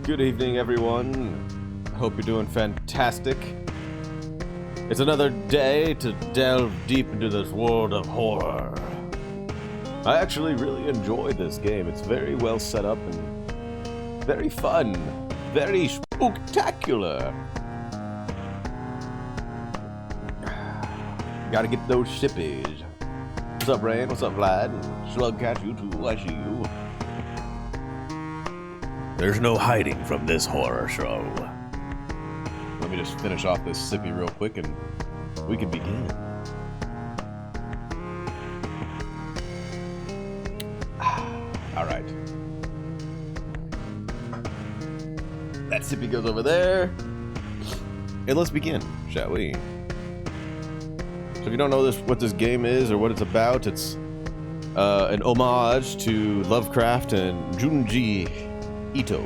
Good evening, everyone. Hope you're doing fantastic. It's another day to delve deep into this world of horror. I actually really enjoy this game. It's very well set up and very fun, very spooktacular. Gotta get those shippies. What's up, Rain? What's up, Vlad? Slugcat, you too. I see you. There's no hiding from this horror show. Let me just finish off this sippy real quick and we can begin. Alright. That sippy goes over there. And let's begin, shall we? So if you don't know what this game is or what it's about, it's an homage to Lovecraft and Junji Ito.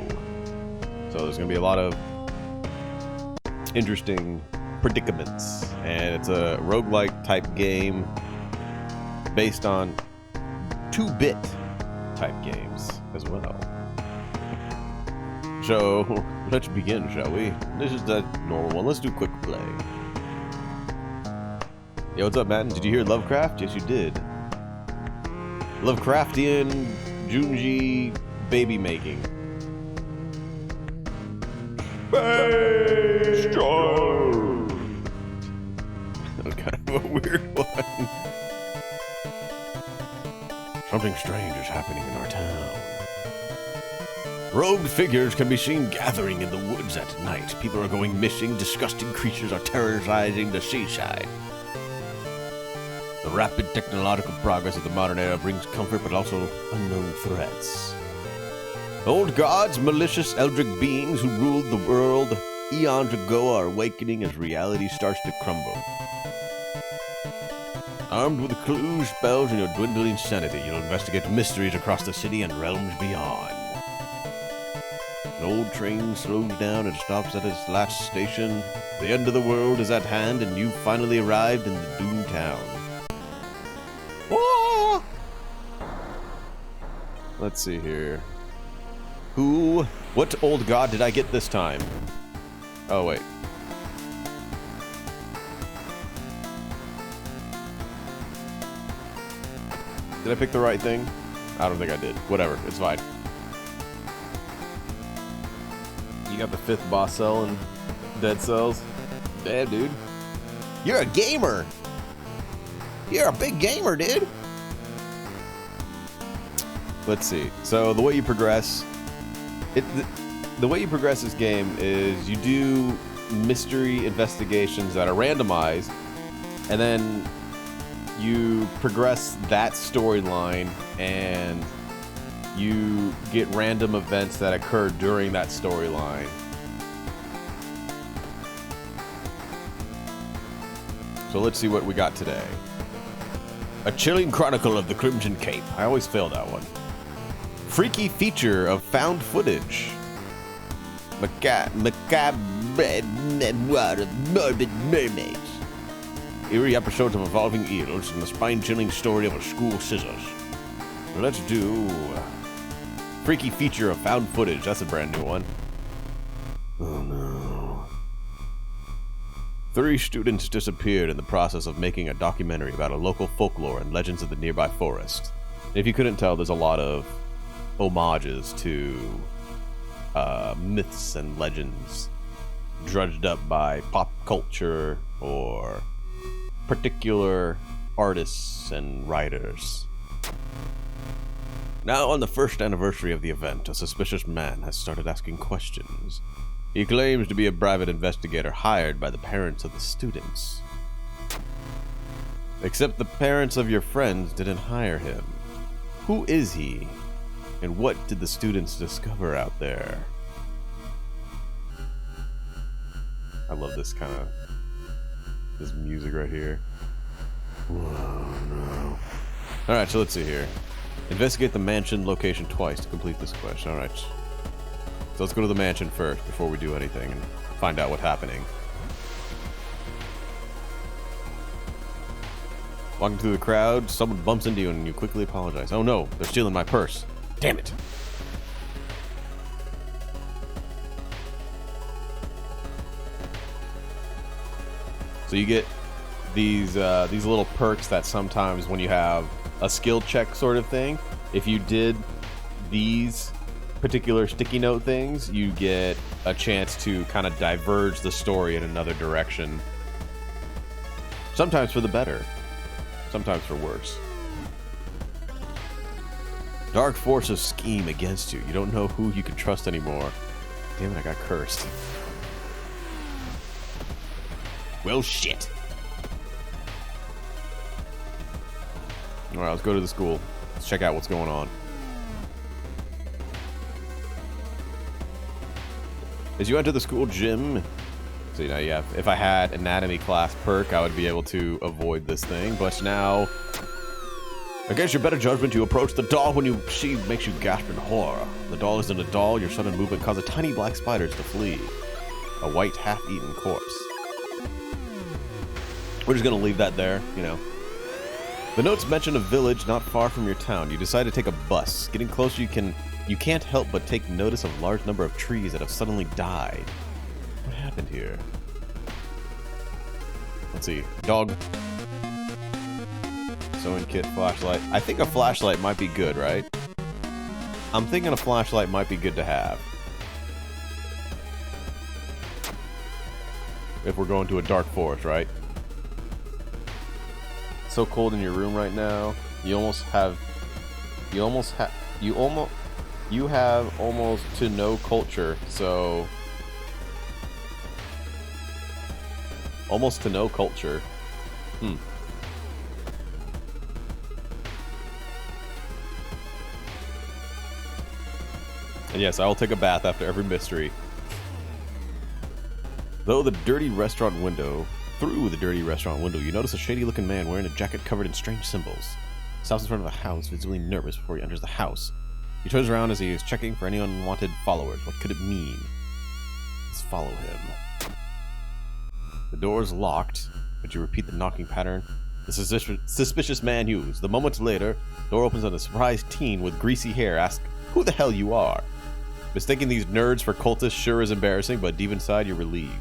So there's going to be a lot of interesting predicaments. And it's a roguelike type game based on 2-bit type games as well. So let's begin, shall we? This is the normal one. Let's do quick play. Yo, what's up, man? Did you hear Lovecraft? Yes, you did. Lovecraftian Junji baby making. That was kind of a weird one. Something strange is happening in our town. Rogue figures can be seen gathering in the woods at night. People are going missing. Disgusting creatures are terrorizing the seaside. The rapid technological progress of the modern era brings comfort but also unknown threats. Old gods, malicious eldritch beings who ruled the world eons ago are awakening as reality starts to crumble. Armed with clues, spells, and your dwindling sanity, you'll investigate mysteries across the city and realms beyond. An old train slows down and stops at its last station. The end of the world is at hand and you've finally arrived in the doomed town. Oh! Let's see here. What old god did I get this time? Oh, wait. Did I pick the right thing? I don't think I did. Whatever, it's fine. You got the 5th boss cell and Dead Cells? Damn, dude. You're a gamer! You're a big gamer, dude! Let's see. So, the way you progress... The way you progress this game is you do mystery investigations that are randomized, and then you progress that storyline, and you get random events that occur during that storyline. So let's see what we got today. A chilling chronicle of the Crimson Cape. I always fail that one. Freaky feature of found footage. Macabre Memoir of Morbid Mermaids. Eerie episodes of evolving eels and the spine-chilling story of a school scissors. Let's do... Freaky feature of found footage. That's a brand new one. Oh no. 3 students disappeared in the process of making a documentary about a local folklore and legends of the nearby forest. If you couldn't tell, there's a lot of homages to myths and legends drudged up by pop culture or particular artists and writers. Now, on the 1st anniversary of the event, a suspicious man has started asking questions. He claims to be a private investigator hired by the parents of the students. Except the parents of your friends didn't hire him. Who is he? And what did the students discover out there? I love this kind of... this music right here. Whoa, no. Alright, so let's see here. Investigate the mansion location twice to complete this quest. Alright. So let's go to the mansion first before we do anything and find out what's happening. Walking through the crowd, someone bumps into you and you quickly apologize. Oh no, they're stealing my purse. Damn it. So you get these little perks that sometimes when you have a skill check sort of thing, if you did these particular sticky note things, you get a chance to kind of diverge the story in another direction. Sometimes for the better, sometimes for worse. Dark forces scheme against you. You don't know who you can trust anymore. Damn it, I got cursed. Well, shit. Alright, let's go to the school. Let's check out what's going on. As you enter the school gym, so you know, yeah, if I had anatomy class perk, I would be able to avoid this thing, but now, against your better judgment, you approach the doll when you see makes you gasp in horror. The doll isn't a doll, your sudden movement causes tiny black spiders to flee. A white, half-eaten corpse. We're just gonna leave that there, you know. The notes mention a village not far from your town. You decide to take a bus. Getting closer, you can't help but take notice of a large number of trees that have suddenly died. What happened here? Let's see. Dog. Sewing kit, flashlight. I think a flashlight might be good, right? I'm thinking a flashlight might be good to have. If we're going to a dark forest, right? It's so cold in your room right now. You have almost to no culture, so almost to no culture. And yes, I will take a bath after every mystery. Through the dirty restaurant window, you notice a shady-looking man wearing a jacket covered in strange symbols. Stops in front of the house, visibly nervous before he enters the house. He turns around as he is checking for any unwanted followers. What could it mean? Let's follow him. The door is locked, but you repeat the knocking pattern. The suspicious man hews. The moments later, the door opens and a surprised teen with greasy hair asks, "Who the hell you are?" Mistaking these nerds for cultists sure is embarrassing, but deep inside you're relieved.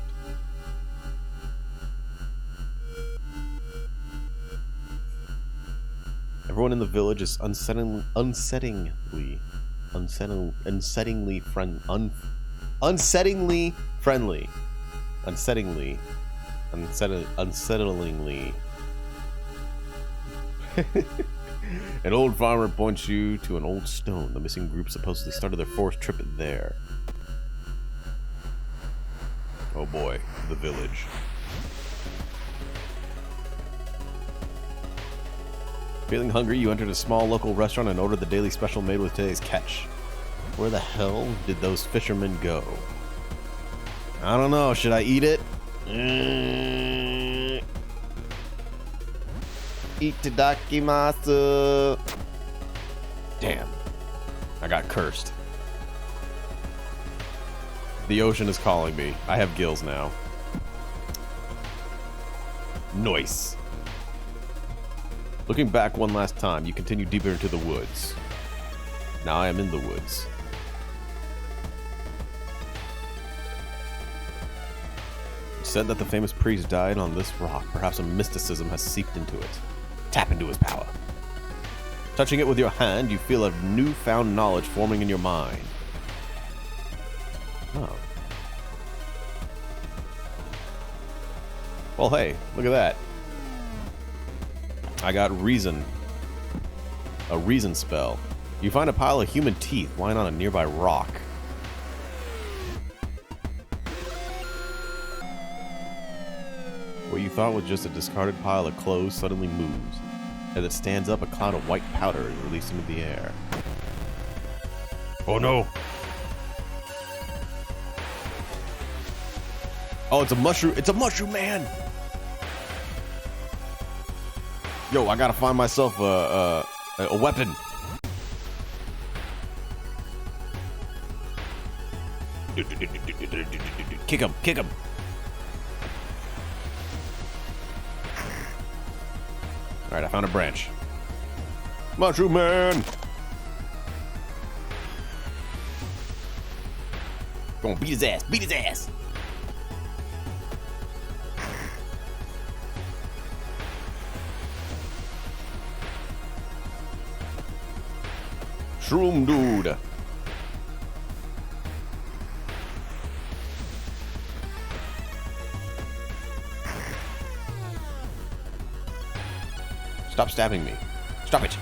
Everyone in the village is unsettlingly friendly. Unsettlingly. An old farmer points you to an old stone. The missing group supposedly started their forced trip there. Oh boy, the village. Feeling hungry, you entered a small local restaurant and ordered the daily special made with today's catch. Where the hell did those fishermen go? I don't know. Should I eat it? Itadakimasu. Damn. I got cursed. The ocean is calling me. I have gills now. Nice. Looking back one last time, you continue deeper into the woods. Now I am in the woods. It's said that the famous priest died on this rock. Perhaps a mysticism has seeped into it. Tap into his power. Touching it with your hand, you feel a newfound knowledge forming in your mind. Oh. Well, hey, look at that. I got reason. A reason spell. You find a pile of human teeth lying on a nearby rock. What you thought was just a discarded pile of clothes suddenly moves. As it stands up, a cloud of white powder is released into the air. Oh no! Oh, it's a mushroom! It's a mushroom man! Yo, I gotta find myself a weapon. Kick him, kick him. Alright, I found a branch. Mushroom man! Go on, beat his ass, beat his ass! Shroom dude. Stop stabbing me. Stop it.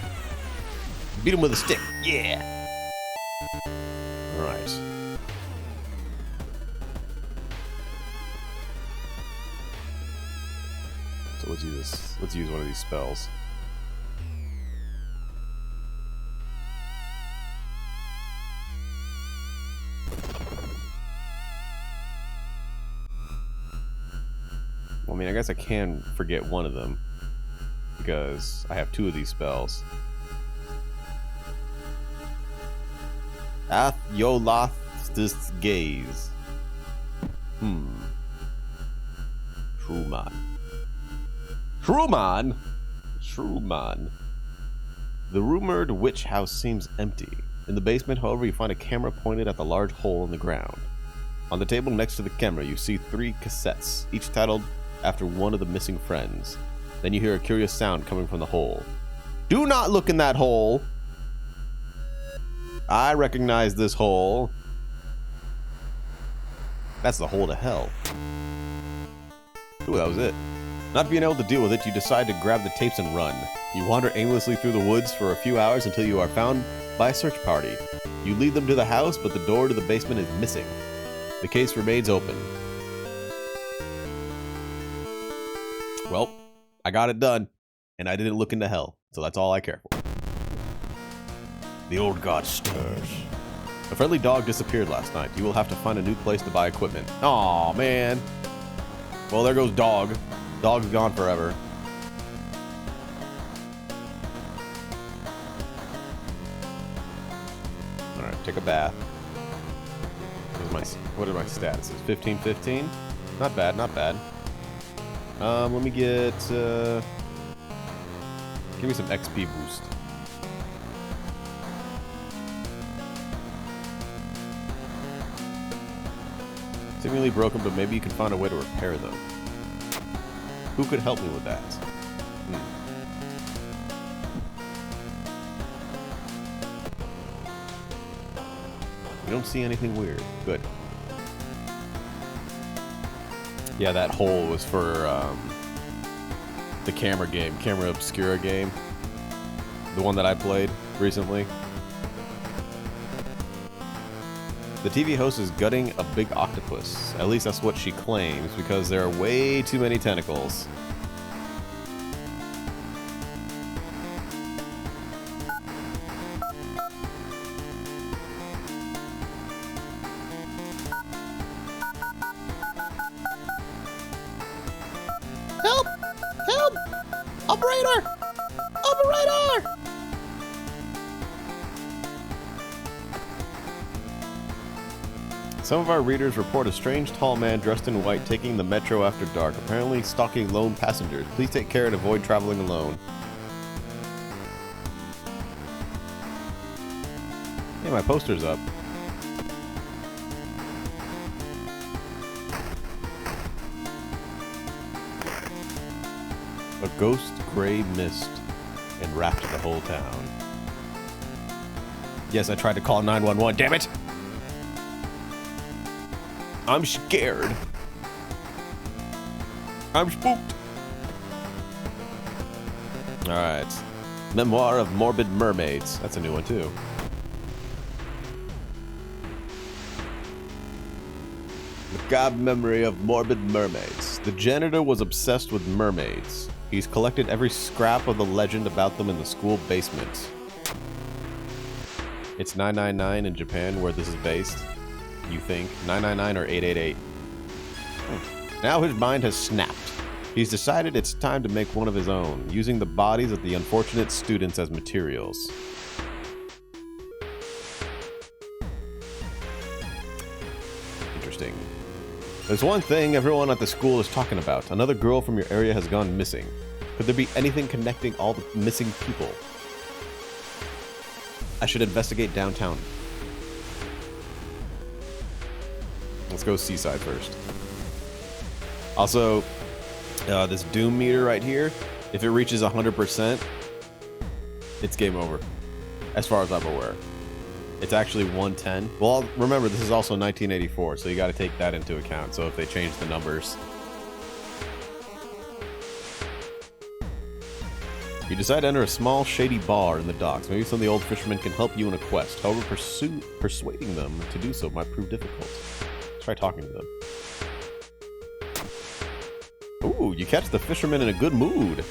Beat him with a stick. Yeah. All right. So let's use this. Let's use one of these spells. Well, I mean, I guess I can forget one of them because I have two of these spells. Yolast's gaze. Shrewman. Shrewman! Shrewman. The rumored witch house seems empty. In the basement, however, you find a camera pointed at the large hole in the ground. On the table next to the camera, you see 3 cassettes, each titled after one of the missing friends. Then you hear a curious sound coming from the hole. Do not look in that hole! I recognize this hole. That's the hole to hell. Ooh, that was it. Not being able to deal with it, you decide to grab the tapes and run. You wander aimlessly through the woods for a few hours until you are found by a search party. You lead them to the house, but the door to the basement is missing. The case remains open. Well, I got it done, and I didn't look into hell, so that's all I care for. The old god stirs. A friendly dog disappeared last night. You will have to find a new place to buy equipment. Aw, man. Well, there goes dog. Dog's gone forever. Alright, take a bath. What are my statuses? 15-15? Not bad, not bad. Let me get... give me some XP boost. Seemingly broken, but maybe you can find a way to repair them. Who could help me with that? You don't see anything weird. Good. Yeah, that hole was for the camera game, Camera Obscura game. The one that I played recently. The TV host is gutting a big octopus. At least that's what she claims, because there are way too many tentacles. Help! Help! Operator! Operator! Some of our readers report a strange tall man dressed in white taking the metro after dark, apparently stalking lone passengers. Please take care and avoid traveling alone. Hey, my poster's up. A ghost gray mist enwrapped the whole town. Yes, I tried to call 911. Damn it! I'm scared. I'm spooked. Alright. Memoir of Morbid Mermaids. That's a new one, too. Macabre memory of Morbid Mermaids. The janitor was obsessed with mermaids. He's collected every scrap of the legend about them in the school basement. It's 999 in Japan, where this is based. You think 999 or 888? Now his mind has snapped. He's decided it's time to make one of his own, using the bodies of the unfortunate students as materials. Interesting. There's one thing everyone at the school is talking about. Another girl from your area has gone missing. Could there be anything connecting all the missing people? I should investigate downtown. Let's go seaside first. Also, this doom meter right here, if it reaches 100%, it's game over, as far as I'm aware. It's actually 110. Well, remember, this is also 1984, so you got to take that into account. So if they change the numbers. You decide to enter a small, shady bar in the docks. Maybe some of the old fishermen can help you in a quest. However, persuading them to do so might prove difficult. Try talking to them. Ooh, you catch the fishermen in a good mood.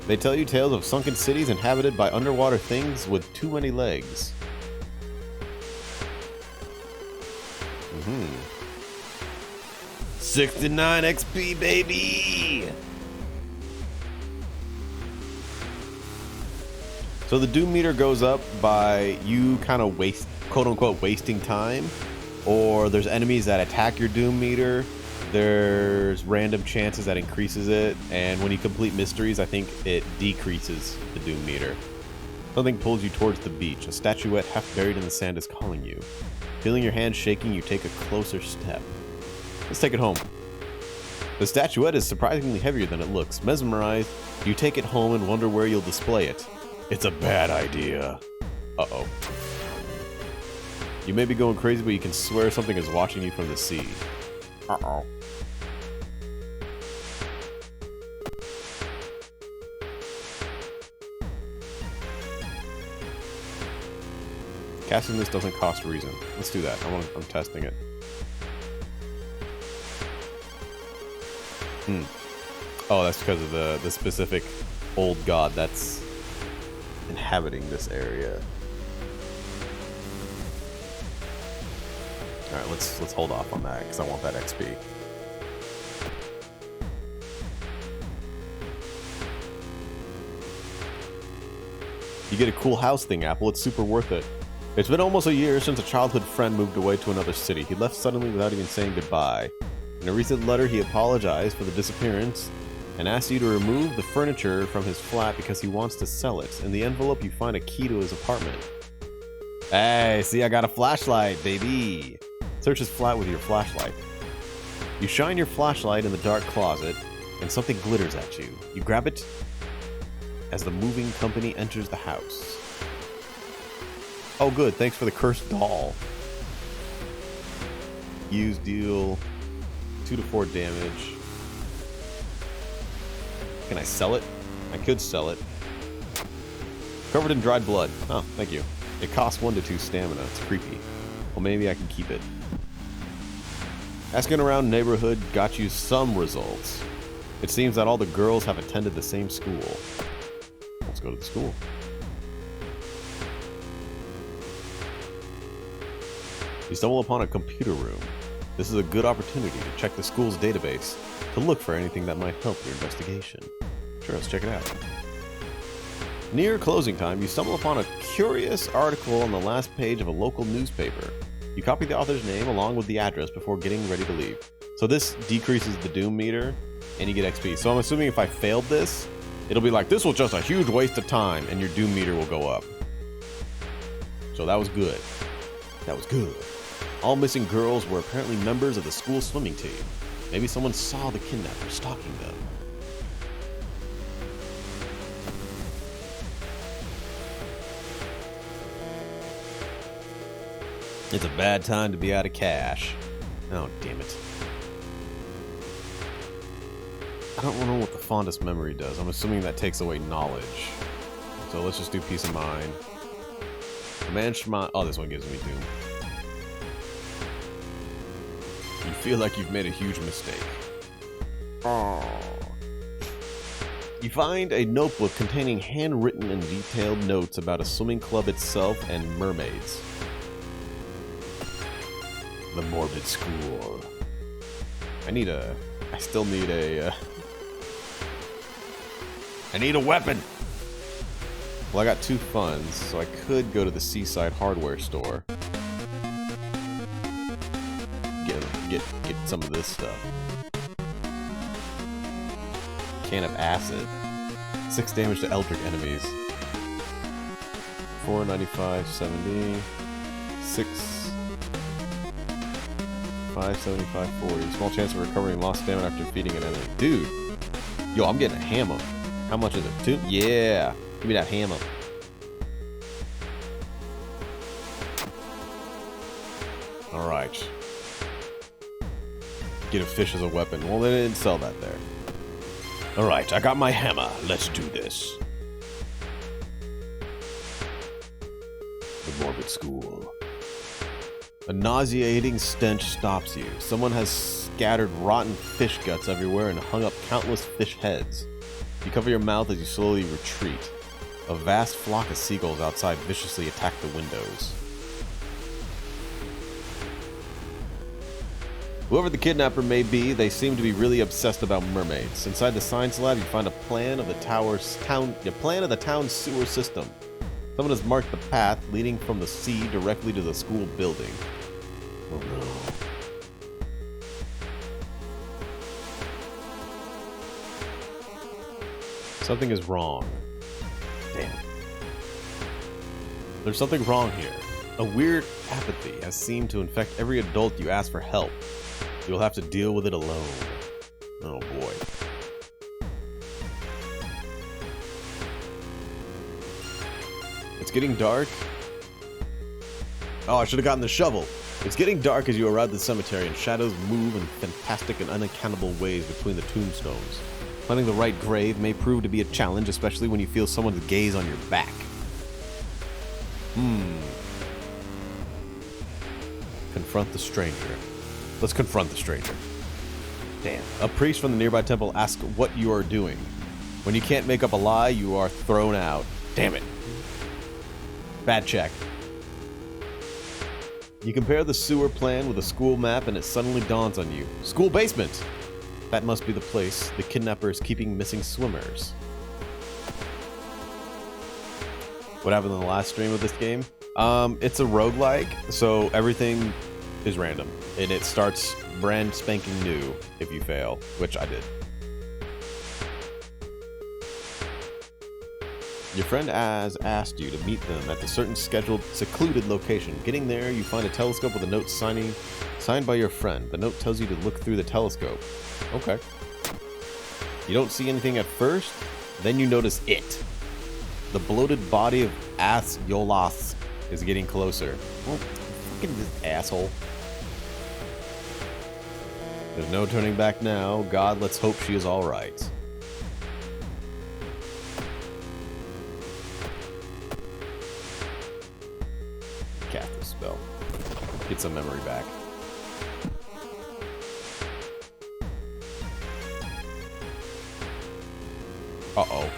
They tell you tales of sunken cities inhabited by underwater things with too many legs. 69 XP, baby! So the doom meter goes up by you kind of quote-unquote wasting time, or there's enemies that attack your doom meter. There's random chances that increases it, and when you complete mysteries, I think it decreases the doom meter. Something pulls you towards the beach. A statuette half buried in the sand is calling you. Feeling your hands shaking, you take a closer step. Let's take it home. The statuette is surprisingly heavier than it looks. Mesmerized, you take it home and wonder where you'll display it. It's a bad idea. Uh-oh. You may be going crazy, but you can swear something is watching you from the sea. Uh-oh. Casting this doesn't cost reason. Let's do that. I'm testing it. Oh, that's because of the specific old god that's inhabiting this area. All right, let's hold off on that because I want that XP. You get a cool house thing, Apple. It's super worth it. It's been almost a year since a childhood friend moved away to another city. He left suddenly without even saying goodbye. In a recent letter, he apologized for the disappearance and asked you to remove the furniture from his flat because he wants to sell it. In the envelope, you find a key to his apartment. Hey, see, I got a flashlight, baby. Search his flat with your flashlight. You shine your flashlight in the dark closet, and something glitters at you. You grab it as the moving company enters the house. Oh, good. Thanks for the cursed doll. Use deal 2 to 4 damage. Can I sell it? I could sell it. Covered in dried blood. Oh, thank you. It costs 1 to 2 stamina. It's creepy. Well, maybe I can keep it. Asking around neighborhood got you some results. It seems that all the girls have attended the same school. Let's go to the school. You stumble upon a computer room. This is a good opportunity to check the school's database to look for anything that might help your investigation. Sure, let's check it out. Near closing time, you stumble upon a curious article on the last page of a local newspaper. You copy the author's name along with the address before getting ready to leave. So this decreases the doom meter, and you get XP. So I'm assuming if I failed this, it'll be like, this was just a huge waste of time, and your doom meter will go up. So that was good. That was good. All missing girls were apparently members of the school swimming team. Maybe someone saw the kidnapper stalking them. It's a bad time to be out of cash. Oh, damn it. I don't know what the fondest memory does. I'm assuming that takes away knowledge. So let's just do peace of mind. Managed to mind. Oh, this one gives me doom. You feel like you've made a huge mistake. Oh. You find a notebook containing handwritten and detailed notes about a swimming club itself and mermaids. The Morbid School. I still need a, I need a weapon! Well, I got 2 funds, so I could go to the Seaside Hardware store. Get some of this stuff. Can of acid. 6 damage to electric enemies. 495, 70. 6. 575, 40. Small chance of recovering lost stamina after defeating an enemy. Dude! Yo, I'm getting a hammer. How much is it? 2? Yeah! Give me that hammer. Alright. Get a fish as a weapon. Well, they didn't sell that there. Alright, I got my hammer. Let's do this. The Morbid School. A nauseating stench stops you. Someone has scattered rotten fish guts everywhere and hung up countless fish heads. You cover your mouth as you slowly retreat. A vast flock of seagulls outside viciously attack the windows. Whoever the kidnapper may be, they seem to be really obsessed about mermaids. Inside the science lab, you find a plan of the town's sewer system. Someone has marked the path leading from the sea directly to the school building. Oh no. Something is wrong. Damn. There's something wrong here. A weird apathy has seemed to infect every adult you ask for help. You'll have to deal with it alone. Oh boy. It's getting dark. Oh, I should have gotten the shovel. It's getting dark as you arrive at the cemetery, and shadows move in fantastic and unaccountable ways between the tombstones. Finding the right grave may prove to be a challenge, especially when you feel someone's gaze on your back. Confront the stranger. Let's confront the stranger. Damn. A priest from the nearby temple asks what you are doing. When you can't make up a lie, you are thrown out. Damn it. Bad check. You compare the sewer plan with a school map and it suddenly dawns on you. School basement! That must be the place the kidnapper is keeping missing swimmers. What happened in the last stream of this game? It's a roguelike, so everything is random. And it starts brand spanking new if you fail, which I did. Your friend has asked you to meet them at a certain scheduled, secluded location. Getting there, you find a telescope with a note signed by your friend. The note tells you to look through the telescope. Okay. You don't see anything at first, then you notice it. The bloated body of Yolas is getting closer. Oh, fucking this asshole. There's no turning back now. God, let's hope she is alright. Cast the spell. Get some memory back. Uh-oh.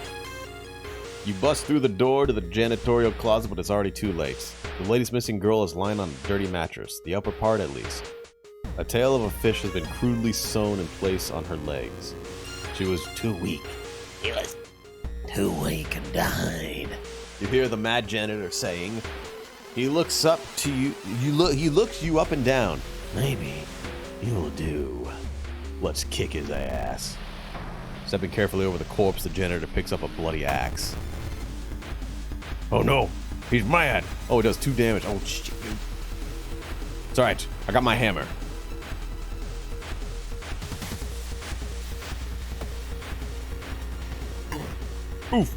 You bust through the door to the janitorial closet, but it's already too late. The latest missing girl is lying on a dirty mattress, the upper part at least. A tail of a fish has been crudely sewn in place on her legs. She was too weak. He was too weak and died. You hear the mad janitor saying, he looks up to you, he looks you up and down. Maybe you'll do. Let's kick his ass. Stepping carefully over the corpse, the janitor picks up a bloody axe. Oh no, he's mad. Oh, it does 2 damage. Oh shit. It's alright, I got my hammer. Oof.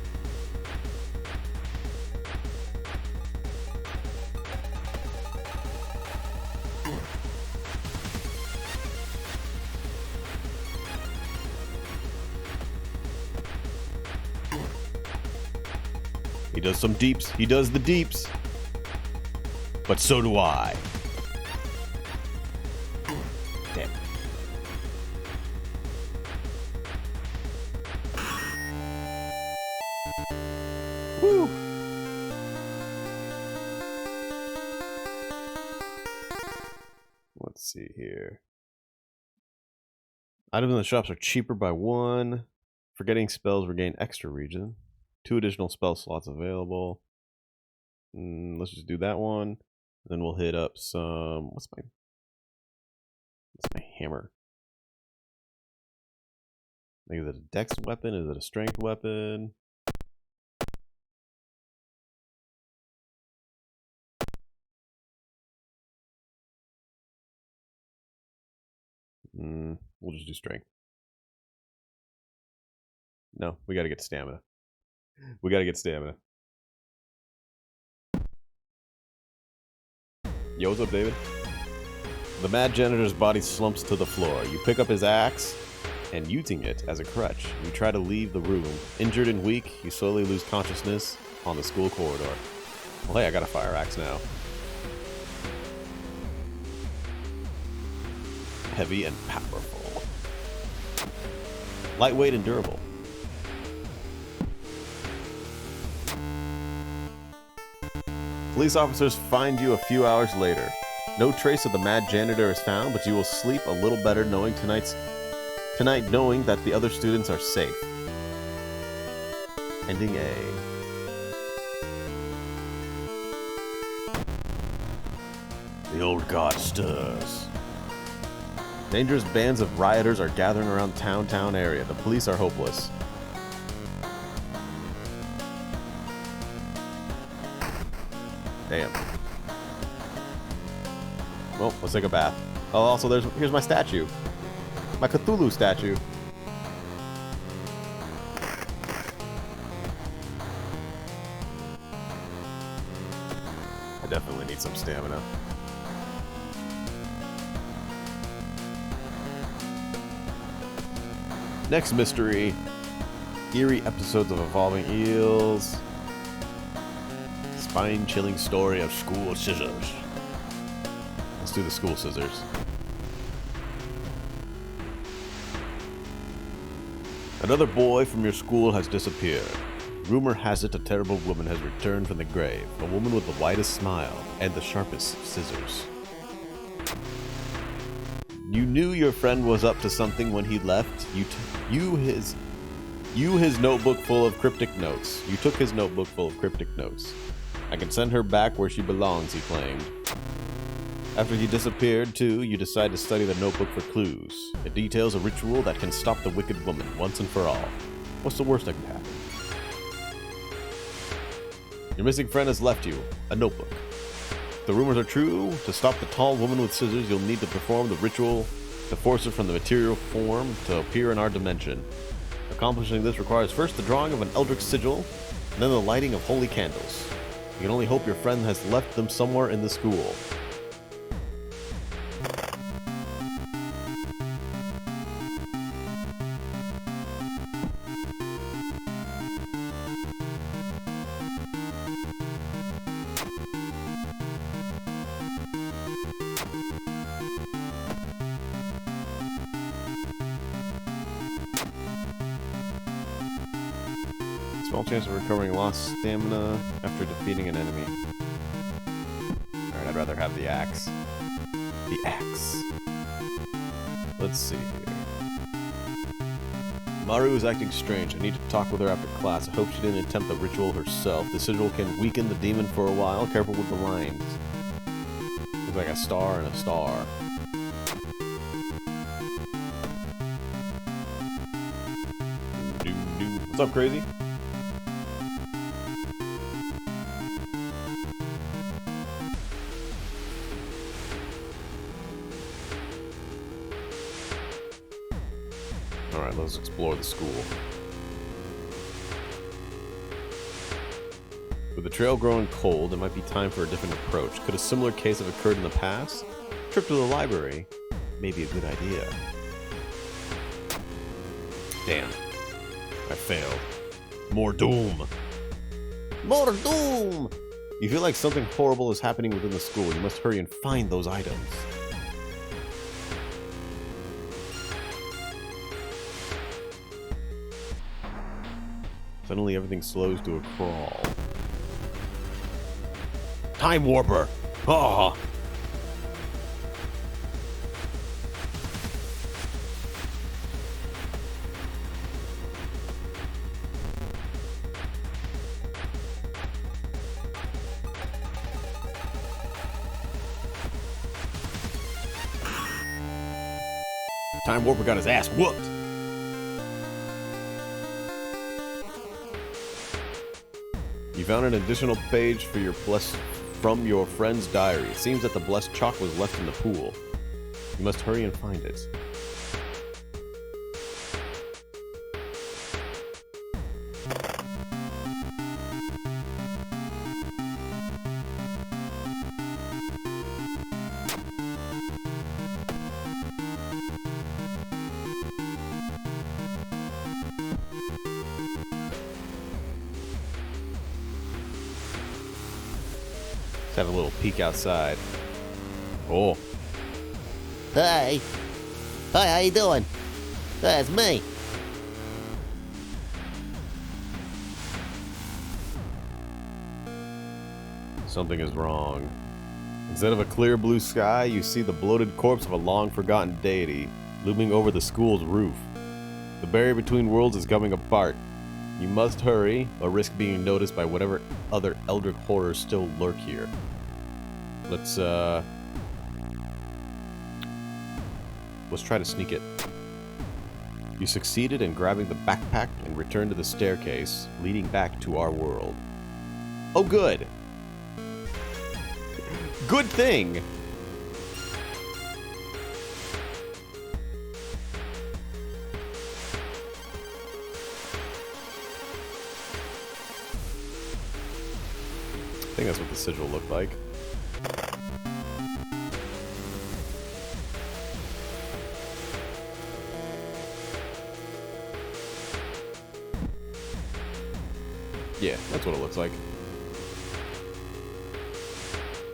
He does some deeps. He does the deeps. But so do I. Damn. Woo. Let's see here. Items in the shops are cheaper by 1. Forgetting spells regain extra region. 2 additional spell slots available. Let's just do that one. Then we'll hit up some. What's my hammer? Like, is it a dex weapon? Is it a strength weapon? We'll just do strength. No, we gotta get stamina. We gotta get stamina. Yo, what's up, David? The mad janitor's body slumps to the floor. You pick up his axe and, using it as a crutch, you try to leave the room. Injured and weak, you slowly lose consciousness on the school corridor. Well, hey, I got a fire axe now. Heavy and powerful. Lightweight and durable. Police officers find you a few hours later. No trace of the mad janitor is found, but you will sleep a little better knowing tonight knowing that the other students are safe. Ending A. The old god stirs. Dangerous bands of rioters are gathering around town area. The police are hopeless. Damn. Well, let's take a bath. Oh, also, here's my statue. My Cthulhu statue. I definitely need some stamina. Next mystery. Eerie episodes of evolving eels. Spine-chilling story of school scissors. Let's do the school scissors. Another boy from your school has disappeared. Rumor has it a terrible woman has returned from the grave. A woman with the widest smile and the sharpest scissors. You knew your friend was up to something when he left. You his notebook full of cryptic notes. You took his notebook full of cryptic notes. I can send her back where she belongs, he claimed. After he disappeared, too, you decide to study the notebook for clues. It details a ritual that can stop the wicked woman once and for all. What's the worst that can happen? Your missing friend has left you a notebook. If the rumors are true, to stop the tall woman with scissors, you'll need to perform the ritual to force her from the material form to appear in our dimension. Accomplishing this requires first the drawing of an eldritch sigil, and then the lighting of holy candles. You can only hope your friend has left them somewhere in the school. Small chance of recovering lost stamina after defeating an enemy. Alright, I'd rather have the axe. The axe. Let's see here. Maru is acting strange. I need to talk with her after class. I hope she didn't attempt the ritual herself. The sigil can weaken the demon for a while. Careful with the lines. Looks like a star and a star. What's up, crazy? Alright, let's explore the school. With the trail growing cold, it might be time for a different approach. Could a similar case have occurred in the past? A trip to the library may be a good idea. Damn. I failed. More doom! More doom! You feel like something horrible is happening within the school. You must hurry and find those items. Suddenly everything slows to a crawl. Time Warper! Ah! Time Warper got his ass whooped! You found an additional page for from your friend's diary. It seems that the blessed chalk was left in the pool. You must hurry and find it. Let's have a little peek outside. Oh. Hey. Hey, how you doing? That's me. Something is wrong. Instead of a clear blue sky, you see the bloated corpse of a long-forgotten deity looming over the school's roof. The barrier between worlds is coming apart. You must hurry, or risk being noticed by whatever other eldritch horrors still lurk here. Let's try to sneak it. You succeeded in grabbing the backpack and returned to the staircase, leading back to our world. Oh, good! Good thing! I think that's what the sigil looked like. Yeah, that's what it looks like.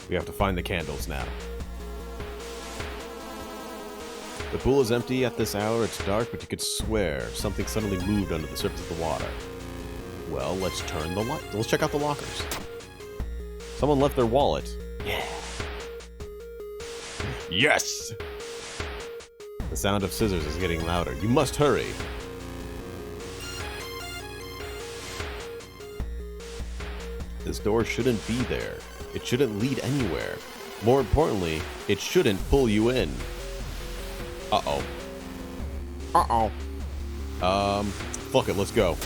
We have to find the candles now. The pool is empty at this hour. It's dark, but you could swear something suddenly moved under the surface of the water. Well, let's turn the light. Let's check out the lockers. Someone left their wallet. Yeah. Yes! The sound of scissors is getting louder. You must hurry. This door shouldn't be there. It shouldn't lead anywhere. More importantly, it shouldn't pull you in. Uh-oh. Uh-oh. Fuck it, let's go.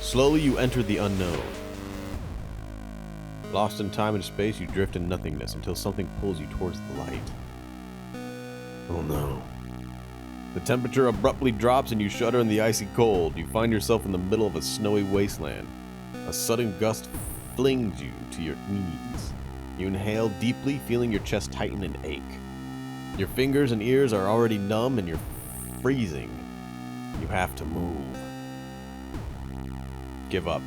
Slowly you enter the unknown. Lost in time and space, you drift in nothingness until something pulls you towards the light. Oh no. The temperature abruptly drops and you shudder in the icy cold. You find yourself in the middle of a snowy wasteland. A sudden gust flings you to your knees. You inhale deeply, feeling your chest tighten and ache. Your fingers and ears are already numb and you're freezing. You have to move. Give up.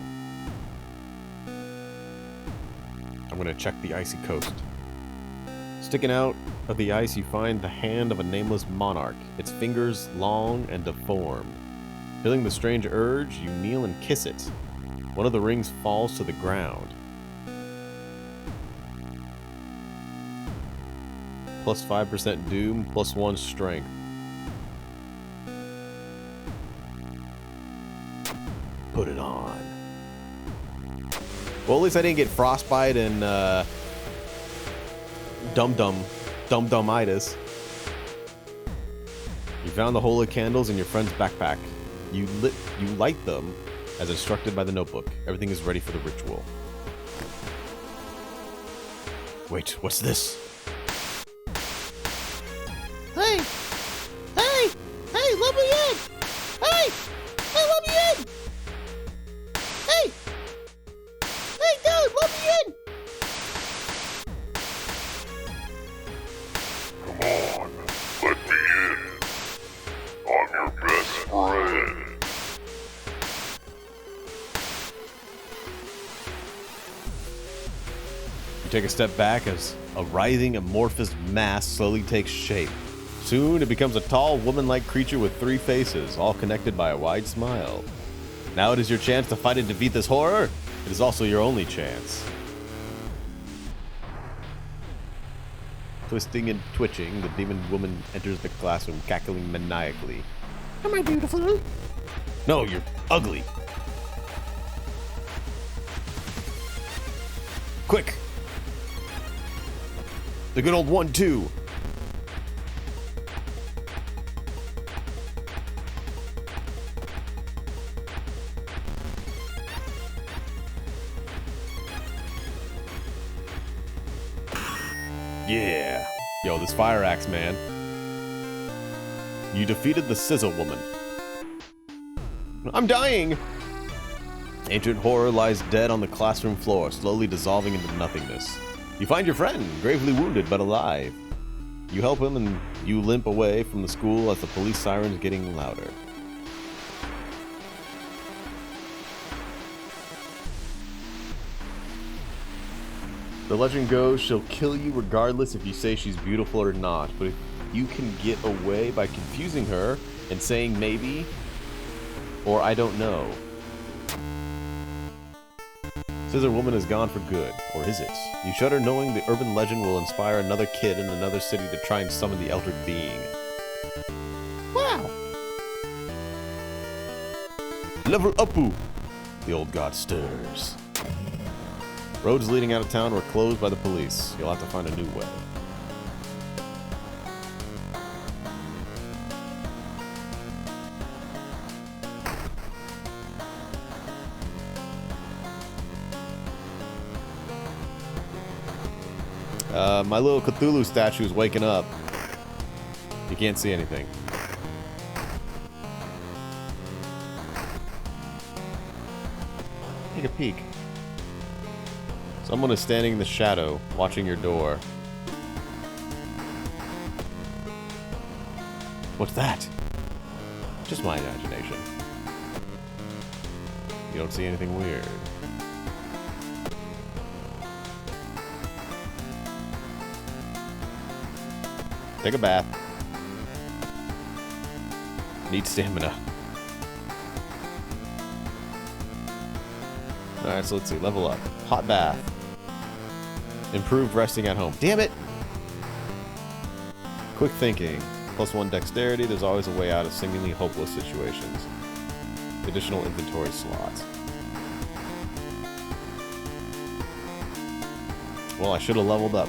I'm gonna check the icy coast. Sticking out of the ice, you find the hand of a nameless monarch, its fingers long and deformed. Feeling the strange urge, you kneel and kiss it. One of the rings falls to the ground. Plus 5% doom, plus 1 strength. Put it on. Well, at least I didn't get frostbite and dum-dum-itis. You found the holy candles in your friend's backpack. You light them as instructed by the notebook. Everything is ready for the ritual. Wait, what's this? Hey! Hey! Hey, let me in! Hey! Hey, let me in! Hey! Hey, dude, let me in! Come on, let me in. I'm your best friend. You take a step back as a writhing, amorphous mass slowly takes shape. Soon it becomes a tall, woman-like creature with 3 faces, all connected by a wide smile. Now it is your chance to fight and defeat this horror. It is also your only chance. Twisting and twitching, the demon woman enters the classroom, cackling maniacally. Am I beautiful? No, you're ugly. Quick! The good old 1-2. Yeah. Yo, this fire axe, man. You defeated the Sizzle Woman. I'm dying! Ancient horror lies dead on the classroom floor, slowly dissolving into nothingness. You find your friend, gravely wounded but alive. You help him and you limp away from the school as the police siren's getting louder. The legend goes she'll kill you regardless if you say she's beautiful or not, but if you can get away by confusing her and saying maybe or I don't know. Says a woman is gone for good, or is it? You shudder knowing the urban legend will inspire another kid in another city to try and summon the elder being. Wow! Level up-oo! The old god stirs. Roads leading out of town were closed by the police. You'll have to find a new way. My little Cthulhu statue is waking up. You can't see anything. Take a peek. Someone is standing in the shadow, watching your door. What's that? Just my imagination. You don't see anything weird. Take a bath. Need stamina. Alright, so let's see. Level up. Hot bath. Improved resting at home. Damn it! Quick thinking. +1 dexterity. There's always a way out of seemingly hopeless situations. Additional inventory slots. Well, I should have leveled up.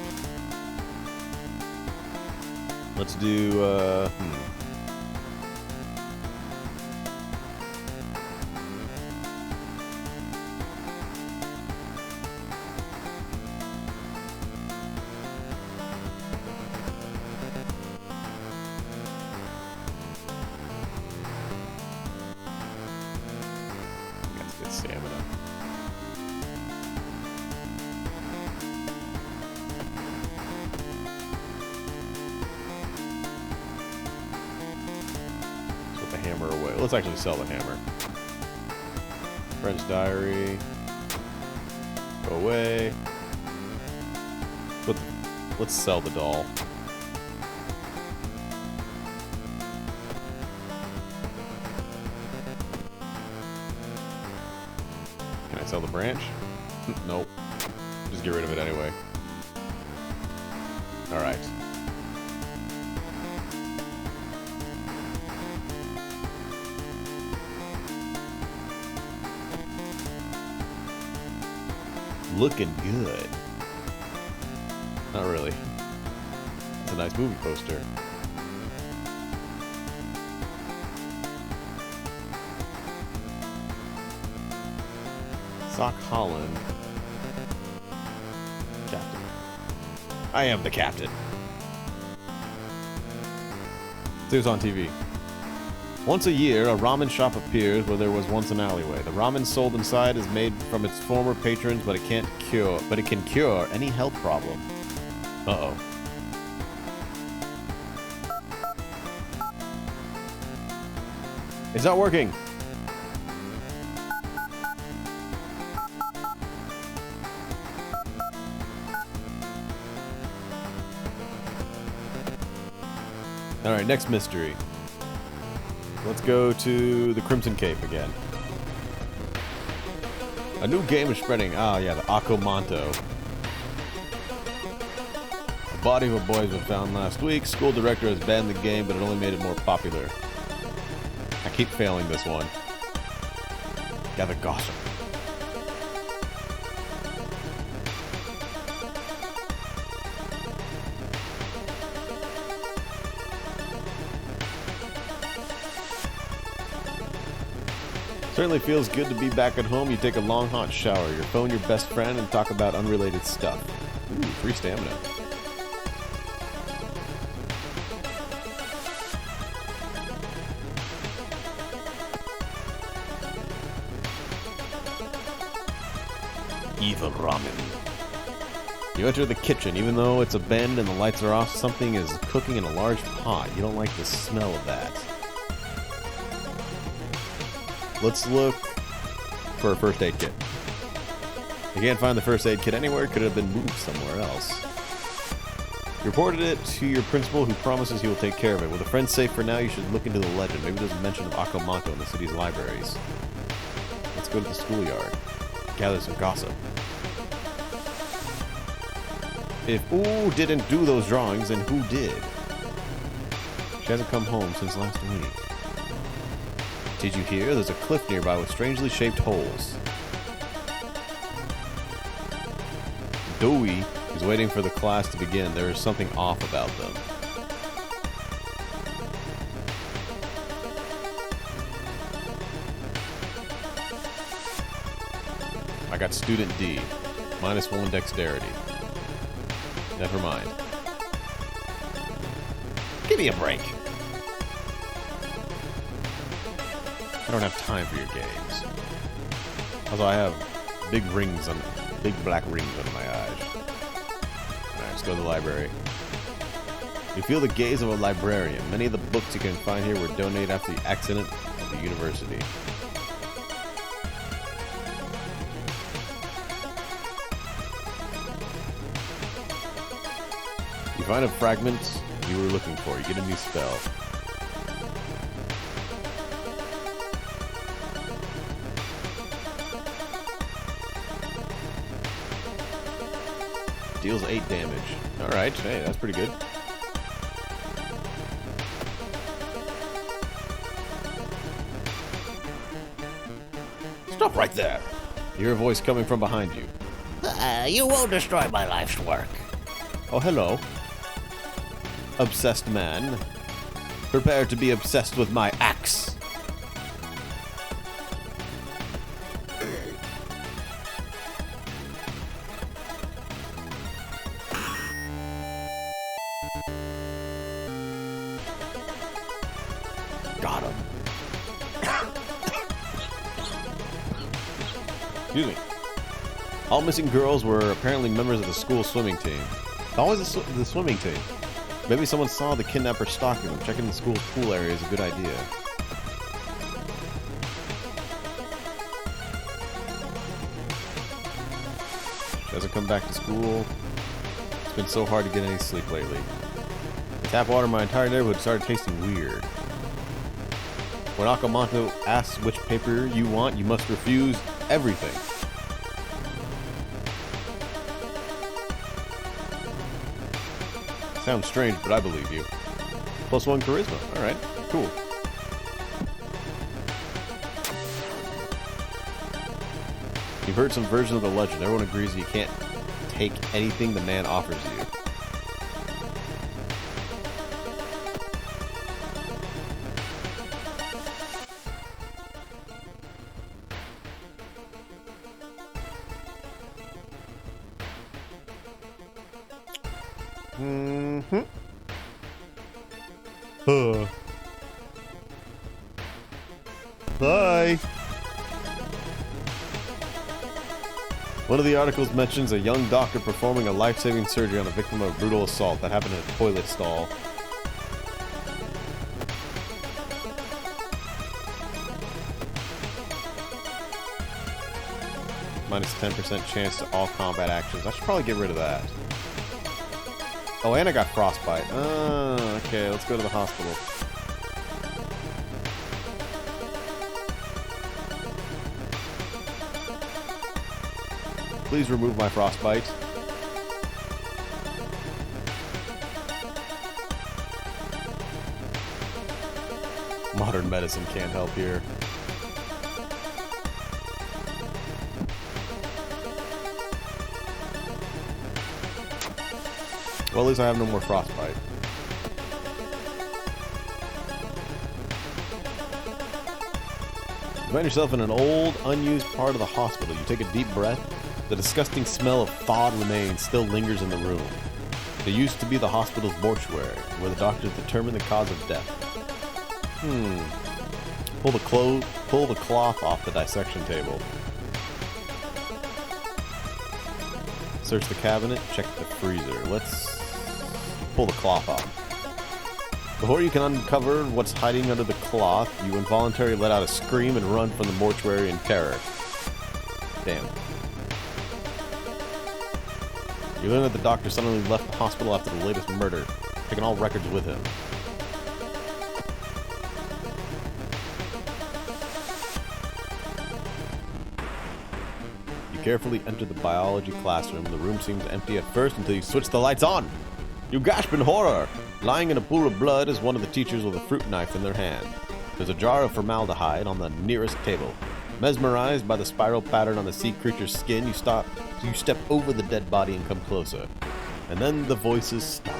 Let's do, Let's get stamina. Hammer away. Let's actually sell the hammer. Friend's diary. Go away. Let's sell the doll. Can I sell the branch? Nope. Just get rid of it anyway. Alright. Looking good. Not really. It's a nice movie poster. Sock Holland. Captain. I am the captain. It was on TV. Once a year, a ramen shop appears where there was once an alleyway. The ramen sold inside is made from its former patrons, but it can cure any health problem. Uh-oh. It's not working. All right, next mystery. Let's go to the Crimson Cape again. A new game is spreading. Ah, yeah, the Akamanto. The body of a boy was found last week. School director has banned the game, but it only made it more popular. I keep failing this one. Gather gossip. Certainly feels good to be back at home. You take a long hot shower, you phone your best friend, and talk about unrelated stuff. Ooh, free stamina. Evil ramen. You enter the kitchen. Even though it's abandoned and the lights are off, something is cooking in a large pot. You don't like the smell of that. Let's look for a first aid kit. You can't find the first aid kit anywhere. Could it have been moved somewhere else? You reported it to your principal, who promises he will take care of it. With a friend safe for now, you should look into the legend. Maybe there's a mention of Akamanto in the city's libraries. Let's go to the schoolyard. Gather some gossip. If Ooh didn't do those drawings, then who did? She hasn't come home since last week. Did you hear? There's a cliff nearby with strangely shaped holes. Dewey is waiting for the class to begin. There is something off about them. I got student D. -1 dexterity. Never mind. Give me a break. I don't have time for your games. Also, I have big black rings under my eyes. Alright, let's go to the library. You feel the gaze of a librarian. Many of the books you can find here were donated after the accident at the university. You find a fragment you were looking for. You get a new spell. Deals 8 damage. Alright, hey, that's pretty good. Stop right there! You hear a voice coming from behind you. You won't destroy my life's work. Oh, hello. Obsessed man. Prepare to be obsessed with my axe. Got him. Excuse me. All missing girls were apparently members of the school swimming team. Always the swimming team. Maybe someone saw the kidnapper stalking them. Checking the school pool area is a good idea. She hasn't come back to school. It's been so hard to get any sleep lately. The tap water in my entire neighborhood started tasting weird. When Akamanto asks which paper you want, you must refuse everything. Sounds strange, but I believe you. +1 charisma. Alright, cool. You've heard some version of the legend. Everyone agrees you can't take anything the man offers you. Bye. One of the articles mentions a young doctor performing a life-saving surgery on a victim of a brutal assault that happened in a toilet stall. -10% chance to all combat actions. I should probably get rid of that. Oh, and I got frostbite. Okay, let's go to the hospital. Please remove my frostbite. Modern medicine can't help here. Well, at least I have no more frostbite. You find yourself in an old, unused part of the hospital. You take a deep breath. The disgusting smell of thawed remains still lingers in the room. It used to be the hospital's mortuary, where the doctors determined the cause of death. Pull the cloth off the dissection table. Search the cabinet, check the freezer. Let's pull the cloth off. Before you can uncover what's hiding under the cloth, you involuntarily let out a scream and run from the mortuary in terror. Damn. You learn that the doctor suddenly left the hospital after the latest murder, taking all records with him. You carefully enter the biology classroom. The room seems empty at first until you switch the lights on. You gasp in horror. Lying in a pool of blood is one of the teachers with a fruit knife in their hand. There's a jar of formaldehyde on the nearest table. Mesmerized by the spiral pattern on the sea creature's skin, you step over the dead body and come closer. And then the voices start.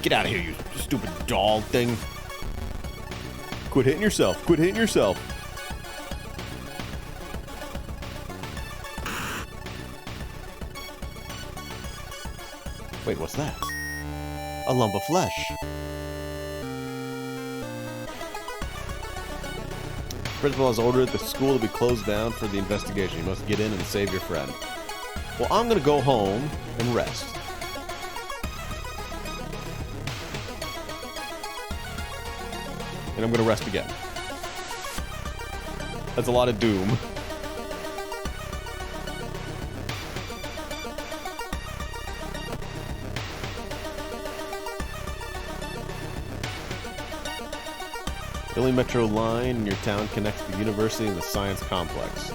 Get out of here, you stupid doll thing. Quit hitting yourself. Quit hitting yourself. Wait, what's that? A lump of flesh. Principal has ordered the school to be closed down for the investigation. You must get in and save your friend. Well, I'm gonna go home and rest. And I'm gonna rest again. That's a lot of doom. The only metro line in your town connects the university and the science complex.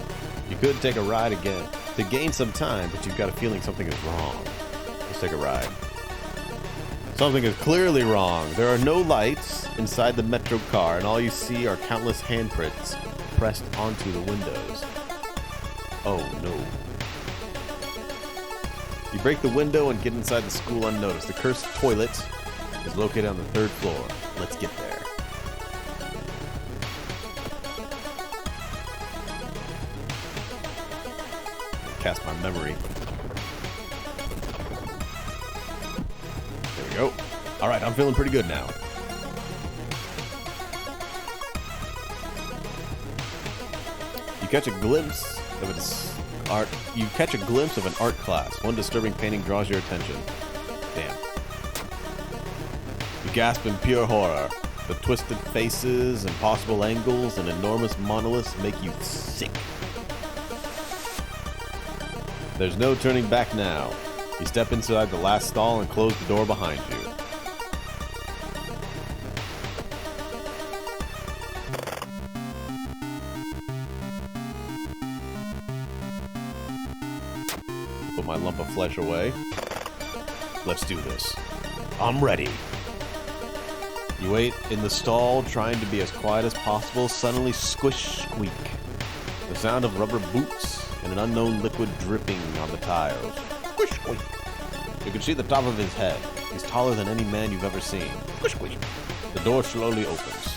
You could take a ride again to gain some time, but you've got a feeling something is wrong. Let's take a ride. Something is clearly wrong. There are no lights inside the metro car, and all you see are countless handprints pressed onto the windows. Oh no. You break the window and get inside the school unnoticed. The cursed toilet is located on the 3rd floor. Let's get there. Cast my memory. There we go. Alright, I'm feeling pretty good now. You catch a glimpse of an art class. One disturbing painting draws your attention. Damn. You gasp in pure horror. The twisted faces, impossible angles, and enormous monoliths make you sick. There's no turning back now. You step inside the last stall and close the door behind you. Put my lump of flesh away. Let's do this. I'm ready. You wait in the stall, trying to be as quiet as possible. Suddenly, squish, squeak. The sound of rubber boots and an unknown liquid dripping on the tiles. Squish, squeak. You can see the top of his head. He's taller than any man you've ever seen. Squish, squeak. The door slowly opens.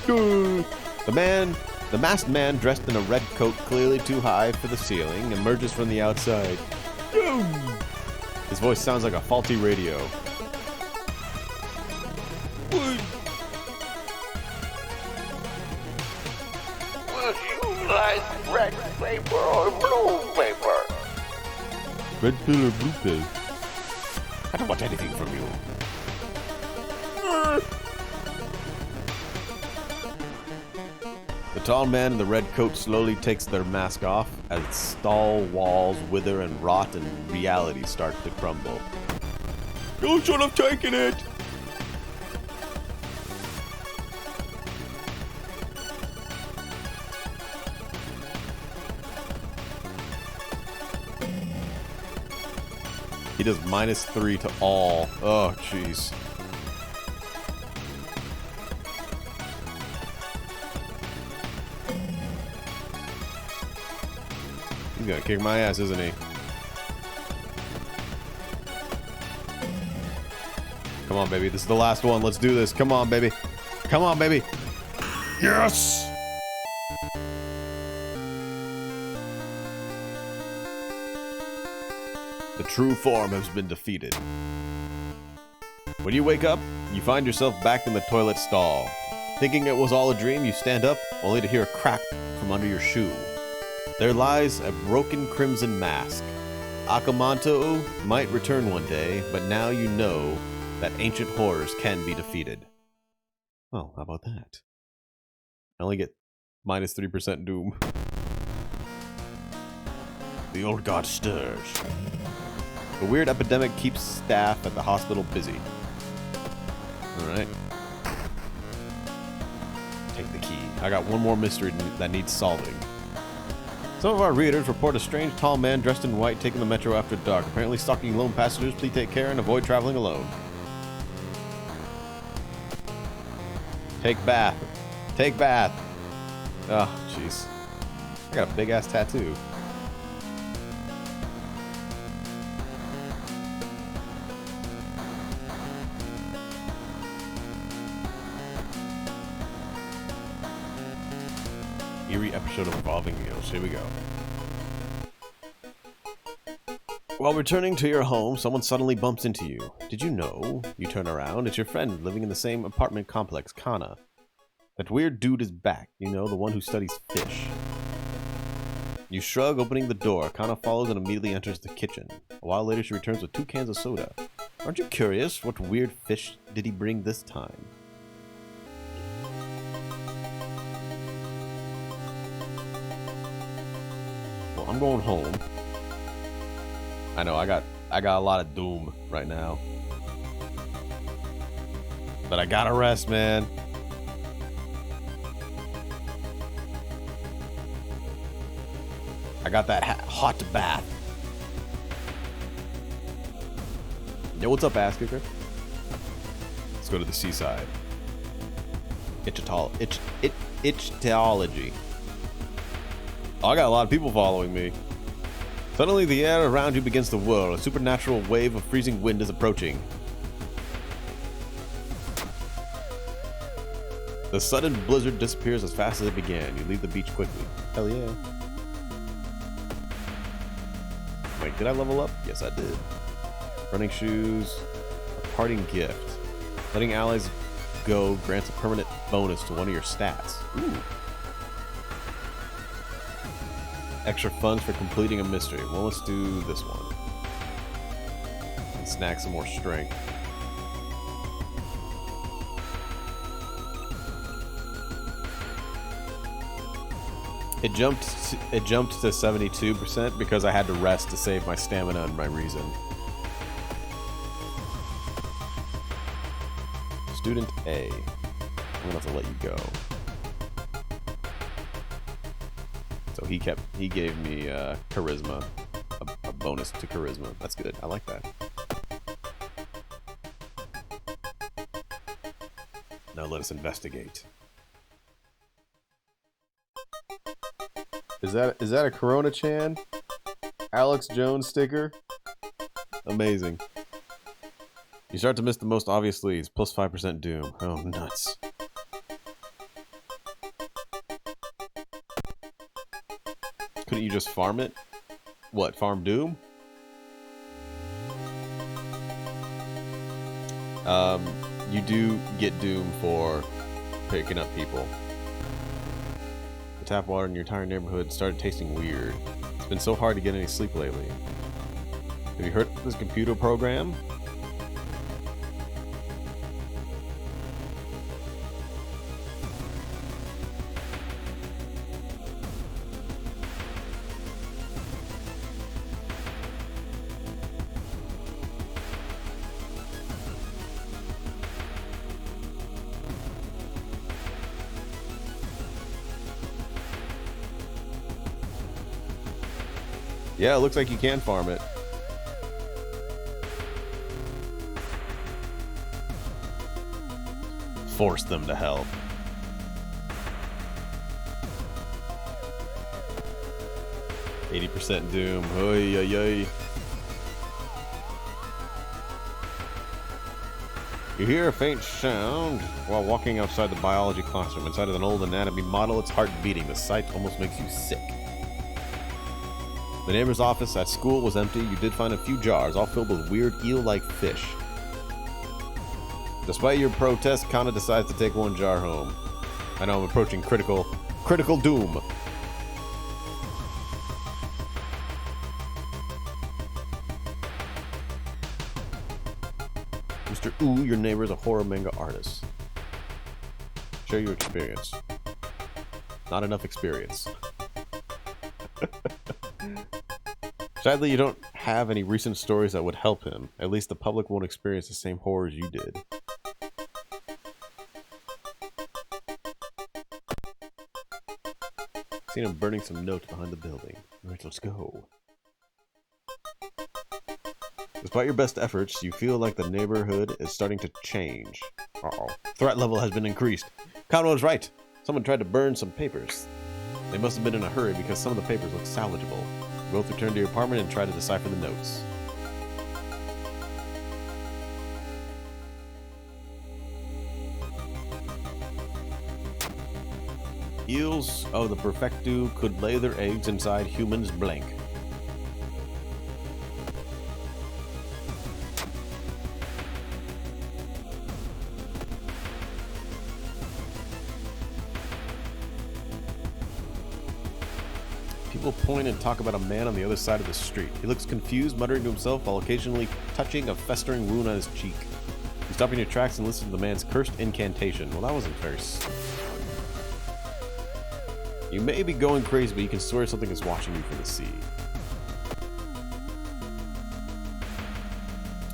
The masked man, dressed in a red coat clearly too high for the ceiling, emerges from the outside. His voice sounds like a faulty radio. Would you like red paper or blue paper? Red pill or blue pill? I don't want anything from you. The tall man in the red coat slowly takes their mask off as stall walls wither and rot and reality starts to crumble. You should have taken it! He does -3 to all. Oh, jeez. He's gonna kick my ass, isn't he? Come on, baby. This is the last one. Let's do this. Come on, baby. Come on, baby. Yes! The true form has been defeated. When you wake up, you find yourself back in the toilet stall. Thinking it was all a dream, you stand up, only to hear a crack from under your shoe. There lies a broken crimson mask. Akamanto might return one day, but now you know that ancient horrors can be defeated. Oh, how about that? I only get minus 3% doom. The old god stirs. The weird epidemic keeps staff at the hospital busy. Alright. Take the key. I got one more mystery that needs solving. Some of our readers report a strange tall man dressed in white taking the metro after dark, apparently stalking lone passengers. Please take care and avoid traveling alone. Take bath. Take bath. Oh, jeez. I got a big ass tattoo. Eerie episode of Evolving Eels. Here we go. While returning to your home, someone suddenly bumps into you. Did you know? You turn around. It's your friend living in the same apartment complex, Kana. That weird dude is back. You know, the one who studies fish. You shrug, opening the door. Kana follows and immediately enters the kitchen. A while later, she returns with 2 cans of soda. Aren't you curious? What weird fish did he bring this time? I'm going home. I know I got a lot of doom right now. But I gotta rest, man. I got that hot bath. Yo, what's up, ass kicker? Let's go to the seaside. Itchology. Oh, I got a lot of people following me. Suddenly, the air around you begins to whirl. A supernatural wave of freezing wind is approaching. The sudden blizzard disappears as fast as it began. You leave the beach quickly. Hell yeah. Wait, did I level up? Yes, I did. Running shoes. A parting gift. Letting allies go grants a permanent bonus to one of your stats. Ooh. Extra funds for completing a mystery. Well, let's do this one. And snag some more strength. It jumped to 72% because I had to rest to save my stamina and my reason. Student A. I'm gonna have to let you go. So he gave me charisma, a bonus to charisma. That's good. I like that. Now let us investigate. Is that a Corona-chan? Alex Jones sticker? Amazing. You start to miss the most obvious leads. Plus 5% doom. Oh, nuts. Couldn't you just farm it? What, farm doom? You do get doom for picking up people. The tap water in your entire neighborhood started tasting weird. It's been so hard to get any sleep lately. Have you heard of this computer program? Yeah, it looks like you can farm it. Force them to help. %80 doom. Oy, oy, oy. You hear a faint sound while walking outside the biology classroom. Inside of an old anatomy model, its heart beating. The sight almost makes you sick. The neighbor's office at school was empty. You did find a few jars, all filled with weird eel-like fish. Despite your protest, Kana decides to take one jar home. I know I'm approaching critical doom. Mr. Ooh, your neighbor is a horror manga artist. Share your experience. Not enough experience. Sadly, you don't have any recent stories that would help him. At least the public won't experience the same horrors you did. Seen him burning some notes behind the building. Alright, let's go. Despite your best efforts, you feel like the neighborhood is starting to change. Uh-oh. Threat level has been increased. Conwell was right. Someone tried to burn some papers. They must have been in a hurry because some of the papers look salvageable. Both return to your apartment and try to decipher the notes. Eels of the Perfectu could lay their eggs inside humans blank. People point and talk about a man on the other side of the street. He looks confused, muttering to himself while occasionally touching a festering wound on his cheek. You stop in your tracks and listen to the man's cursed incantation. Well, that wasn't very... You may be going crazy, but you can swear something is watching you from the sea.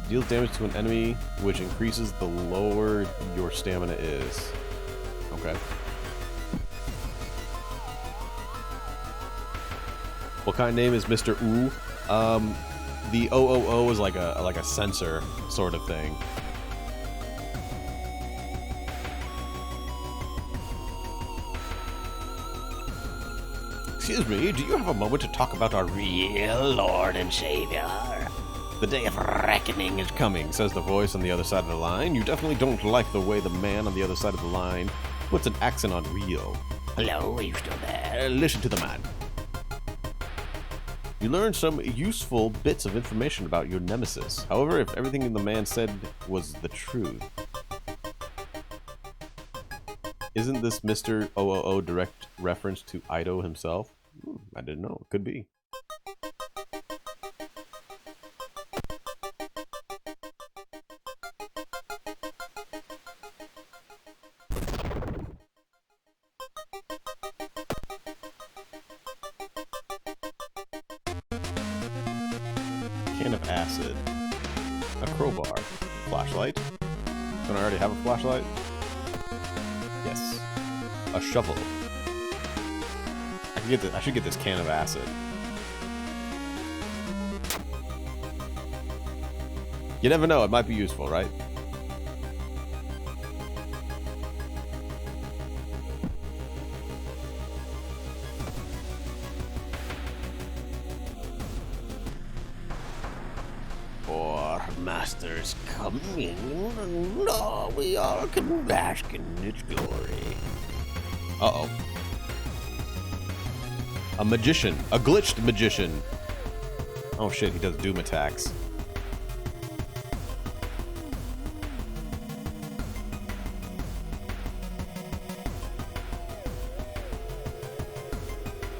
Deals damage to an enemy, which increases the lower your stamina is. Okay. What kind of name is Mr. Ooh? The OOO is like a sensor sort of thing. Excuse me, do you have a moment to talk about our real Lord and Savior? The day of reckoning is coming, says the voice on the other side of the line. You definitely don't like the way the man on the other side of the line puts an accent on real. Hello, are you still there? Listen to the man. You learn some useful bits of information about your nemesis. However, if everything the man said was the truth... Isn't this Mr. OOO direct reference to Ido himself? I didn't know. It could be. Can of acid. A crowbar. Flashlight. Don't I already have a flashlight? Yes. A shovel. I should get this can of acid. You never know, it might be useful, right? Our master's coming. No, we all can bask in its glory. Uh-oh. A magician. A glitched magician. Oh shit, he does doom attacks.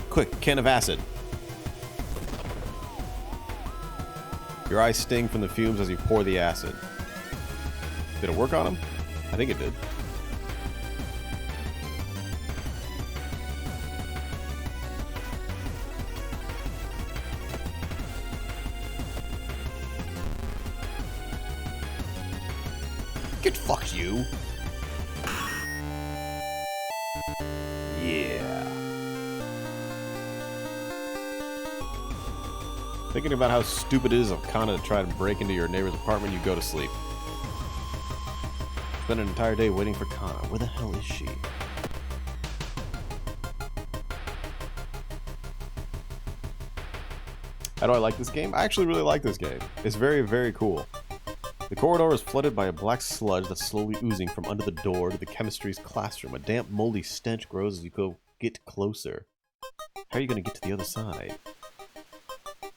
Quick, can of acid. Your eyes sting from the fumes as you pour the acid. Did it work on him? I think it did. Get fucked, you. Yeah. Thinking about how stupid it is of Kana to try to break into your neighbor's apartment, you go to sleep. Spend an entire day waiting for Kana. Where the hell is she? How do I like this game? I actually really like this game. It's very, very cool. The corridor is flooded by a black sludge that's slowly oozing from under the door to the chemistry's classroom. A damp, moldy stench grows as you get closer. How are you going to get to the other side?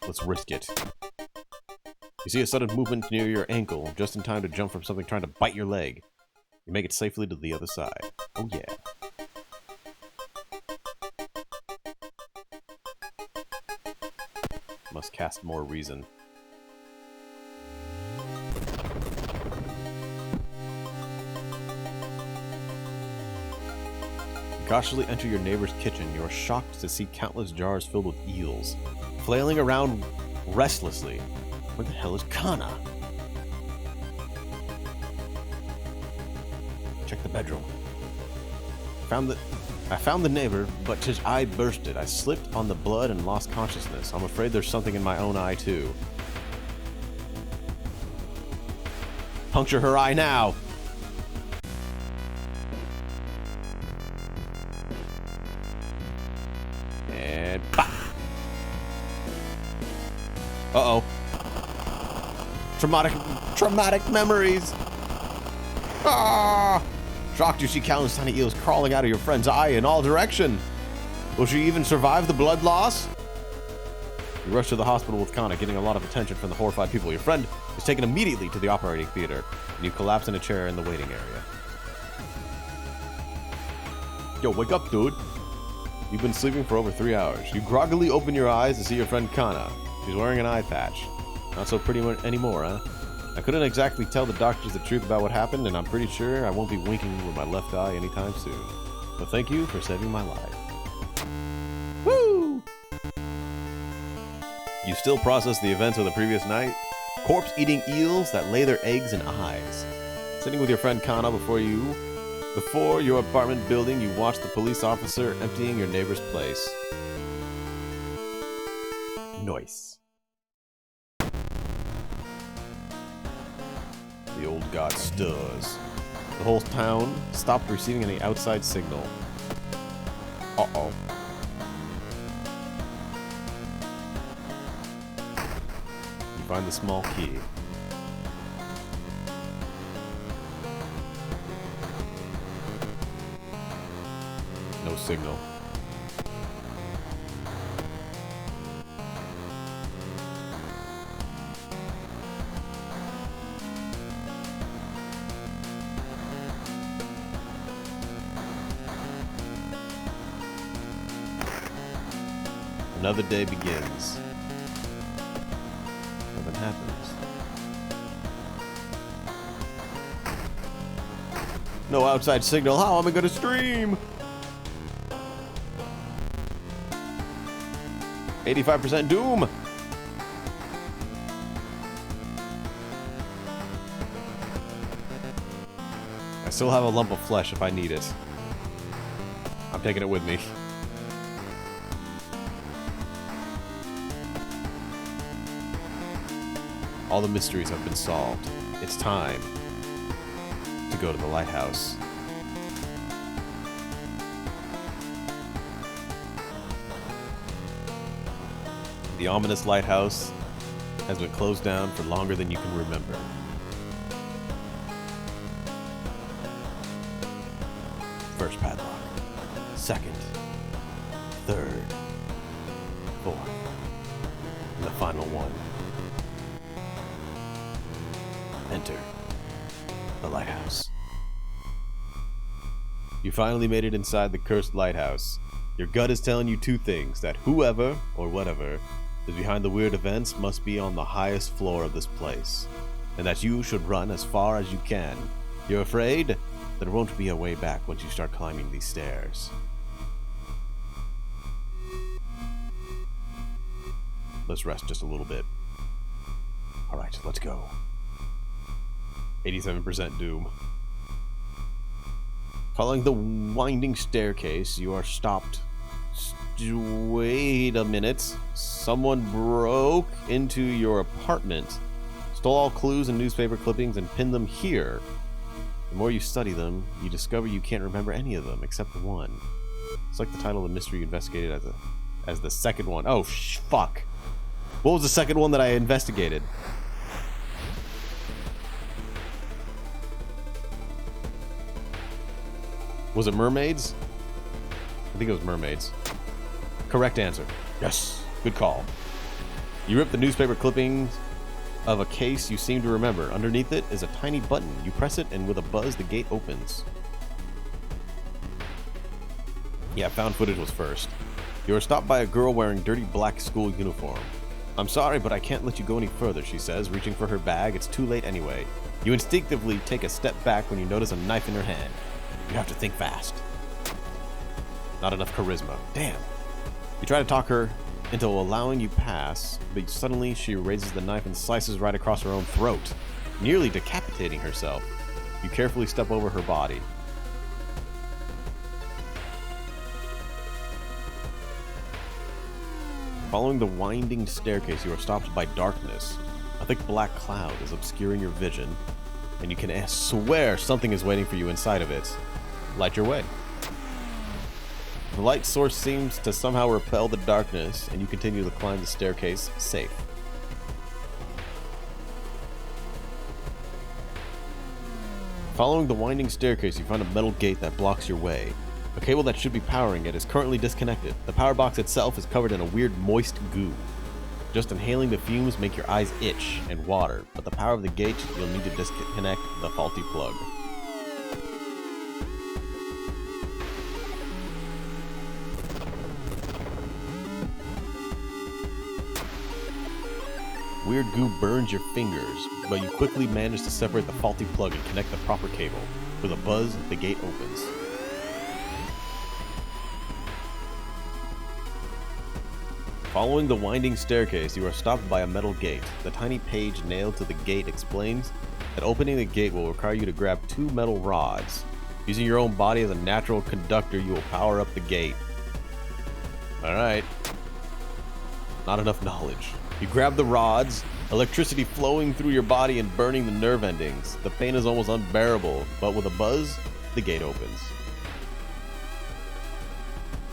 Let's risk it. You see a sudden movement near your ankle, just in time to jump from something trying to bite your leg. You make it safely to the other side. Oh yeah. Must cast more reason. cautiously enter your neighbor's kitchen, you are shocked to see countless jars filled with eels, flailing around restlessly. Where the hell is Kana? Check the bedroom. I found the neighbor, but his eye bursted. I slipped on the blood and lost consciousness. I'm afraid there's something in my own eye, too. Puncture her eye now! And pop! Uh-oh. Traumatic memories! Ah! Shocked, you see countless tiny eels crawling out of your friend's eye in all directions. Will she even survive the blood loss? You rush to the hospital with Kana, getting a lot of attention from the horrified people. Your friend is taken immediately to the operating theater, and you collapse in a chair in the waiting area. Yo, wake up, dude. You've been sleeping for over 3 hours. You groggily open your eyes to see your friend Kana. She's wearing an eye patch. Not so pretty anymore, huh? I couldn't exactly tell the doctors the truth about what happened, and I'm pretty sure I won't be winking with my left eye anytime soon. But thank you for saving my life. Woo! You still process the events of the previous night? Corpse-eating eels that lay their eggs in eyes. Sitting with your friend Kana before your apartment building, you watch the police officer emptying your neighbor's place. Nice. The old god stirs. The whole town stopped receiving any outside signal. Uh-oh. You find the small key. No signal. Another day begins. Nothing happens. No outside signal. How am I going to stream? 85% doom. I still have a lump of flesh if I need it. I'm taking it with me. All the mysteries have been solved. It's time to go to the lighthouse. The ominous lighthouse has been closed down for longer than you can remember. First padlock. Second. Third. Fourth. And the final one. Enter the lighthouse. You finally made it inside the cursed lighthouse. Your gut is telling you two things: that whoever, or whatever, is behind the weird events must be on the highest floor of this place, and that you should run as far as you can. You're afraid? There won't be a way back once you start climbing these stairs. Let's rest just a little bit. Alright, let's go. 87% doom. Following the winding staircase, you are stopped. Wait a minute. Someone broke into your apartment, stole all clues and newspaper clippings, and pinned them here. The more you study them, you discover you can't remember any of them except the one. It's like the title of the mystery you investigated as the second one. Oh, fuck. What was the second one that I investigated? Was it Mermaids? I think it was Mermaids. Correct answer. Yes. Good call. You rip the newspaper clippings of a case you seem to remember. Underneath it is a tiny button. You press it, and with a buzz, the gate opens. Yeah, found footage was first. You are stopped by a girl wearing dirty black school uniform. I'm sorry, but I can't let you go any further, she says, reaching for her bag. It's too late anyway. You instinctively take a step back when you notice a knife in her hand. You have to think fast. Not enough charisma. Damn. You try to talk her into allowing you pass, but suddenly she raises the knife and slices right across her own throat, nearly decapitating herself. You carefully step over her body. Following the winding staircase, you are stopped by darkness. A thick black cloud is obscuring your vision, and you can swear something is waiting for you inside of it. Light your way. The light source seems to somehow repel the darkness, and you continue to climb the staircase safe. Following the winding staircase, you find a metal gate that blocks your way. A cable that should be powering it is currently disconnected. The power box itself is covered in a weird moist goo. Just inhaling the fumes make your eyes itch and water, but the power of the gate, you'll need to disconnect the faulty plug. Weird goo burns your fingers, but you quickly manage to separate the faulty plug and connect the proper cable. With a buzz, the gate opens. Following the winding staircase, you are stopped by a metal gate. The tiny page nailed to the gate explains that opening the gate will require you to grab 2 metal rods. Using your own body as a natural conductor, you will power up the gate. Alright. Not enough knowledge. You grab the rods, electricity flowing through your body and burning the nerve endings. The pain is almost unbearable, but with a buzz, the gate opens.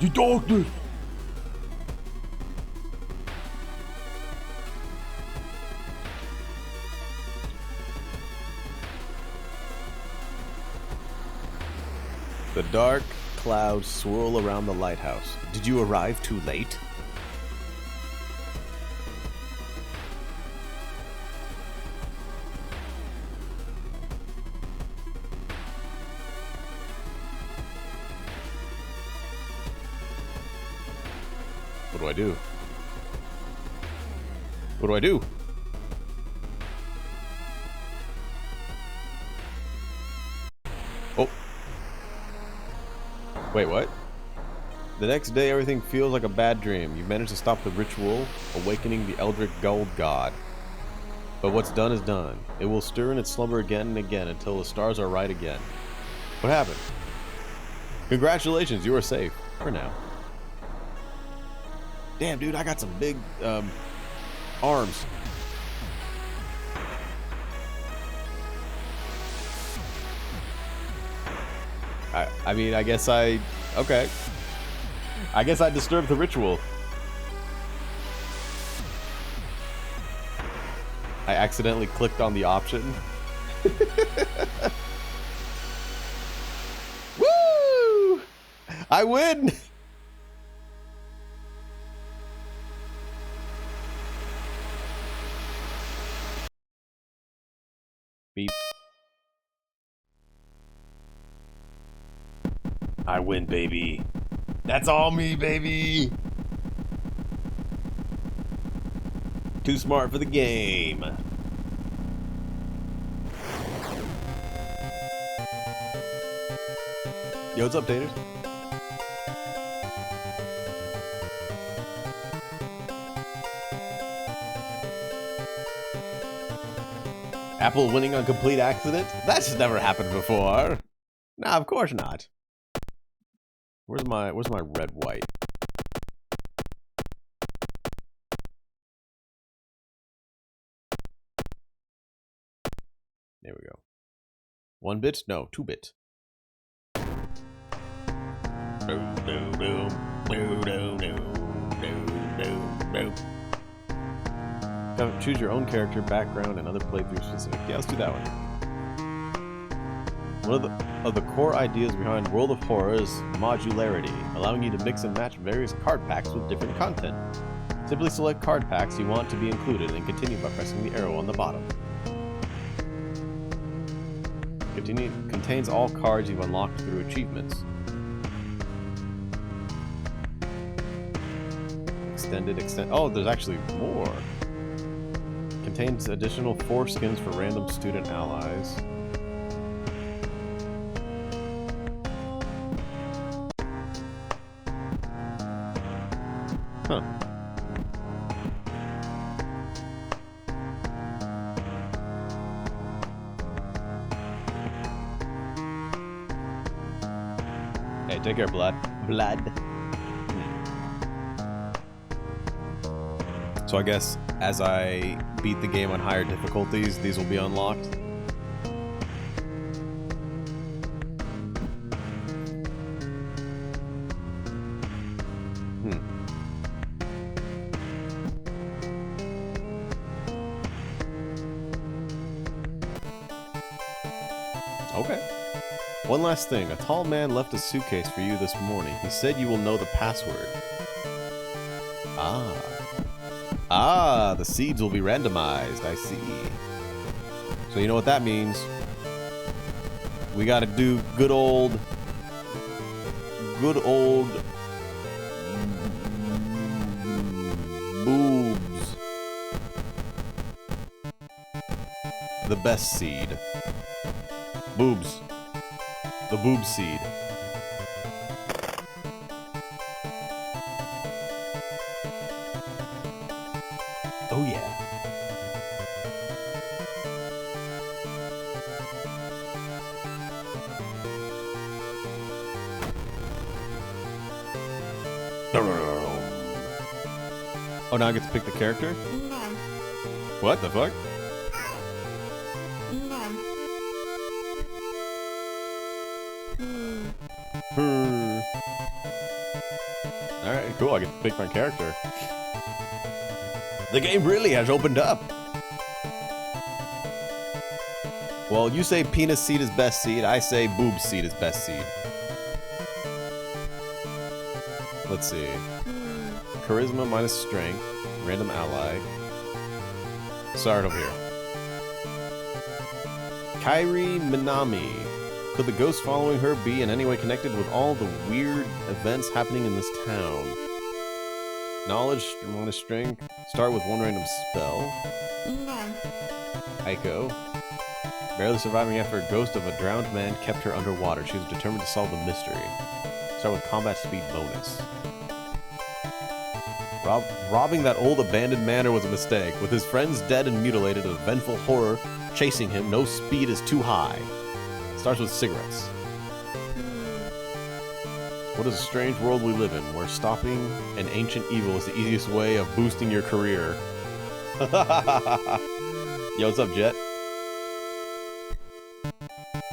The darkness! The dark clouds swirl around the lighthouse. Did you arrive too late? What do I do? What do I do? Oh. Wait, what? The next day, everything feels like a bad dream. You manage to stop the ritual, awakening the Eldritch Gold God. But what's done is done. It will stir in its slumber again and again until the stars are right again. What happened? Congratulations, you are safe. For now. Damn, dude, I got some big, arms. I mean, I guess okay. I guess I disturbed the ritual. I accidentally clicked on the option. Woo! I win! Beep. I win, baby. That's all me, baby. Too smart for the game. Yo, what's up, taters? Apple winning on complete accident? That's never happened before. Nah, of course not. Where's my red white? There we go. 1 bit? No, 2 bit. Choose your own character, background, and other playthrough specific. Yeah, let's do that one. One of the core ideas behind World of Horror is modularity, allowing you to mix and match various card packs with different content. Simply select card packs you want to be included and continue by pressing the arrow on the bottom. Contains all cards you've unlocked through achievements. Oh, there's actually more. Contains additional 4 skins for random student allies. Huh. Hey, take care, Blood. So I guess as I beat the game on higher difficulties, these will be unlocked. Okay. One last thing. A tall man left a suitcase for you this morning. He said you will know the password. Ah, the seeds will be randomized. I see. So you know what that means. We gotta do good old boobs. The best seed. Boobs. The boob seed. Oh yeah. Oh, now I get to pick the character? What the fuck? Alright, cool, I get to pick my character. The game really has opened up. Well, you say penis seed is best seed, I say boob seed is best seed. Let's see. Charisma minus strength, random ally. Start over here. Kairi Minami. Could the ghost following her be in any way connected with all the weird events happening in this town? Knowledge minus strength. Start with one random spell. Aiko. Barely surviving after a ghost of a drowned man kept her underwater. She was determined to solve the mystery. Start with combat speed bonus. Robbing that old abandoned manor was a mistake. With his friends dead and mutilated, a vengeful horror chasing him, no speed is too high. Starts with cigarettes. What is a strange world we live in, where stopping an ancient evil is the easiest way of boosting your career. Yo, what's up, Jet?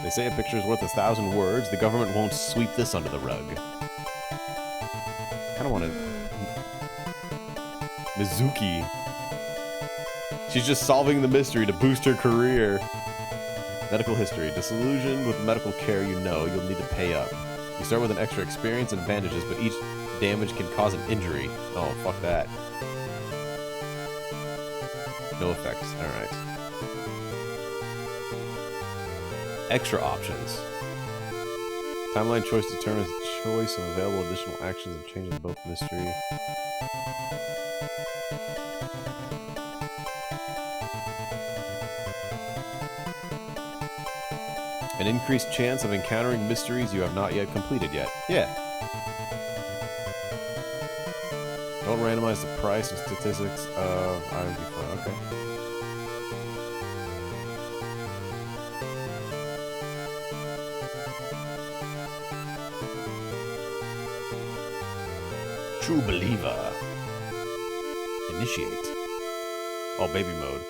They say a picture is worth 1,000 words. The government won't sweep this under the rug. I kind of want to... Mizuki. She's just solving the mystery to boost her career. Medical history. Disillusioned with medical care you know, you'll need to pay up. You start with an extra experience and bandages, but each damage can cause an injury. Oh, fuck that. No effects. Alright. Extra options. Timeline choice determines the choice of available additional actions and changes both mystery. An increased chance of encountering mysteries you have not yet completed yet. Yeah. Don't randomize the price and statistics of items you find. Okay. True believer. Initiate. Oh, baby mode.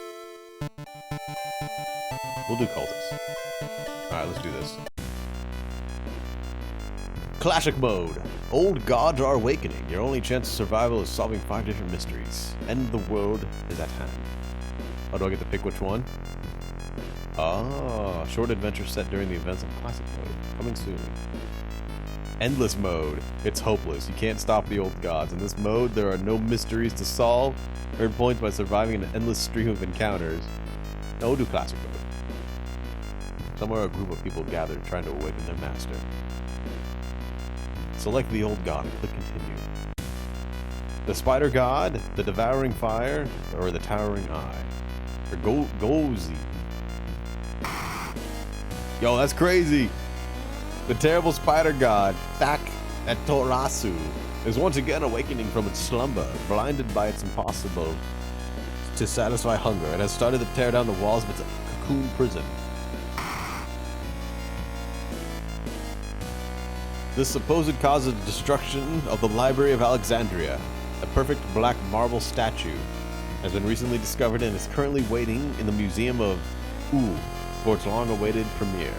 We'll do cultists. Alright, let's do this. Classic mode. Old gods are awakening. Your only chance of survival is solving 5 different mysteries. End of the world is at hand. Oh, do I get to pick which one? Ah, short adventure set during the events of classic mode. Coming soon. Endless mode. It's hopeless. You can't stop the old gods. In this mode, there are no mysteries to solve. Earn points by surviving an endless stream of encounters. No, we'll do classic mode. Somewhere a group of people gathered trying to awaken their master. Select the old god and click continue. The spider god, the devouring fire, or the towering eye. Or Gozi. Yo, that's crazy! The terrible spider god, back at Torasu. is once again awakening from its slumber, blinded by its impossible to satisfy hunger, and has started to tear down the walls of its cocoon prison. This supposed cause of destruction of the Library of Alexandria, a perfect black marble statue, has been recently discovered and is currently waiting in the Museum of Ooh for its long-awaited premiere.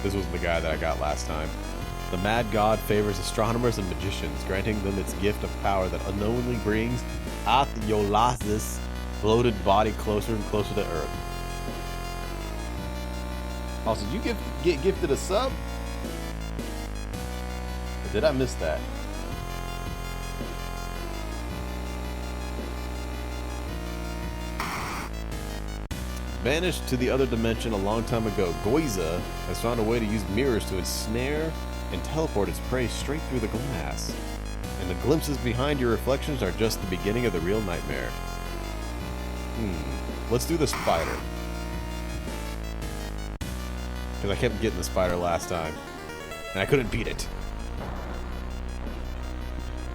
This was the guy that I got last time. The mad god favors astronomers and magicians, granting them its gift of power that unknowingly brings Athiolas's bloated body closer and closer to Earth. Also, did you get gifted a sub? Or did I miss that? Vanished to the other dimension a long time ago, Goiza has found a way to use mirrors to ensnare and teleport its prey straight through the glass. And the glimpses behind your reflections are just the beginning of the real nightmare. Let's do the spider. Because I kept getting the spider last time, and I couldn't beat it.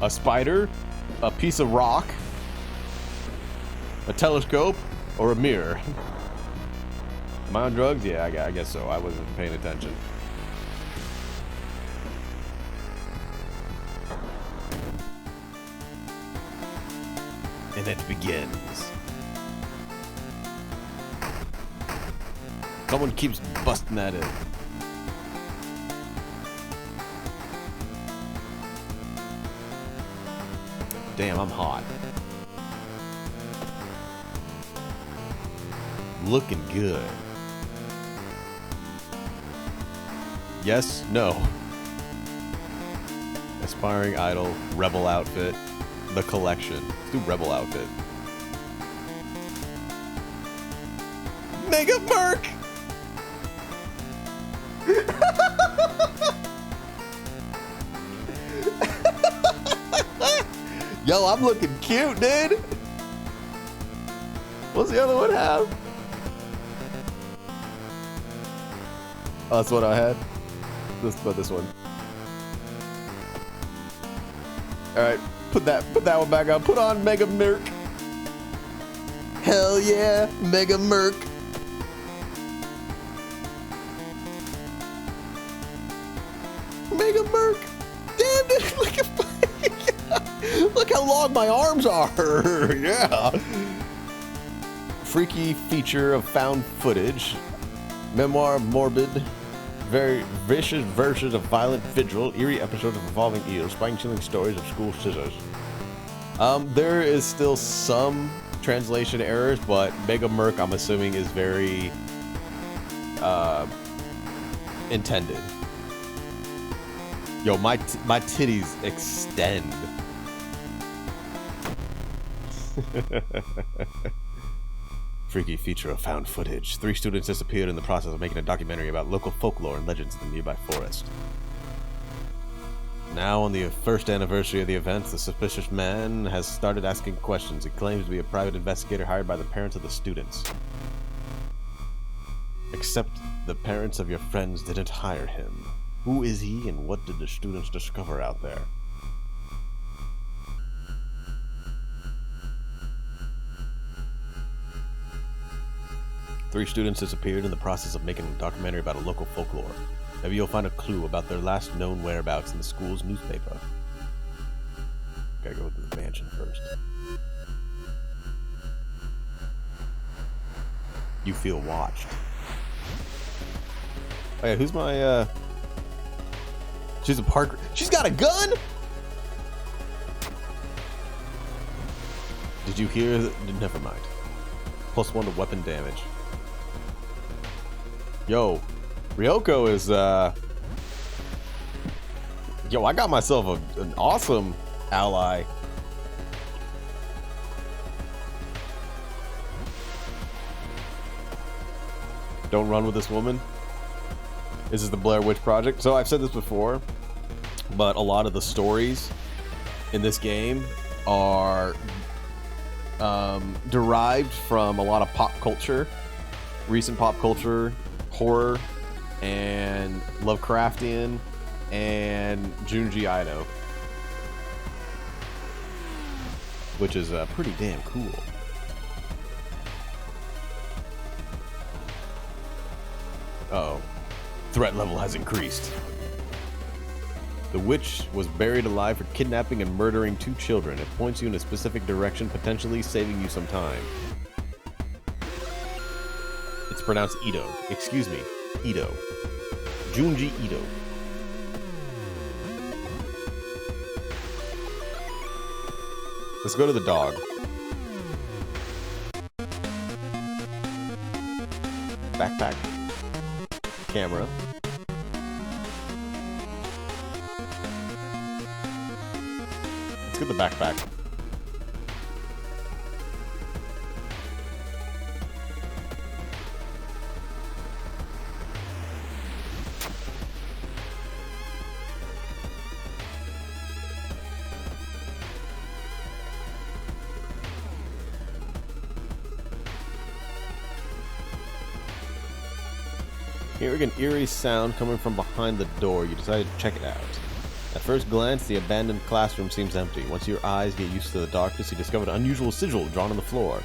A spider, a piece of rock, a telescope, or a mirror. Am I on drugs? Yeah, I guess so. I wasn't paying attention. And it begins. Someone keeps busting at it. Damn, I'm hot. Looking good. Yes, no. Aspiring idol, rebel outfit, the collection. Let's do rebel outfit. Mega MIRK! Yo, I'm looking cute, dude. What's the other one have? Oh, that's what I had. This one. All right, put that one back on. Put on Mega MIRK. Hell yeah, Mega MIRK. Mega MIRK. Damn, dude, look how long my arms are. Yeah. Freaky feature of found footage. Memoir, Morbid. Very vicious versions of violent vigil, eerie episodes of revolving eels, spine-chilling stories of school scissors. There is still some translation errors, but Mega MIRK, I'm assuming, is very intended. Yo, my titties extend. Freaky feature of found footage. 3 students disappeared in the process of making a documentary about local folklore and legends in the nearby forest. Now, on the first anniversary of the events, the suspicious man has started asking questions. He claims to be a private investigator hired by the parents of the students. Except the parents of your friends didn't hire him. Who is he, and what did the students discover out there? Three students disappeared in the process of making a documentary about a local folklore. Maybe you'll find a clue about their last known whereabouts in the school's newspaper. Gotta go to the mansion first. You feel watched. Oh yeah, who's my, She's a park... She's got a gun?! Did you hear... Never mind. +1 to weapon damage. Yo, Ryoko is, Yo, I got myself an awesome ally. Don't run with this woman. This is the Blair Witch Project. So I've said this before, but a lot of the stories in this game are derived from a lot of pop culture, recent pop culture, horror and Lovecraftian and Junji Ito, which is pretty damn cool. Uh-oh. Threat level has increased. The witch was buried alive for kidnapping and murdering 2 children. It points you in a specific direction, potentially saving you some time. It's pronounced Ito. Excuse me. Ito. Junji Ito. Let's go to the dog. Backpack. Camera. Let's get the backpack. Hearing an eerie sound coming from behind the door, you decide to check it out. At first glance, the abandoned classroom seems empty. Once your eyes get used to the darkness, you discover an unusual sigil drawn on the floor.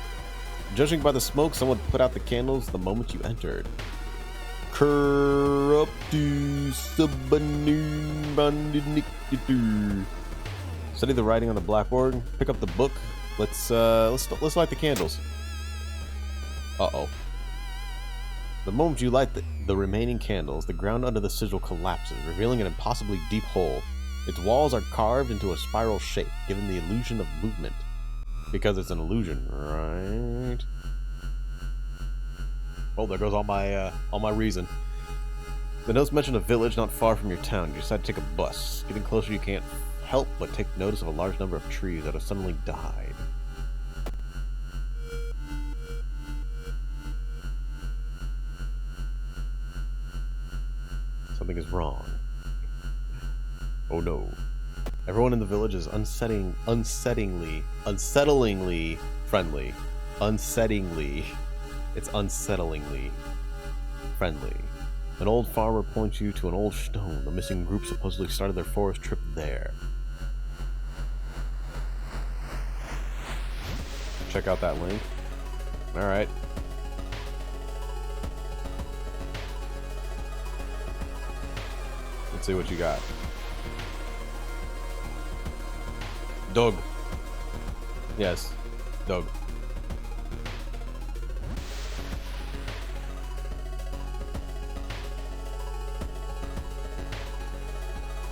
Judging by the smoke, someone put out the candles the moment you entered. Corruptus Subbanum Bandinikitu. Study the writing on the blackboard. Pick up the book. Let's light the candles. Uh-oh. The moment you light the remaining candles, the ground under the sigil collapses, revealing an impossibly deep hole. Its walls are carved into a spiral shape, giving the illusion of movement. Because it's an illusion, right? Oh, there goes all my reason. The notes mention a village not far from your town. You decide to take a bus. Getting closer, you can't help but take notice of a large number of trees that have suddenly died. Something is wrong. Oh no. Everyone in the village is unsettlingly friendly. It's unsettlingly friendly. An old farmer points you to an old stone. The missing group supposedly started their forest trip there. Check out that link. Alright. Let's see what you got. Dog. Yes. Dog.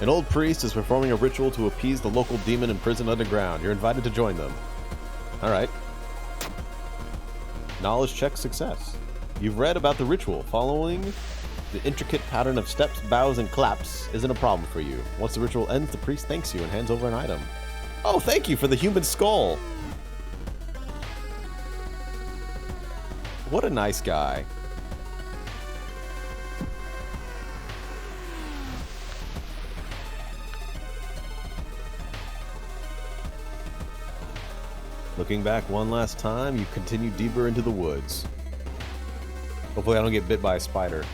An old priest is performing a ritual to appease the local demon imprisoned underground. You're invited to join them. Alright. Knowledge check success. You've read about the ritual. Following the intricate pattern of steps, bows, and claps isn't a problem for you. Once the ritual ends, the priest thanks you and hands over an item. Oh, thank you for the human skull! What a nice guy. Looking back one last time, you continue deeper into the woods. Hopefully I don't get bit by a spider.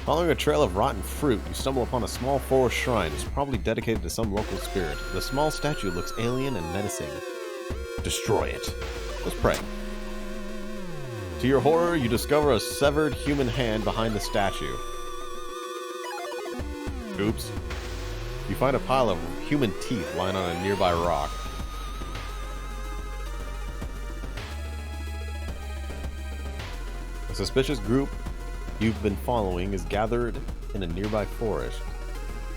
Following a trail of rotten fruit, you stumble upon a small forest shrine. It's probably dedicated to some local spirit. The small statue looks alien and menacing. Destroy it. Let's pray. To your horror, you discover a severed human hand behind the statue. Oops. You find a pile of human teeth lying on a nearby rock. A suspicious group you've been following is gathered in a nearby forest.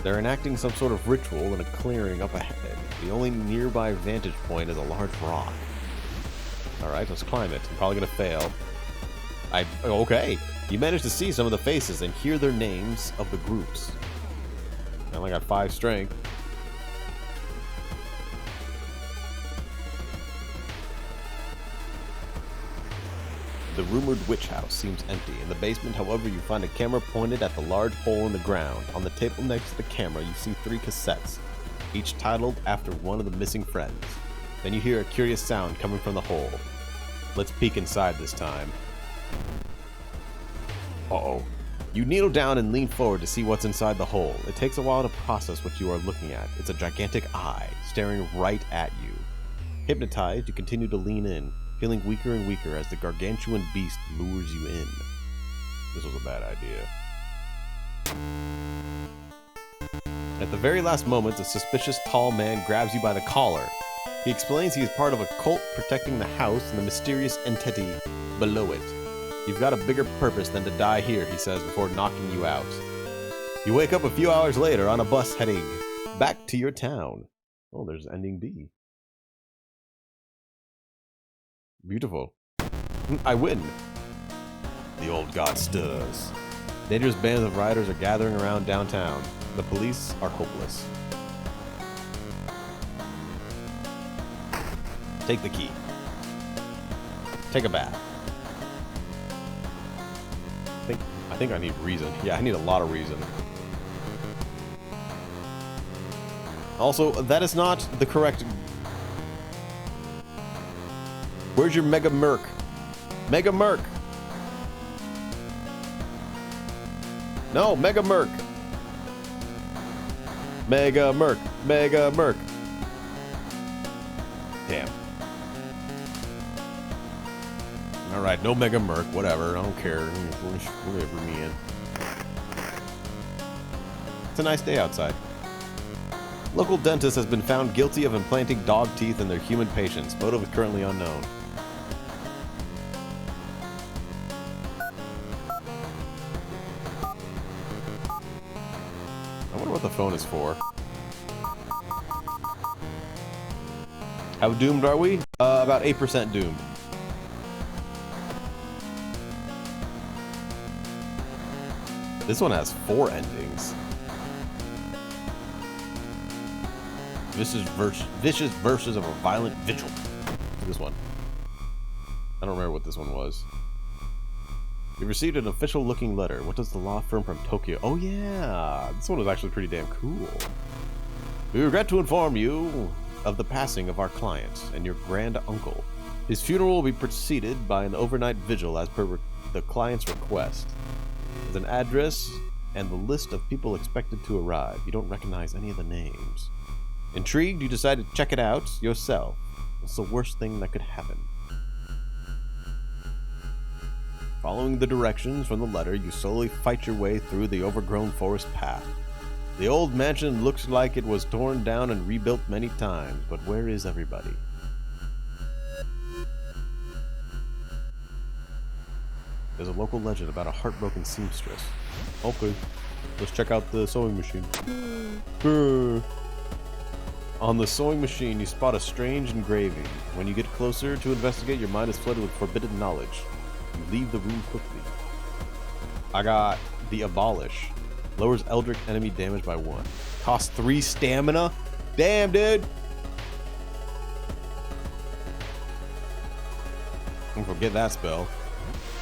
They're enacting some sort of ritual in a clearing up ahead. The only nearby vantage point is a large rock. Alright, let's climb it. I'm probably gonna fail. Okay. You managed to see some of the faces and hear their names of the groups. I only got 5 strength. The rumored witch house seems empty. In the basement, however, you find a camera pointed at the large hole in the ground. On the table next to the camera, you see 3 cassettes, each titled after one of the missing friends. Then you hear a curious sound coming from the hole. Let's peek inside this time. Uh-oh. You kneel down and lean forward to see what's inside the hole. It takes a while to process what you are looking at. It's a gigantic eye, staring right at you. Hypnotized, you continue to lean in, feeling weaker and weaker as the gargantuan beast lures you in. This was a bad idea. At the very last moment, a suspicious tall man grabs you by the collar. He explains he is part of a cult protecting the house and the mysterious entity below it. You've got a bigger purpose than to die here, he says before knocking you out. You wake up a few hours later on a bus heading back to your town. Oh, there's ending B. Beautiful. I win. The old god stirs. Dangerous bands of riders are gathering around downtown. The police are hopeless. Take the key. Take a bath. I think I need reason. Yeah, I need a lot of reason. Also, that is not the correct... Where's your Mega MIRK? Mega MIRK! No, Mega MIRK! Mega MIRK! Mega MIRK! Damn. Alright, no Mega MIRK, whatever, I don't care. Whatever me in. It's a nice day outside. Local dentist has been found guilty of implanting dog teeth in their human patients. Motive is currently unknown. I wonder what the phone is for. How doomed are we? About 8% doomed. This one has 4 endings. Vicious verses of a violent vigil. This one. I don't remember what this one was. You received an official-looking letter. What does the law firm from Tokyo... Oh, yeah! This one was actually pretty damn cool. We regret to inform you of the passing of our client and your grand uncle. His funeral will be preceded by an overnight vigil as per the client's request. There's an address and the list of people expected to arrive. You don't recognize any of the names. Intrigued, you decide to check it out yourself. It's the worst thing that could happen. Following the directions from the letter, you slowly fight your way through the overgrown forest path. The old mansion looks like it was torn down and rebuilt many times, but where is everybody? There's a local legend about a heartbroken seamstress. Okay, let's check out the sewing machine. On the sewing machine, you spot a strange engraving. When you get closer to investigate, your mind is flooded with forbidden knowledge. You leave the room quickly. I got the Abolish. Lowers Eldritch enemy damage by 1. Costs 3 stamina? Damn, dude! Don't forget that spell.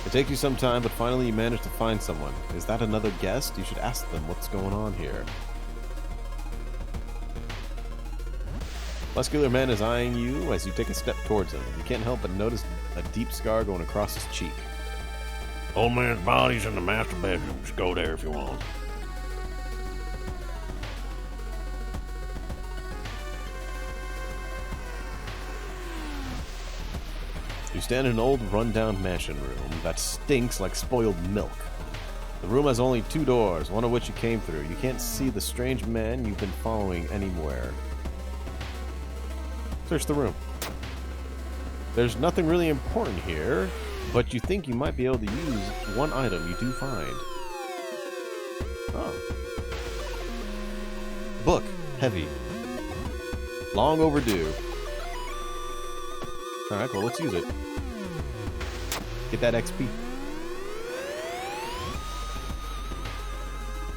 It takes you some time, but finally you manage to find someone. Is that another guest? You should ask them what's going on here. Muscular man is eyeing you as you take a step towards him. You can't help but notice a deep scar going across his cheek. Old man's body's in the master bedroom. Just go there if you want. You stand in an old, run-down mansion room that stinks like spoiled milk. The room has only 2 doors, one of which you came through. You can't see the strange man you've been following anywhere. Search the room. There's nothing really important here, but you think you might be able to use one item you do find. Oh. Book. Heavy. Long overdue. Alright, well, let's use it. Get that XP.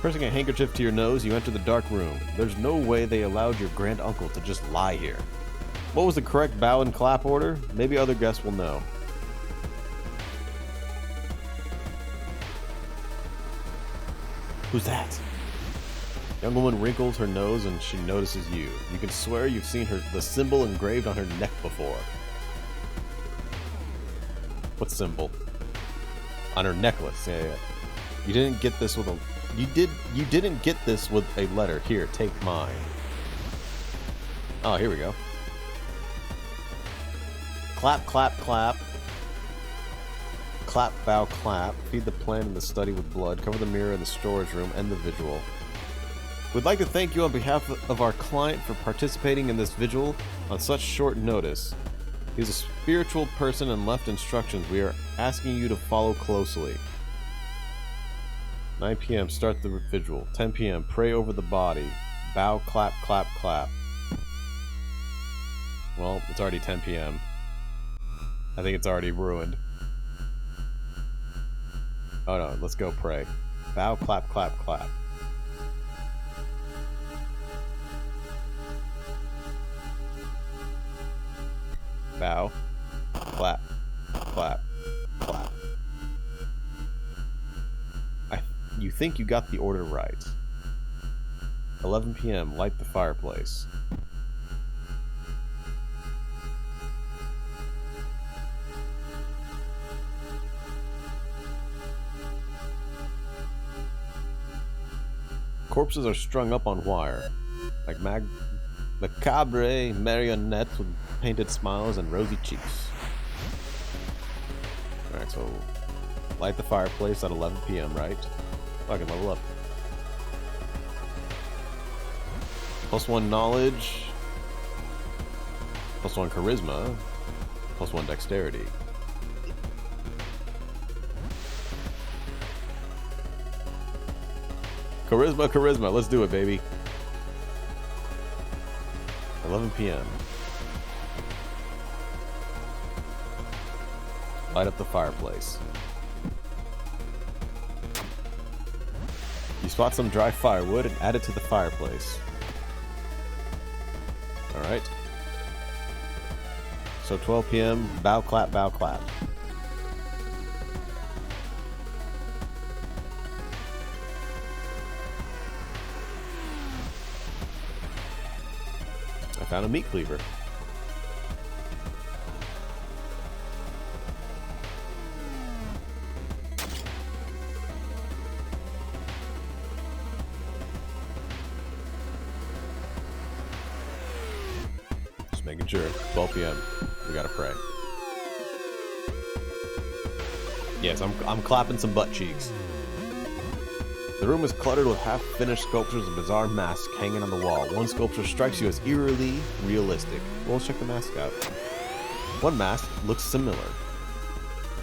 Pressing a handkerchief to your nose, you enter the dark room. There's no way they allowed your grand uncle to just lie here. What was the correct bow and clap order? Maybe other guests will know. Who's that? Young woman wrinkles her nose and she notices you. You can swear you've seen the symbol engraved on her neck before. What symbol? On her necklace, yeah. You didn't get this with a... You didn't get this with a letter. Here, take mine. Oh, here we go. Clap, clap, clap. Clap, bow, clap. Feed the plant in the study with blood. Cover the mirror in the storage room. End the vigil. We'd like to thank you on behalf of our client for participating in this vigil on such short notice. He's a spiritual person and left instructions we are asking you to follow closely. 9 p.m. Start the vigil. 10 p.m. Pray over the body. Bow, clap, clap, clap. Well, it's already 10 p.m. I think it's already ruined. Oh no, let's go pray. Bow, clap, clap, clap. Bow, clap, clap, clap. You think you got the order right. 11 p.m. Light the fireplace. Corpses are strung up on wire, like macabre marionettes with painted smiles and rosy cheeks. Alright, so light the fireplace at 11 p.m., right? Oh, I can level up. +1 knowledge, +1 charisma, +1 dexterity. Charisma, charisma, let's do it, baby. 11 p.m. Light up the fireplace. You spot some dry firewood and add it to the fireplace. Alright. So 12 p.m. Bow, clap, bow, clap. I found a meat cleaver. Just making sure. 12 p.m. We gotta pray. Yes, I'm clapping some butt cheeks. The room is cluttered with half-finished sculptures and bizarre masks hanging on the wall. One sculpture strikes you as eerily realistic. Well, let's check the mask out. One mask looks similar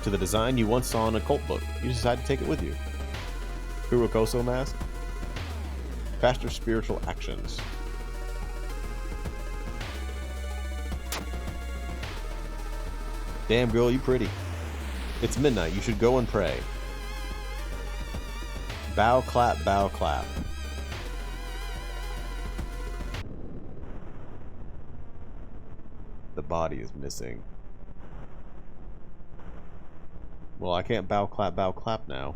to the design you once saw in a cult book. You decide to take it with you. Furukoso mask. Faster spiritual actions. Damn girl, you pretty. It's midnight. You should go and pray. Bow, clap, bow, clap. The body is missing. Well, I can't bow, clap now.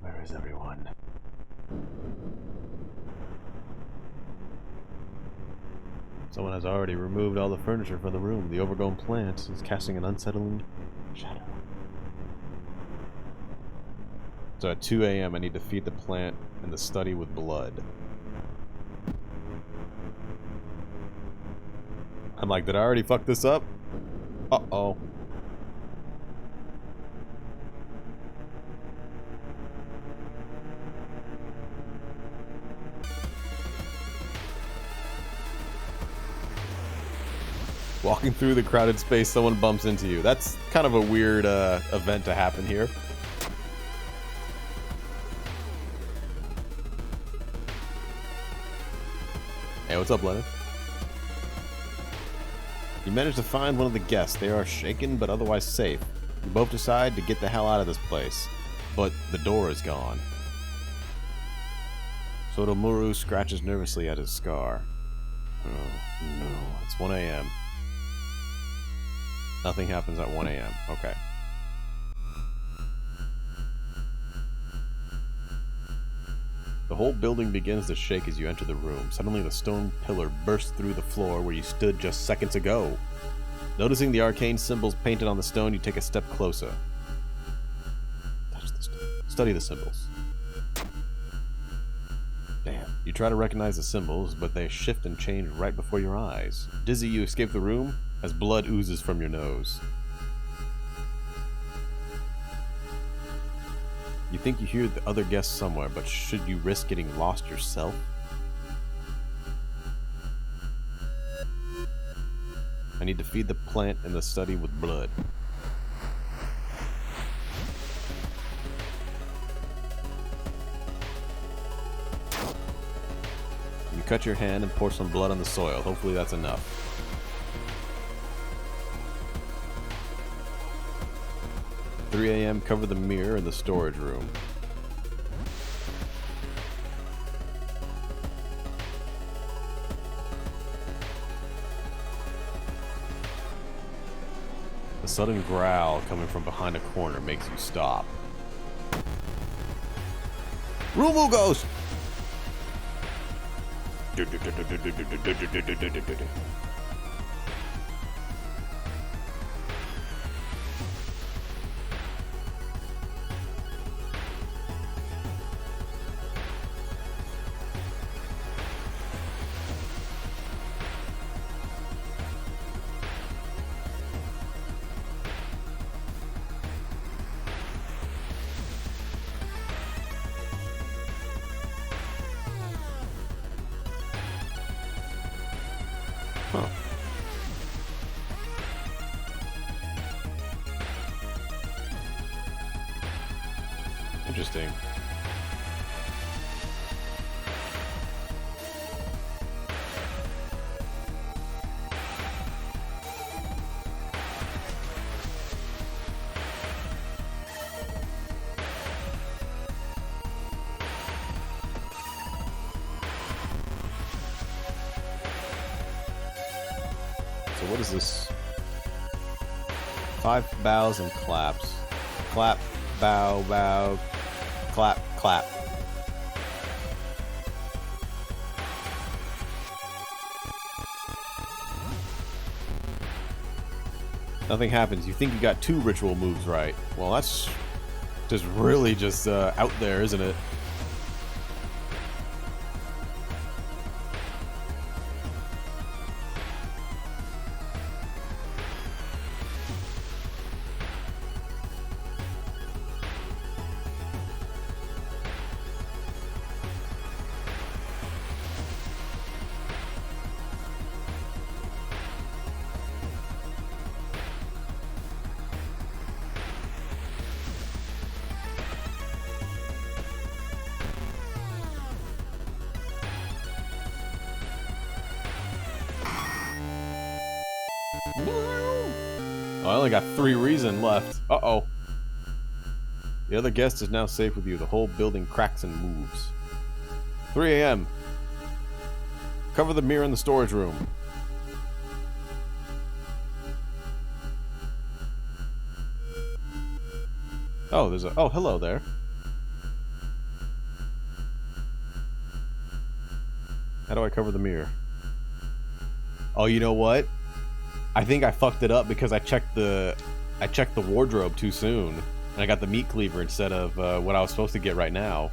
Where is everyone? Someone has already removed all the furniture from the room. The overgrown plant is casting an unsettling shadow. So at 2 a.m. I need to feed the plant in the study with blood. I'm like, did I already fuck this up? Uh-oh. Walking through the crowded space, someone bumps into you. That's kind of a weird event to happen here. Hey, what's up, Lennon? You managed to find one of the guests. They are shaken but otherwise safe. You both decide to get the hell out of this place. But the door is gone. Sotomuru scratches nervously at his scar. Oh, no. It's 1 a.m. Nothing happens at 1 a.m. Okay. The whole building begins to shake as you enter the room. Suddenly, the stone pillar bursts through the floor where you stood just seconds ago. Noticing the arcane symbols painted on the stone, you take a step closer. Touch the stone. Study the symbols. Damn. You try to recognize the symbols, but they shift and change right before your eyes. Dizzy, you escape the room as blood oozes from your nose. You think you hear the other guests somewhere, but should you risk getting lost yourself? I need to feed the plant in the study with blood. You cut your hand and pour some blood on the soil. Hopefully that's enough. At 3 a.m. Cover the mirror in the storage room. A sudden growl coming from behind a corner makes you stop. Rumu Ghost! Huh. Interesting. So what is this? 5 bows and claps. Clap, bow, bow, clap, clap. Nothing happens. You think you got 2 ritual moves right. Well, that's just really just out there, isn't it? Oh, I only got 3 reason left. Uh-oh. The other guest is now safe with you. The whole building cracks and moves. 3 a.m. Cover the mirror in the storage room. Oh, there's a... Oh, hello there. How do I cover the mirror? Oh, you know what? I think I fucked it up because I checked the wardrobe too soon, and I got the meat cleaver instead of what I was supposed to get right now,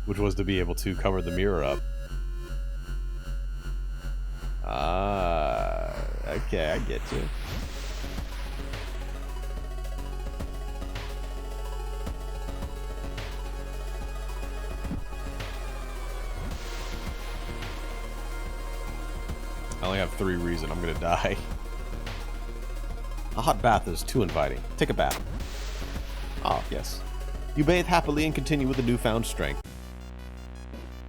which was to be able to cover the mirror up. Ah, okay, I get you. I only have 3 reason. I'm gonna die. A hot bath is too inviting. Take a bath. Ah, yes. You bathe happily and continue with a newfound strength.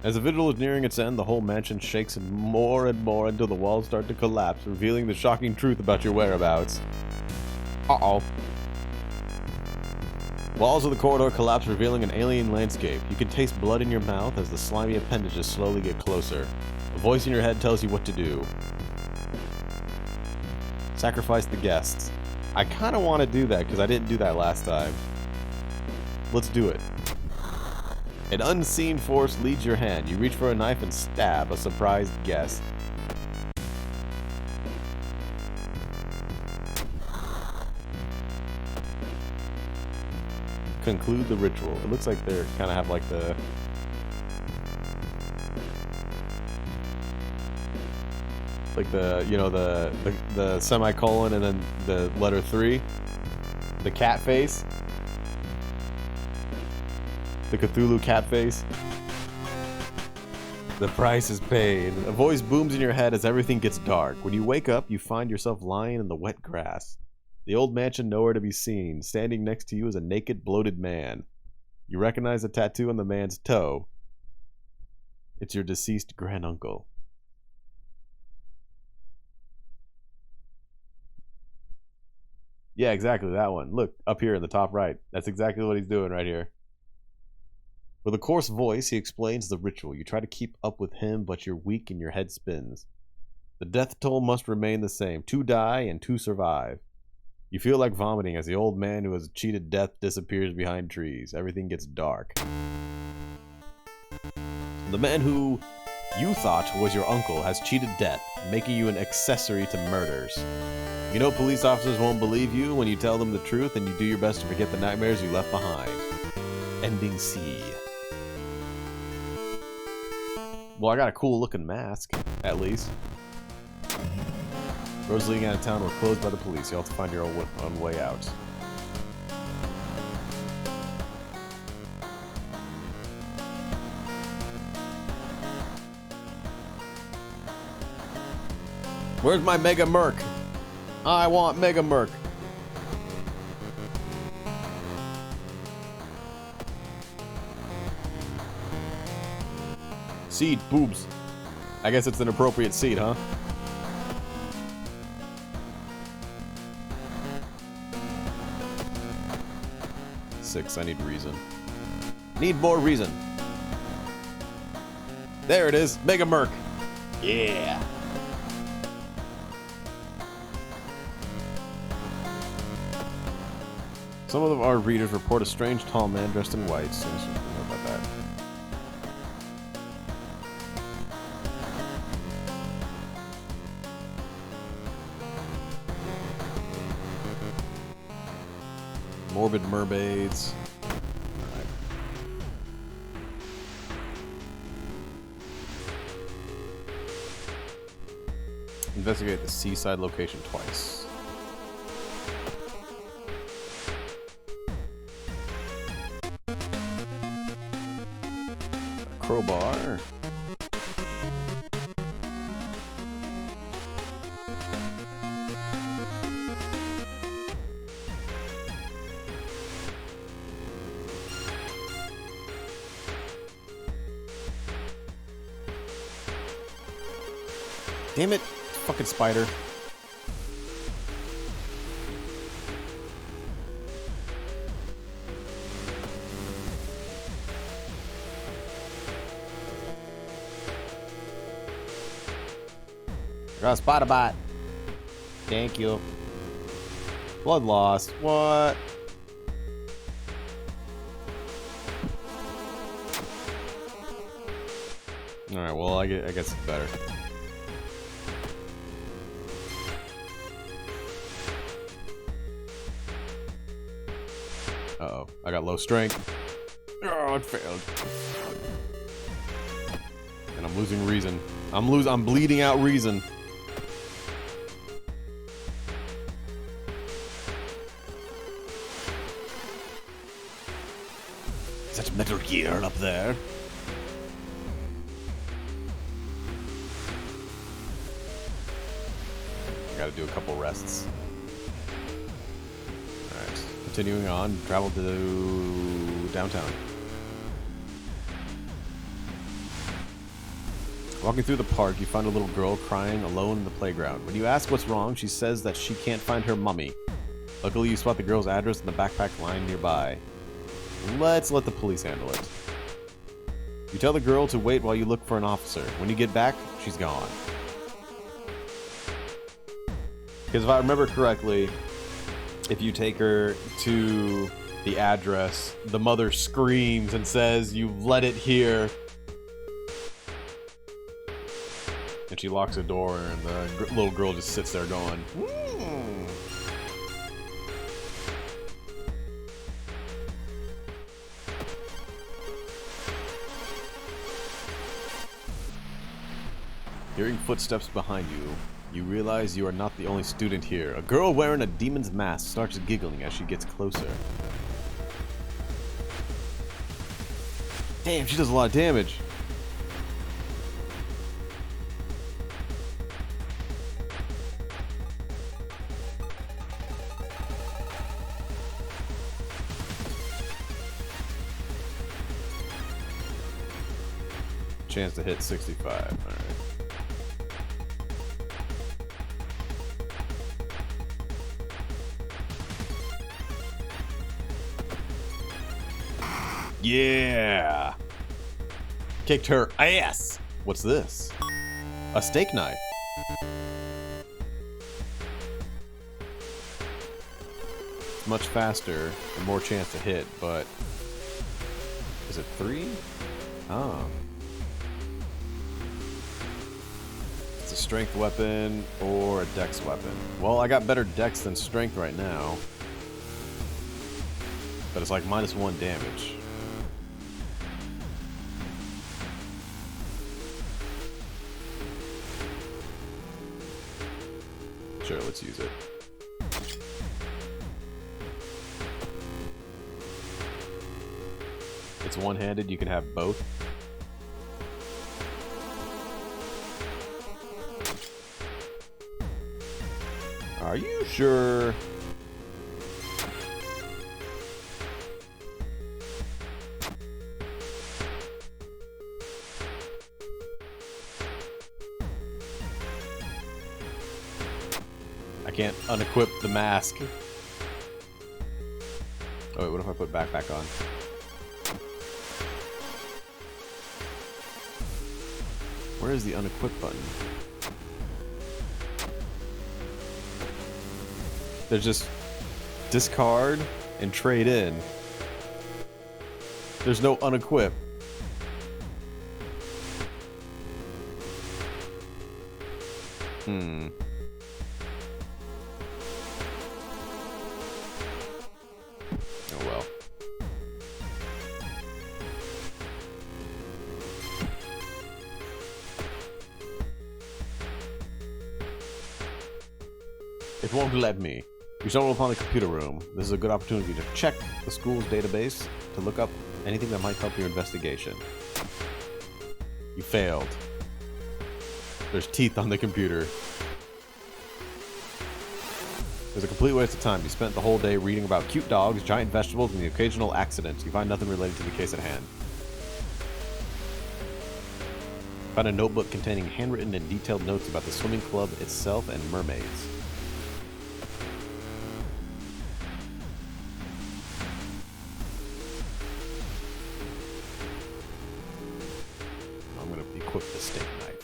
As the vigil is nearing its end, the whole mansion shakes more and more until the walls start to collapse, revealing the shocking truth about your whereabouts. Uh-oh. Walls of the corridor collapse, revealing an alien landscape. You can taste blood in your mouth as the slimy appendages slowly get closer. A voice in your head tells you what to do. Sacrifice the guests. I kind of want to do that because I didn't do that last time. Let's do it. An unseen force leads your hand. You reach for a knife and stab a surprised guest. Conclude the ritual. It looks like they're kind of have like the you know the semicolon and then the letter 3, the cat face, the Cthulhu cat face. The price is paid. A voice booms in your head as everything gets dark. When you wake up, you find yourself lying in the wet grass. The old mansion nowhere to be seen. Standing next to you is a naked, bloated man. You recognize the tattoo on the man's toe. It's your deceased granduncle. Yeah, exactly, that one. Look, up here in the top right. That's exactly what he's doing right here. With a coarse voice, he explains the ritual. You try to keep up with him, but you're weak and your head spins. The death toll must remain the same. 2 die and 2 survive. You feel like vomiting as the old man who has cheated death disappears behind trees. Everything gets dark. The man who you thought was your uncle has cheated death, making you an accessory to murders. You know police officers won't believe you when you tell them the truth, and you do your best to forget the nightmares you left behind. Ending C. Well, I got a cool looking mask, at least. Roads leading out of town were closed by the police. You'll have to find your own way out. Where's my Mega MIRK? I want Mega MIRK. Seed, boobs. I guess it's an appropriate seed, huh? I need reason. Need more reason. There it is. Mega MIRK. Yeah. Some of our readers report a strange tall man dressed in white. So I don't know about that. Morbid Mermaids. Alright. Investigate the seaside location twice. A crowbar. Damn it, fucking spider. I got a spider bite. Thank you. Blood loss. What? Alright, well, I guess it's better. Uh-oh. I got low strength. Oh, it failed. And I'm losing reason. I'm bleeding out reason. Is that Metal Gear up there? I gotta do a couple rests. Continuing on, travel to downtown. Walking through the park, you find a little girl crying alone in the playground. When you ask what's wrong, she says that she can't find her mummy. Luckily, you spot the girl's address in the backpack lying nearby. Let's let the police handle it. You tell the girl to wait while you look for an officer. When you get back, she's gone. Because if I remember correctly, if you take her to the address. The mother screams and says, "You've let it here." And she locks the door, and the little girl just sits there going, Hearing footsteps behind you, you realize you are not the only student here. A girl wearing a demon's mask starts giggling as she gets closer. Damn, she does a lot of damage. Chance to hit 65. Alright. Yeah! Kicked her ass! What's this? A steak knife. It's much faster and more chance to hit, but... Is it 3? Oh. It's a strength weapon or a dex weapon. Well, I got better dex than strength right now. But it's like -1 damage. Sure, let's use it. It's one-handed, you can have both. Are you sure? I can't unequip the mask. Oh wait, what if I put backpack on? Where is the unequip button? There's just discard and trade in. There's no unequip. Oh well. It won't let me. You stumble upon the computer room. This is a good opportunity to check the school's database to look up anything that might help your investigation. You failed. There's teeth on the computer. It was a complete waste of time. You spent the whole day reading about cute dogs, giant vegetables, and the occasional accidents. You find nothing related to the case at hand. Found a notebook containing handwritten and detailed notes about the swimming club itself and mermaids. I'm going to equip the steak knife.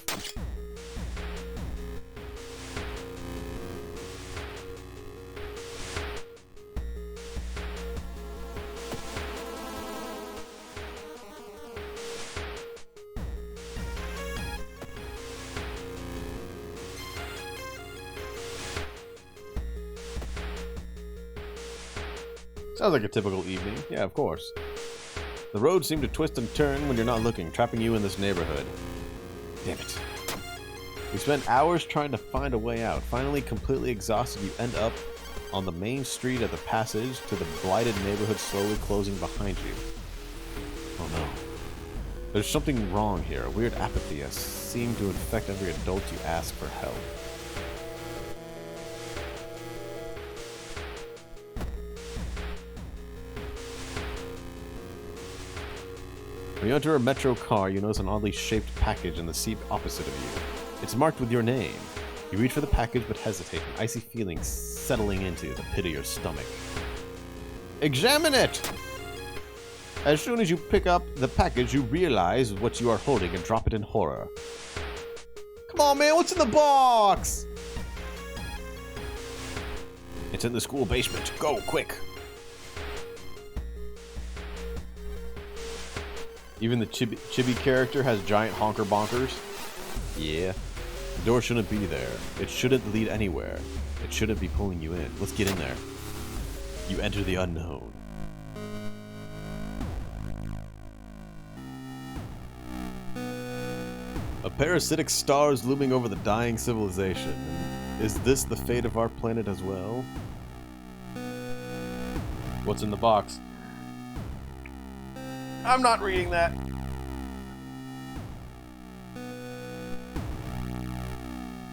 Sounds like a typical evening. Yeah, of course. The roads seem to twist and turn when you're not looking, trapping you in this neighborhood. Damn it. You spent hours trying to find a way out. Finally, completely exhausted, you end up on the main street at the passage to the blighted neighborhood slowly closing behind you. Oh no. There's something wrong here. A weird apathy has seemed to infect every adult you ask for help. When you enter a metro car, you notice an oddly shaped package in the seat opposite of you. It's marked with your name. You reach for the package but hesitate, an icy feeling settling into the pit of your stomach. Examine it! As soon as you pick up the package, you realize what you are holding and drop it in horror. Come on, man, what's in the box? It's in the school basement. Go, quick! Even the chibi character has giant honker bonkers. Yeah. The door shouldn't be there. It shouldn't lead anywhere. It shouldn't be pulling you in. Let's get in there. You enter the unknown. A parasitic star is looming over the dying civilization. Is this the fate of our planet as well? What's in the box? I'm not reading that.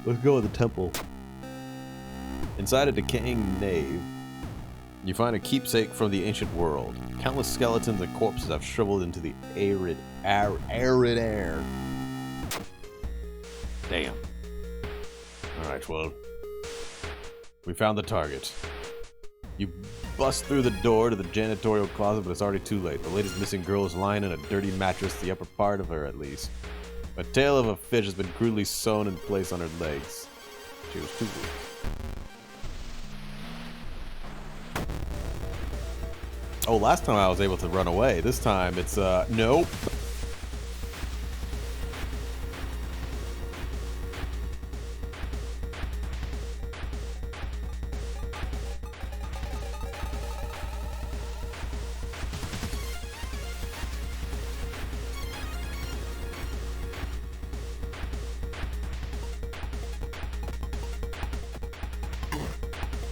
Let's go to the temple. Inside a decaying nave, you find a keepsake from the ancient world. Countless skeletons and corpses have shriveled into the arid air. Damn. Alright, well, we found the target. You bust through the door to the janitorial closet, but it's already too late. The latest missing girl is lying in a dirty mattress, the upper part of her at least. A tail of a fish has been crudely sewn in place on her legs. She was too weak. Oh, last time I was able to run away. This time it's, nope.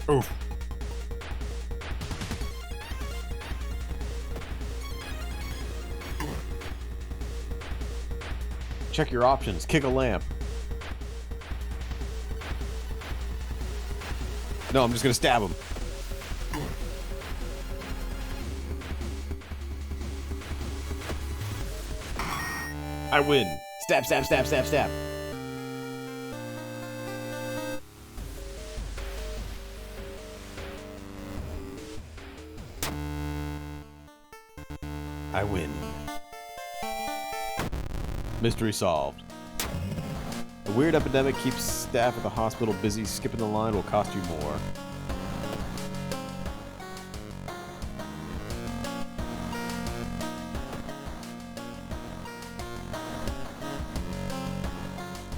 Oof. Check your options. Kick a lamp. No, I'm just gonna stab him. I win. Stab, stab, stab, stab, stab. I win. Mystery solved. A weird epidemic keeps staff at the hospital busy. Skipping the line will cost you more.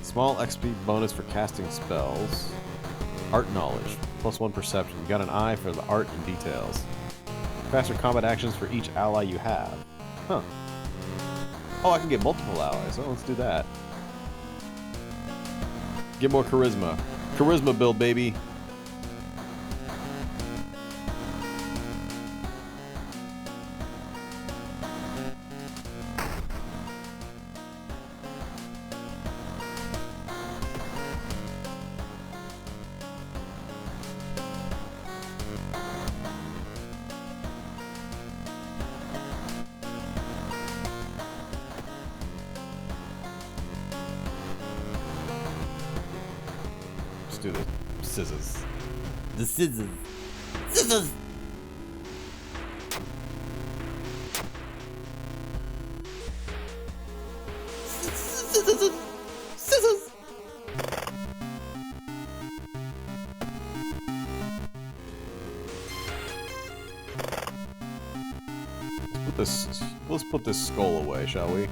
Small XP bonus for casting spells. Art knowledge. +1 perception. You got an eye for the art and details. Faster combat actions for each ally you have. Huh. Oh, I can get multiple allies. Oh, let's do that. Get more charisma. Charisma build, baby. Do the scissors. The scissors. Scissors! Scissors! Scissors! Let's put this skull away, shall we?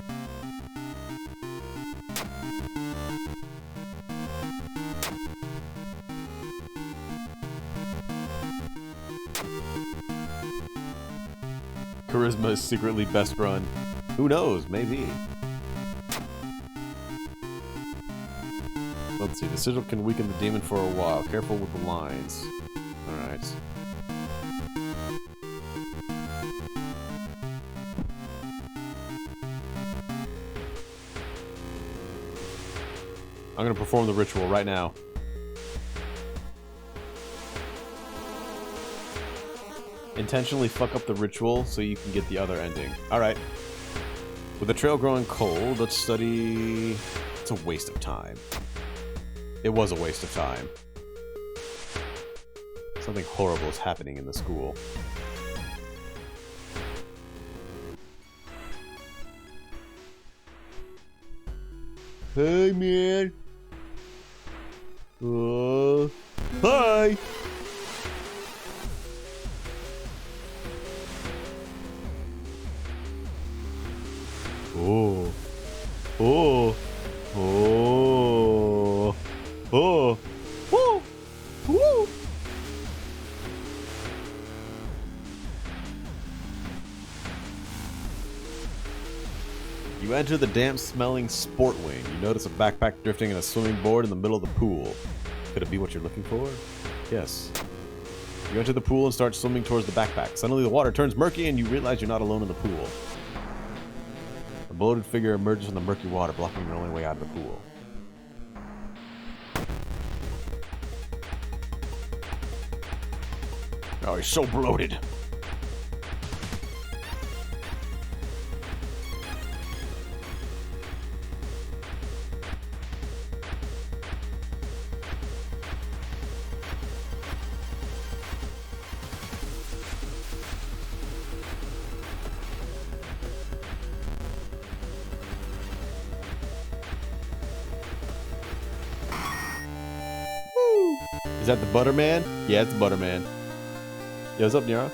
Charisma is secretly best run. Who knows? Maybe. Let's see. The sigil can weaken the demon for a while. Careful with the lines. Alright. I'm gonna perform the ritual right now. Intentionally fuck up the ritual so you can get the other ending. Alright. With the trail growing cold, let's study... It's a waste of time. It was a waste of time. Something horrible is happening in the school. Hey, man. Hi. Oh. Oh. Oh. Oh. Woo. Woo. You enter the damp-smelling sport wing. You notice a backpack drifting in a swimming board in the middle of the pool. Could it be what you're looking for? Yes. You enter the pool and start swimming towards the backpack. Suddenly the water turns murky and you realize you're not alone in the pool. A bloated figure emerges from the murky water, blocking your only way out of the pool. Oh, he's so bloated. Is that the Butterman? Yeah, it's the Butterman. Yo, what's up, Nero?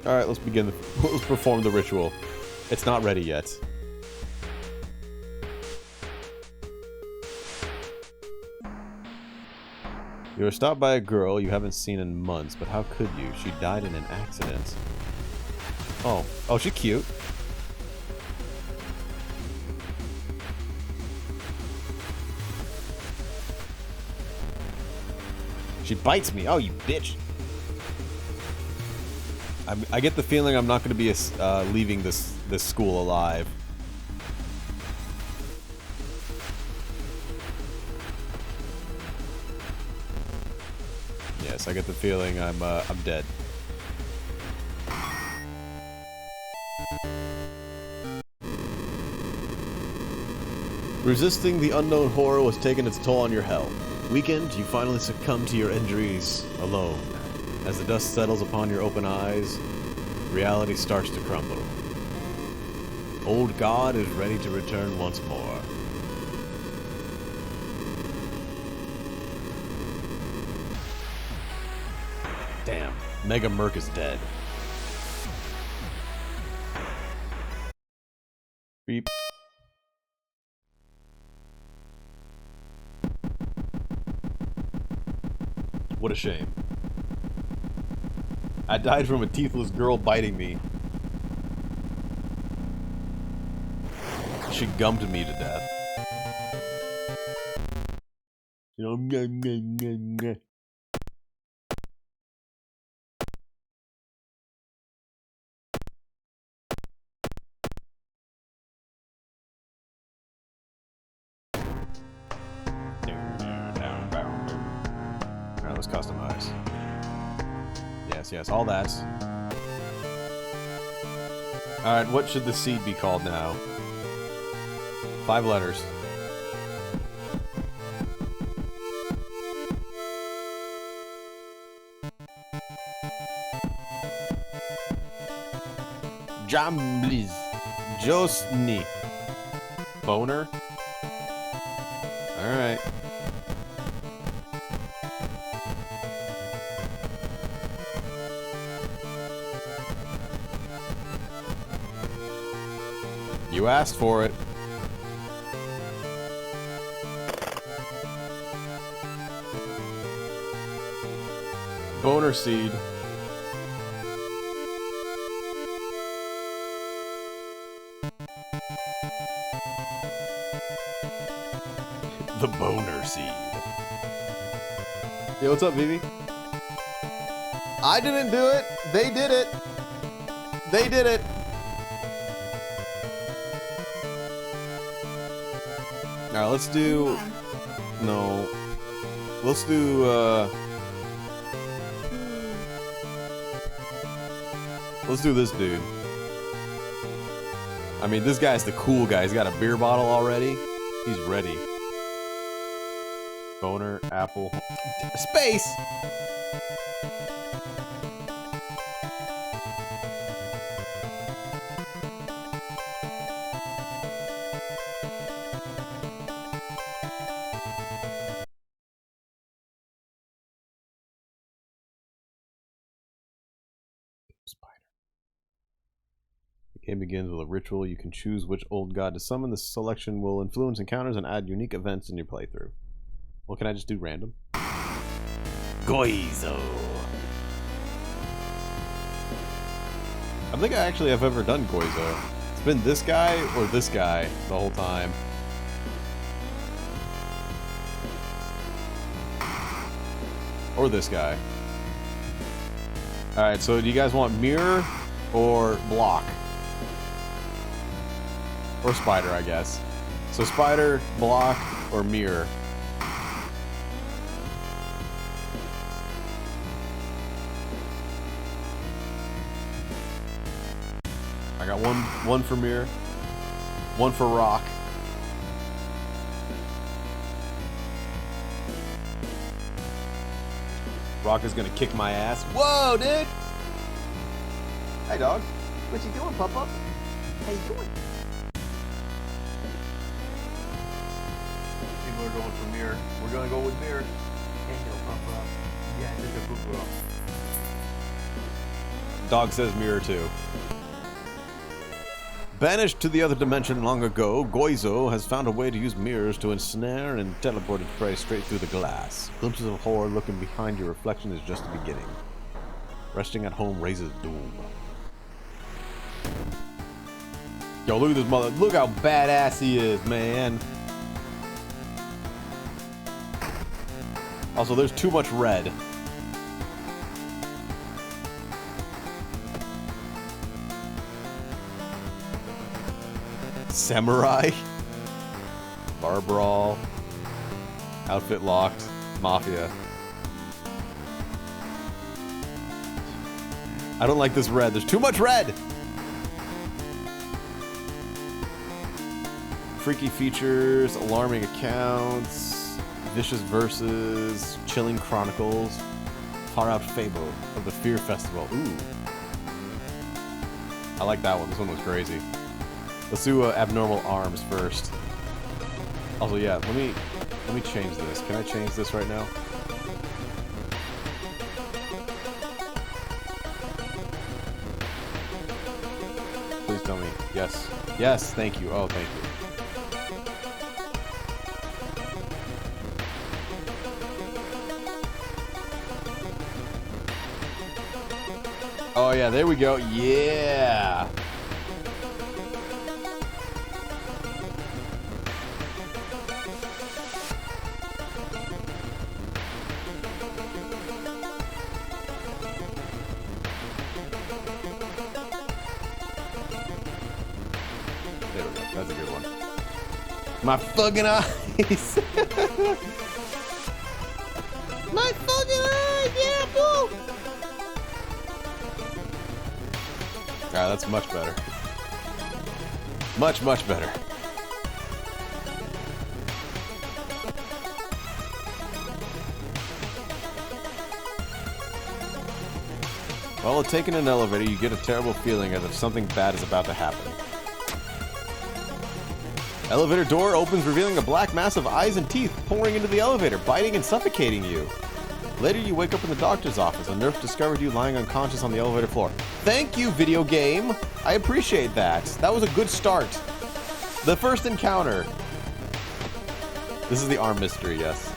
Alright, let's begin. Let's perform the ritual. It's not ready yet. You were stopped by a girl you haven't seen in months, but how could you? She died in an accident. Oh. Oh, she's cute. She bites me. Oh, you bitch. I get the feeling I'm not going to be leaving this school alive. Yes, I get the feeling I'm dead. Resisting the unknown horror was taking its toll on your health. Weakened, you finally succumb to your injuries alone. As the dust settles upon your open eyes, reality starts to crumble. Old God is ready to return once more. Damn, Mega MIRK is dead. Beep. What a shame. I died from a teethless girl biting me. She gummed me to death. You know, Alright, let's customize. Yes, all that. Alright, what should the seed be called now? 5 letters. Jambliz. Josni. Boner? Alright. You asked for it. Boner seed. The boner seed. Yo, what's up, Vivi? I didn't do it. They did it. They did it. Alright, let's do... No. Let's do, let's do this dude. I mean, this guy's the cool guy. He's got a beer bottle already. He's ready. Boner, apple... Space! Spider. The game begins with a ritual. You can choose which old god to summon. This selection will influence encounters and add unique events in your playthrough. Well, can I just do random? Goizo. I don't think I actually have ever done Goizo. It's been this guy or this guy the whole time. Or this guy. Alright, so do you guys want mirror or block? Or spider, I guess. So spider, block, or mirror. I got one for mirror, one for rock. Rock is gonna kick my ass. Whoa, dude! Hey, dog. What you doing, Papa? How you doing? People are going for mirror. We're gonna go with mirror. Hello, Papa. Yeah, this is a good girl. Dog says mirror too. Banished to the other dimension long ago, Goizo has found a way to use mirrors to ensnare and teleport its prey straight through the glass. Glimpses of horror looking behind your reflection is just the beginning. Resting at home raises doom. Yo, look at this mother. Look how badass he is, man. Also, there's too much red. Samurai, bar brawl, outfit locked, mafia. I don't like this red. There's too much red. Freaky features, alarming accounts, vicious verses, chilling chronicles, far out fable of the Fear Festival. Ooh, I like that one. This one was crazy. Let's do abnormal arms first. Also, yeah, let me change this. Can I change this right now? Please tell me. Yes. Yes, thank you. Oh, thank you. Oh, yeah, there we go. Yeah. That's a good one. My fucking eyes! My fucking eyes, yeah, boo! Ah, that's much better. Much, much better. While taking an elevator, you get a terrible feeling as if something bad is about to happen. Elevator door opens, revealing a black mass of eyes and teeth pouring into the elevator, biting and suffocating you. Later, you wake up in the doctor's office. A nurse discovered you lying unconscious on the elevator floor. Thank you, video game! I appreciate that. That was a good start. The first encounter. This is the arm mystery, yes.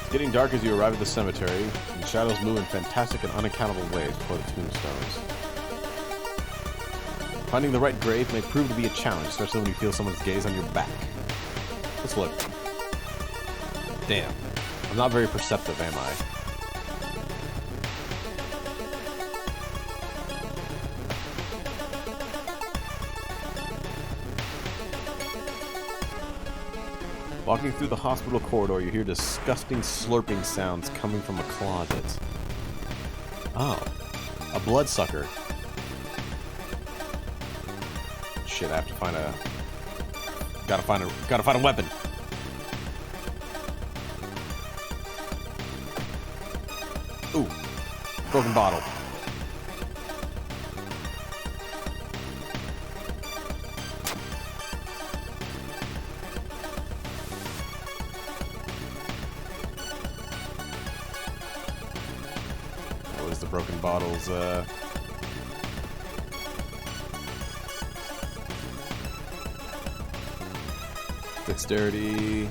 It's getting dark as you arrive at the cemetery, and shadows move in fantastic and unaccountable ways before the tombstones. Finding the right grave may prove to be a challenge, especially when you feel someone's gaze on your back. Let's look. Damn. I'm not very perceptive, am I? Walking through the hospital corridor, you hear disgusting slurping sounds coming from a closet. Oh. A bloodsucker. Shit, I have to find a... Gotta find a weapon. Ooh. Broken bottle. is the broken bottles, dexterity.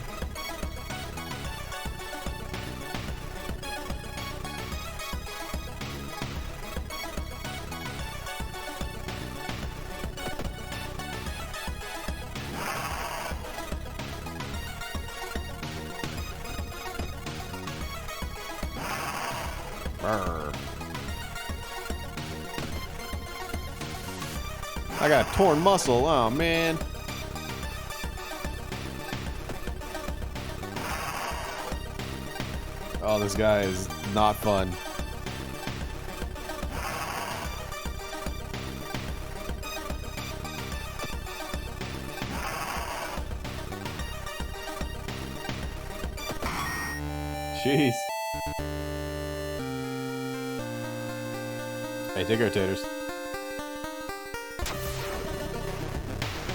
I got a torn muscle. Oh, man. Oh, this guy is not fun. Jeez. Hey, take care, taters.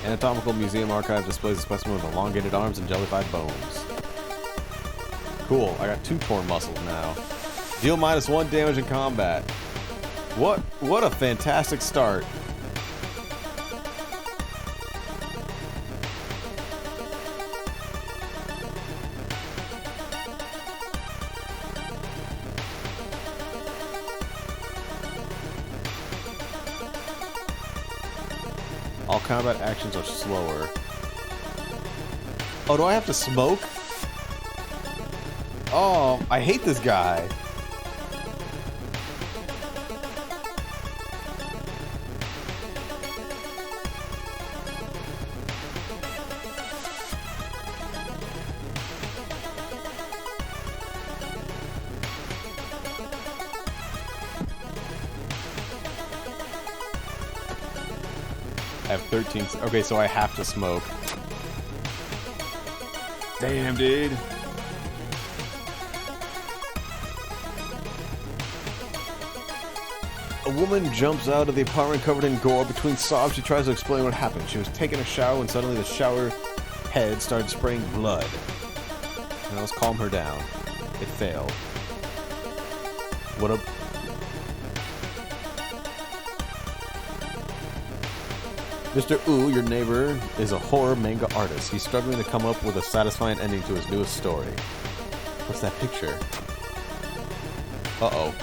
Anatomical Museum Archive displays a specimen with elongated arms and jellified bones. Cool, I got 2 torn muscles now. Deal -1 damage in combat. What a fantastic start. All combat actions are slower. Oh, do I have to smoke? Oh, I hate this guy. I have 13. Okay, so I have to smoke. Damn, dude. A woman jumps out of the apartment covered in gore. Between sobs, she tries to explain what happened. She was taking a shower when suddenly the shower head started spraying blood. Now let's calm her down. It failed. What a... Mr. Wu, your neighbor, is a horror manga artist. He's struggling to come up with a satisfying ending to his newest story. What's that picture? Uh-oh.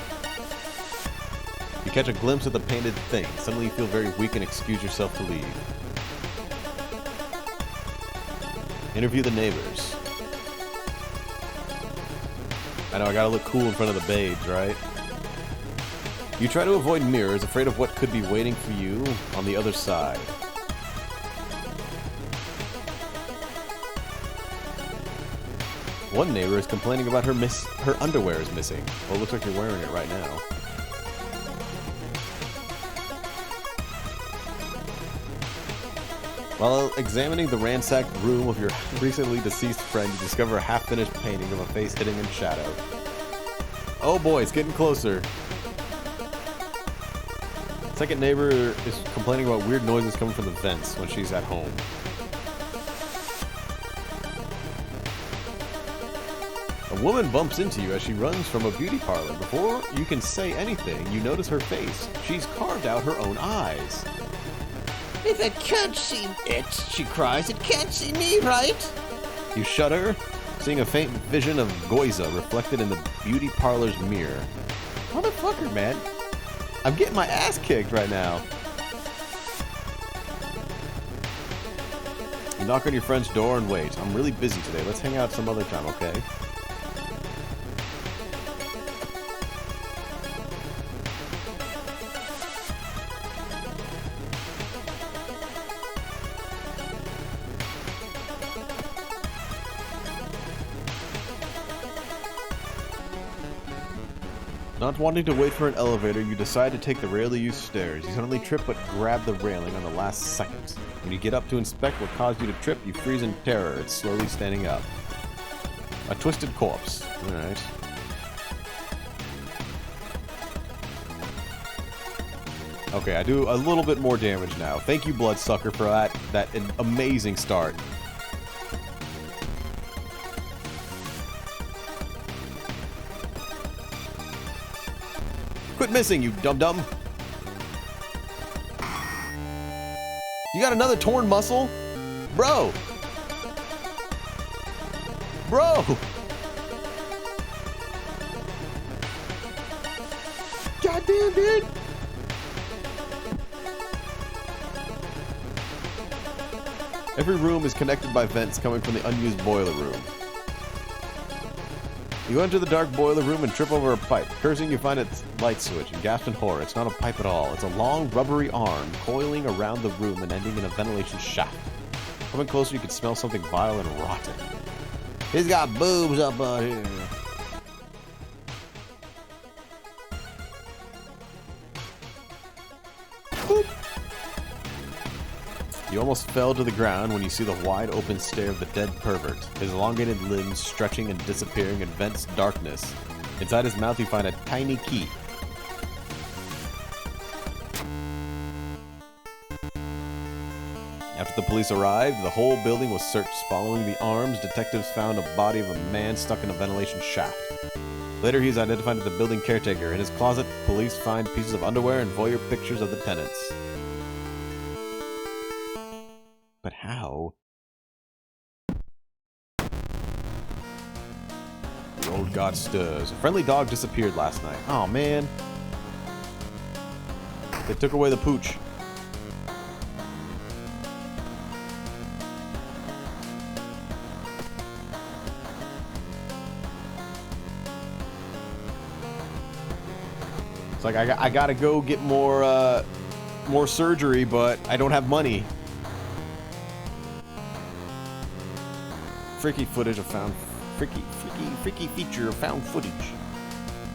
You catch a glimpse of the painted thing. Suddenly you feel very weak and excuse yourself to leave. Interview the neighbors. I know, I gotta look cool in front of the babes, right? You try to avoid mirrors, afraid of what could be waiting for you on the other side. One neighbor is complaining about her underwear is missing. Well, it looks like you're wearing it right now. While examining the ransacked room of your recently deceased friend, you discover a half-finished painting of a face hidden in shadow. Oh boy, it's getting closer. Second neighbor is complaining about weird noises coming from the vents when she's at home. A woman bumps into you as she runs from a beauty parlor. Before you can say anything, you notice her face. She's carved out her own eyes. If it can't see it, she cries, it can't see me, right? You shudder, seeing a faint vision of Goiza reflected in the beauty parlor's mirror. Motherfucker, man. I'm getting my ass kicked right now. You knock on your friend's door and wait. I'm really busy today. Let's hang out some other time, okay? Not wanting to wait for an elevator, you decide to take the rarely used stairs. You suddenly trip but grab the railing on the last second. When you get up to inspect what caused you to trip, you freeze in terror. It's slowly standing up. A twisted corpse. Alright. Okay, I do a little bit more damage now. Thank you, Bloodsucker, for that amazing start. Quit missing, you dum-dum. You got another torn muscle? Bro! Bro! Goddamn, dude! Every room is connected by vents coming from the unused boiler room. You enter the dark boiler room and trip over a pipe. Cursing, you find its light switch and gasp in horror. It's not a pipe at all. It's a long, rubbery arm coiling around the room and ending in a ventilation shaft. Coming closer, you can smell something vile and rotten. He's got boobs up here. Boop. You almost fell to the ground when you see the wide open stare of the dead pervert, his elongated limbs stretching and disappearing in dense darkness. Inside his mouth you find a tiny key. After the police arrived, the whole building was searched. Following the arms, detectives found a body of a man stuck in a ventilation shaft. Later, he is identified as the building caretaker. In his closet, police find pieces of underwear and voyeur pictures of the tenants. But how? The old god stirs. A friendly dog disappeared last night. Oh man. They took away the pooch. It's like I gotta go get more surgery, but I don't have money. Freaky footage of found freaky feature of found footage.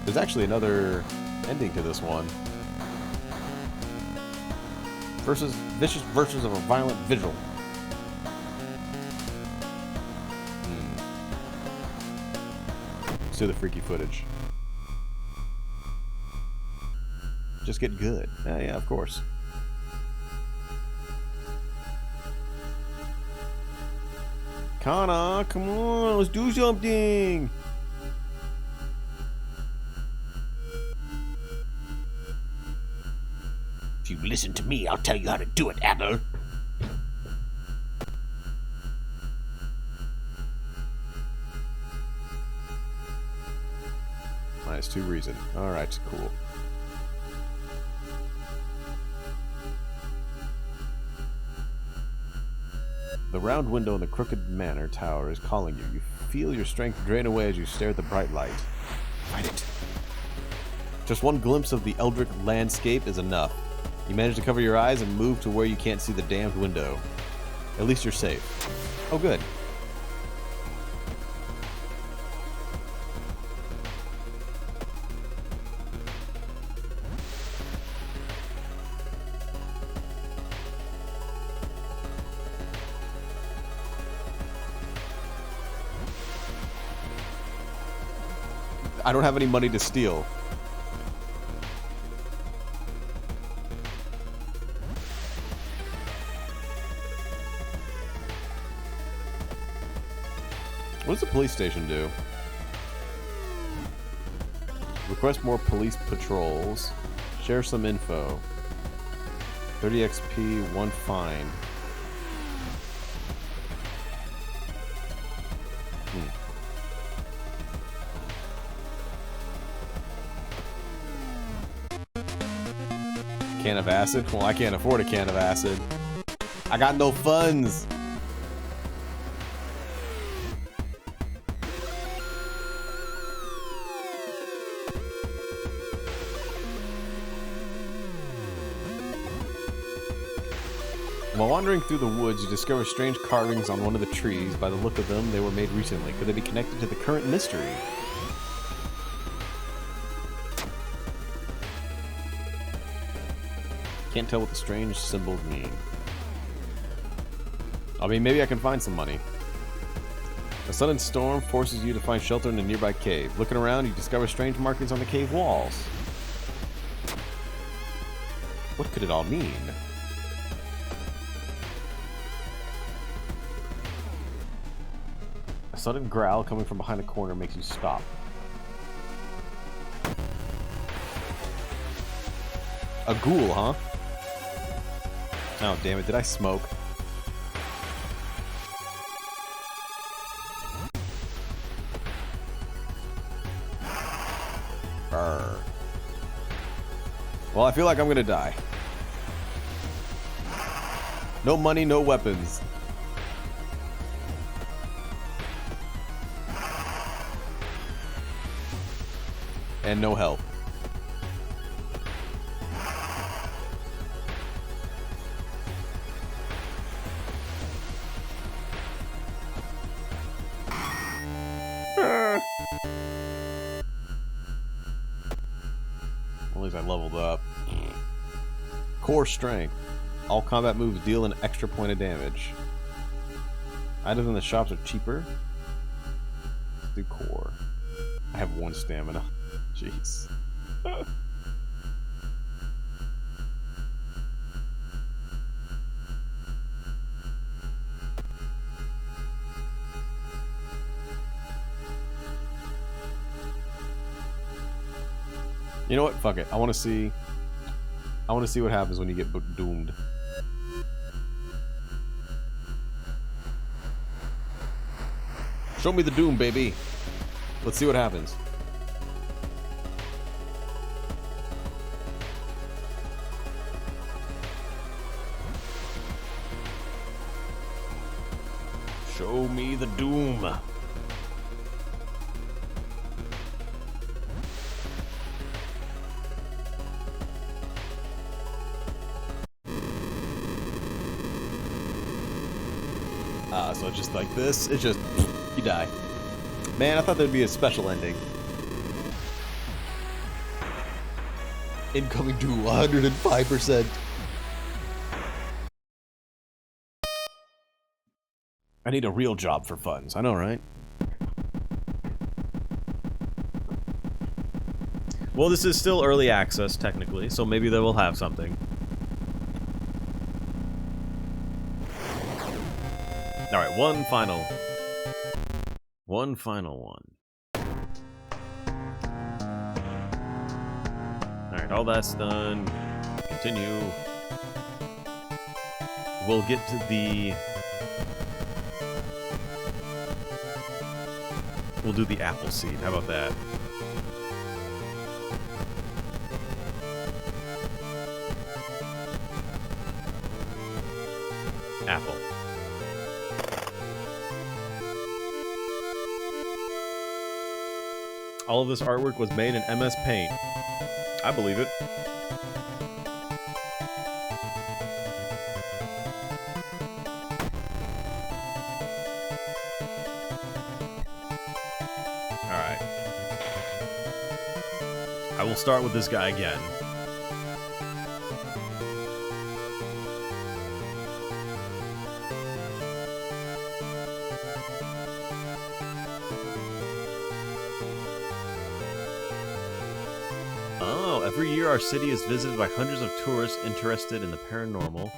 There's actually another ending to this one. Vicious versions of a violent vigil. Let's do the freaky footage. Just get good. Yeah, of course. Kana, come on, let's do something. If you listen to me, I'll tell you how to do it, Apple. -2 reason. Alright, cool. The round window in the crooked manor tower is calling you. You feel your strength drain away as you stare at the bright light. Fight it. Just one glimpse of the Eldritch landscape is enough. You manage to cover your eyes and move to where you can't see the damned window. At least you're safe. Oh, good. I don't have any money to steal. What does the police station do? Request more police patrols. Share some info. 30 XP, 1 fine. Can of acid? Well, I can't afford a can of acid. I got no funds. While wandering through the woods, you discover strange carvings on one of the trees. By the look of them, they were made recently. Could they be connected to the current mystery? Can't tell what the strange symbols mean. I mean, maybe I can find some money. A sudden storm forces you to find shelter in a nearby cave. Looking around, you discover strange markings on the cave walls. What could it all mean? A sudden growl coming from behind a corner makes you stop. A ghoul, huh? Oh, damn it. Did I smoke? Arr. Well, I feel like I'm gonna die. No money, no weapons. And no help. At least I leveled up. Core strength. All combat moves deal an extra point of damage. Items in the shops are cheaper. Let's do core. I have 1 stamina. Jeez. You know what? Fuck it. I want to see what happens when you get doomed. Show me the doom, baby. Let's see what happens. Show me the doom. So it's just like this. It's just, you die. Man, I thought there'd be a special ending. Incoming doom, 105%. I need a real job for funds. I know, right? Well, this is still early access, technically, so maybe they will have something. Alright, one final one. Alright, all that's done. Continue. We'll get to the... We'll do the apple seed. How about that? Apple. All of this artwork was made in MS Paint. I believe it. Alright. I will start with this guy again. Every year, our city is visited by hundreds of tourists interested in the paranormal.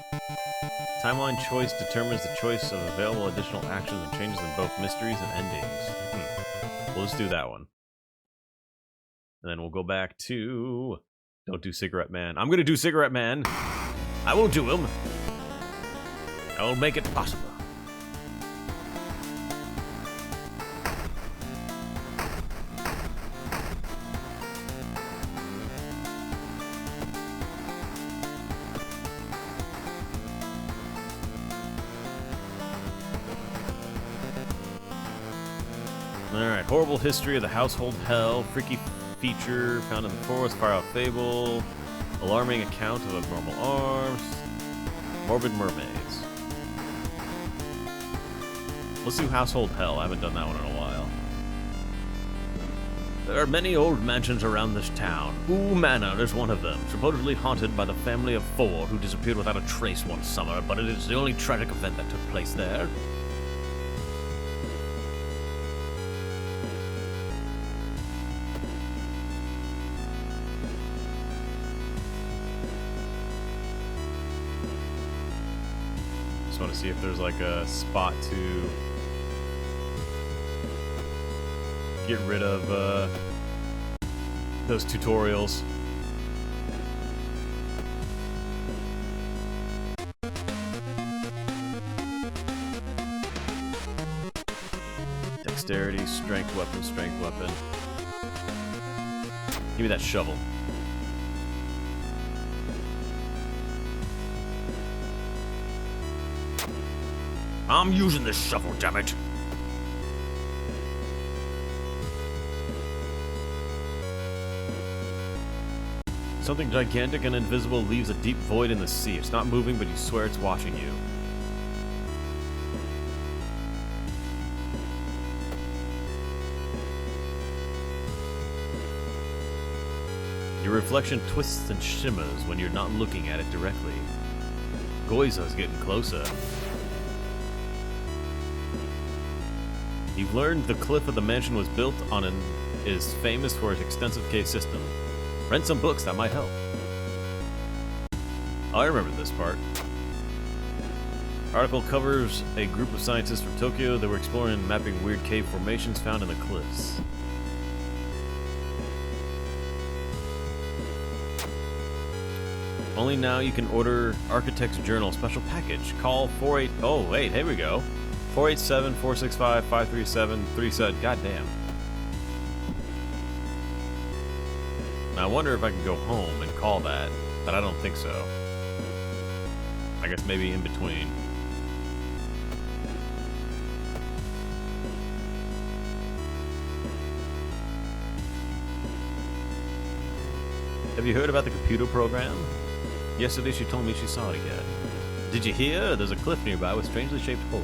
Timeline choice determines the choice of available additional actions and changes in both mysteries and endings. We'll just do that one. And then we'll go back to... Don't do Cigarette Man. I'm gonna do Cigarette Man! I won't do him! I will make it possible. Alright, horrible history of the household hell, freaky feature found in the forest, far out fable, alarming account of abnormal arms, morbid mermaids. Let's do household hell. I haven't done that one in a while. There are many old mansions around this town. Ooh Manor is one of them, supposedly haunted by the family of 4 who disappeared without a trace one summer, but it is the only tragic event that took place there. Just want to see if there's like a spot to get rid of those tutorials. dexterity, strength weapon, strength weapon. Give me that shovel. I'm using this shovel, damn it. Something gigantic and invisible leaves a deep void in the sea. It's not moving, but you swear it's watching you. Your reflection twists and shimmers when you're not looking at it directly. Goiza's getting closer. You've learned the cliff of the mansion was built on and is famous for its extensive cave system. Rent some books, that might help. Oh, I remember this part. Article covers a group of scientists from Tokyo that were exploring and mapping weird cave formations found in the cliffs. Only now you can order Architect's Journal special package. Call 48... Oh, wait, here we go. 487-465-537-37. Goddamn. Now I wonder if I can go home and call that, but I don't think so. I guess maybe in between. Have you heard about the computer program? Yesterday she told me she saw it again. Did you hear? There's a cliff nearby with strangely shaped holes.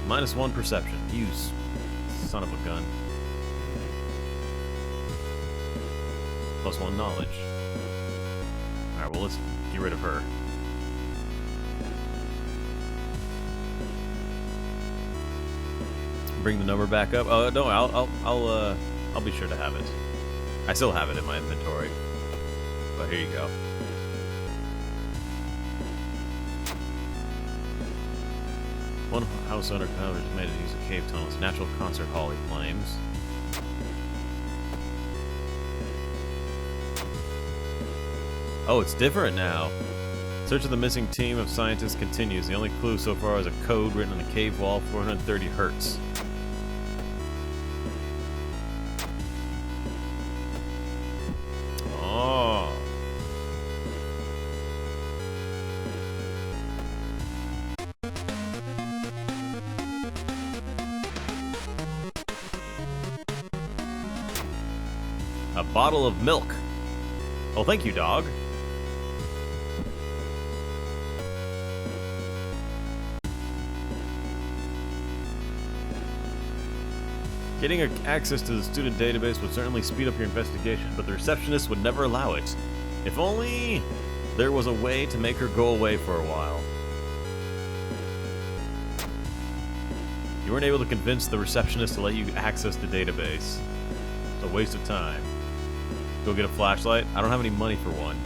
-1 perception. You son of a gun. +1 knowledge. Alright, well let's get rid of her. Bring the number back up. Oh no, I'll be sure to have it. I still have it in my inventory. But here you go. One house owner just made it use a cave tunnel. It's natural concert hall, he claims. Oh, it's different now. Search of the missing team of scientists continues. The only clue so far is a code written on the cave wall, 430 hertz. Oh. A bottle of milk. Oh, thank you, dog. Getting access to the student database would certainly speed up your investigation, but the receptionist would never allow it. If only there was a way to make her go away for a while. You weren't able to convince the receptionist to let you access the database. It's a waste of time. Go get a flashlight? I don't have any money for one.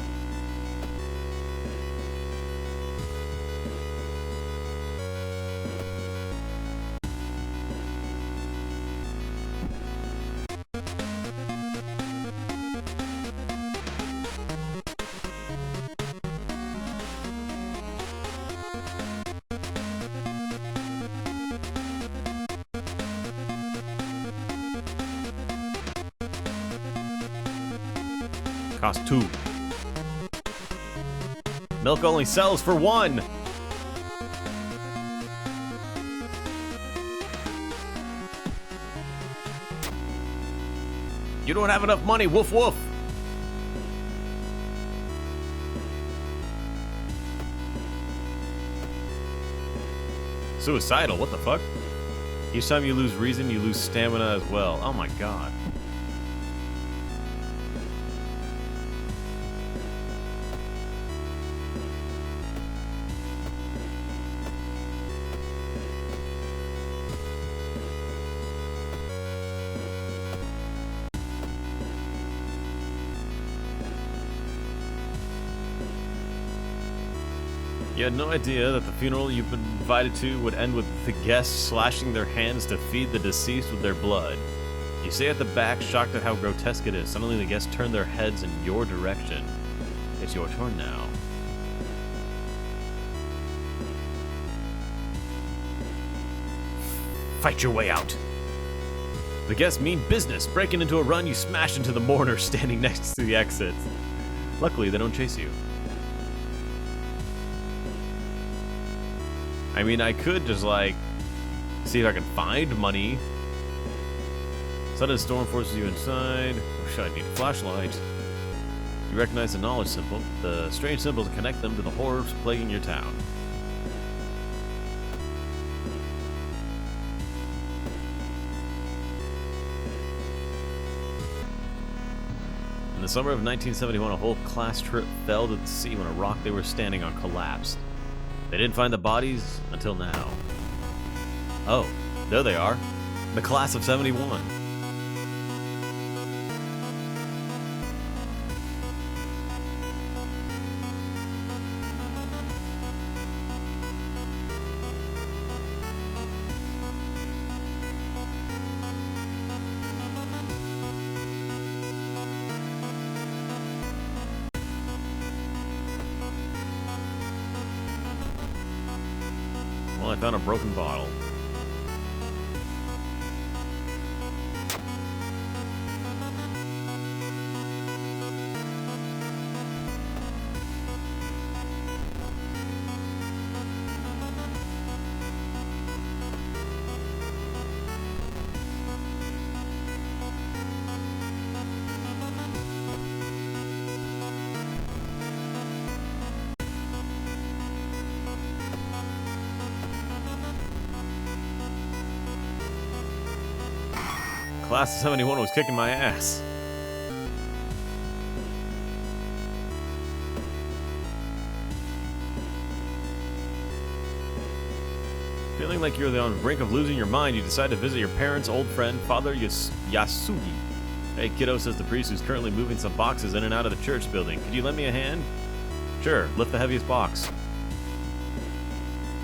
Cost 2. Milk only sells for 1. You don't have enough money, woof woof. Suicidal, what the fuck? Each time you lose reason, you lose stamina as well. Oh my god. You had no idea that the funeral you've been invited to would end with the guests slashing their hands to feed the deceased with their blood. You stay at the back, shocked at how grotesque it is. Suddenly the guests turn their heads in your direction. It's your turn now. Fight your way out. The guests mean business. Breaking into a run, you smash into the mourners standing next to the exits. Luckily, they don't chase you. I mean, I could just, like, see if I can find money. Sudden storm forces you inside. Or should I need a flashlight? You recognize the knowledge symbol, the strange symbols that connect them to the horrors plaguing your town. In the summer of 1971, a whole class trip fell to the sea when a rock they were standing on collapsed. They didn't find the bodies until now. Oh, there they are. The class of 71. Well, I found a broken bottle. Class of 71 was kicking my ass. Feeling like you're on the brink of losing your mind, you decide to visit your parents' old friend, Father Yasugi. Hey, kiddo, says the priest who's currently moving some boxes in and out of the church building. Could you lend me a hand? Sure, lift the heaviest box.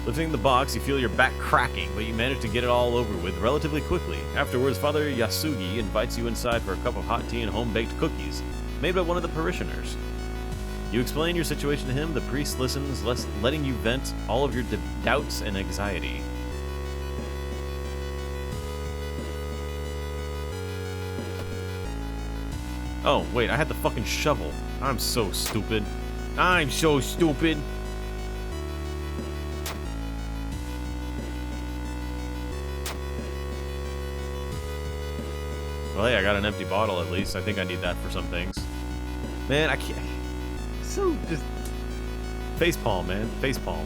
Lifting the box, you feel your back cracking, but you manage to get it all over with relatively quickly. Afterwards, Father Yasugi invites you inside for a cup of hot tea and home-baked cookies, made by one of the parishioners. You explain your situation to him, the priest listens, letting you vent all of your doubts and anxiety. Oh, wait, I had the fucking shovel. I'm so stupid. I'm so stupid. Well, hey, I got an empty bottle at least. I think I need that for some things. Man, I can't... So, just... Facepalm, man. Facepalm.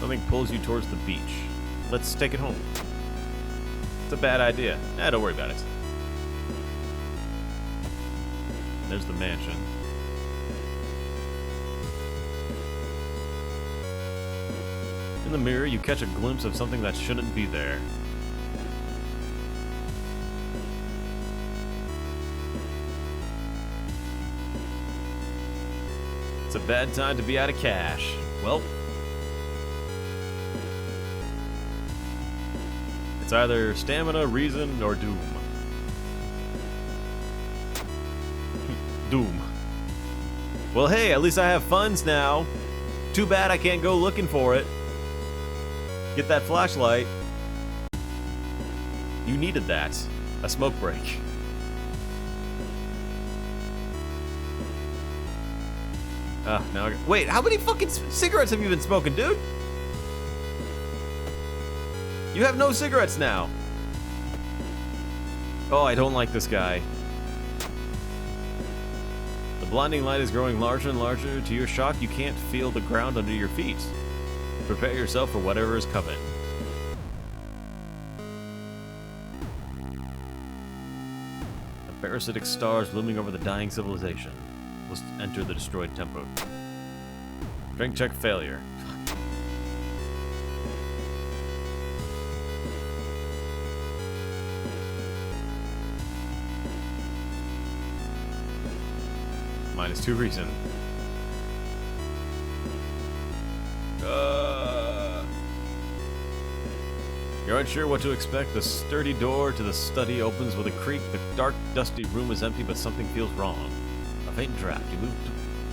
Something pulls you towards the beach. Let's take it home. It's a bad idea. Don't worry about it. There's the mansion. In the mirror, you catch a glimpse of something that shouldn't be there. It's a bad time to be out of cash. Well, it's either stamina, reason, or doom. Doom. Well, hey, at least I have funds now. Too bad I can't go looking for it. Get that flashlight. You needed that. A smoke break. Now I got... Wait, how many fucking cigarettes have you been smoking, dude? You have no cigarettes now. Oh, I don't like this guy. The blinding light is growing larger and larger. To your shock, you can't feel the ground under your feet. Prepare yourself for whatever is coming. A parasitic star is looming over the dying civilization. Let's enter the destroyed temple. Strength check failure. -2 reason. You're unsure what to expect. The sturdy door to the study opens with a creak. The dark, dusty room is empty, but something feels wrong. A faint draft. You move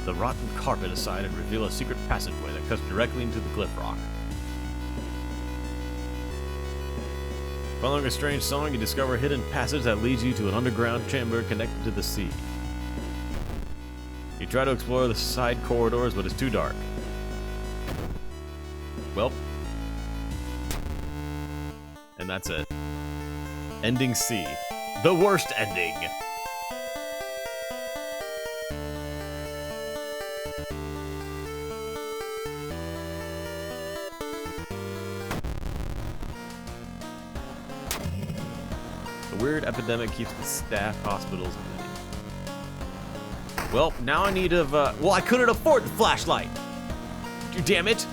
the rotten carpet aside and reveal a secret passageway that cuts directly into the cliff rock. Following a strange song, you discover a hidden passage that leads you to an underground chamber connected to the sea. You try to explore the side corridors, but it's too dark. Well. And that's it. Ending C. The worst ending! The weird epidemic keeps the staff hospitals busy. Well, now I need to, well, I couldn't afford the flashlight! Damn it!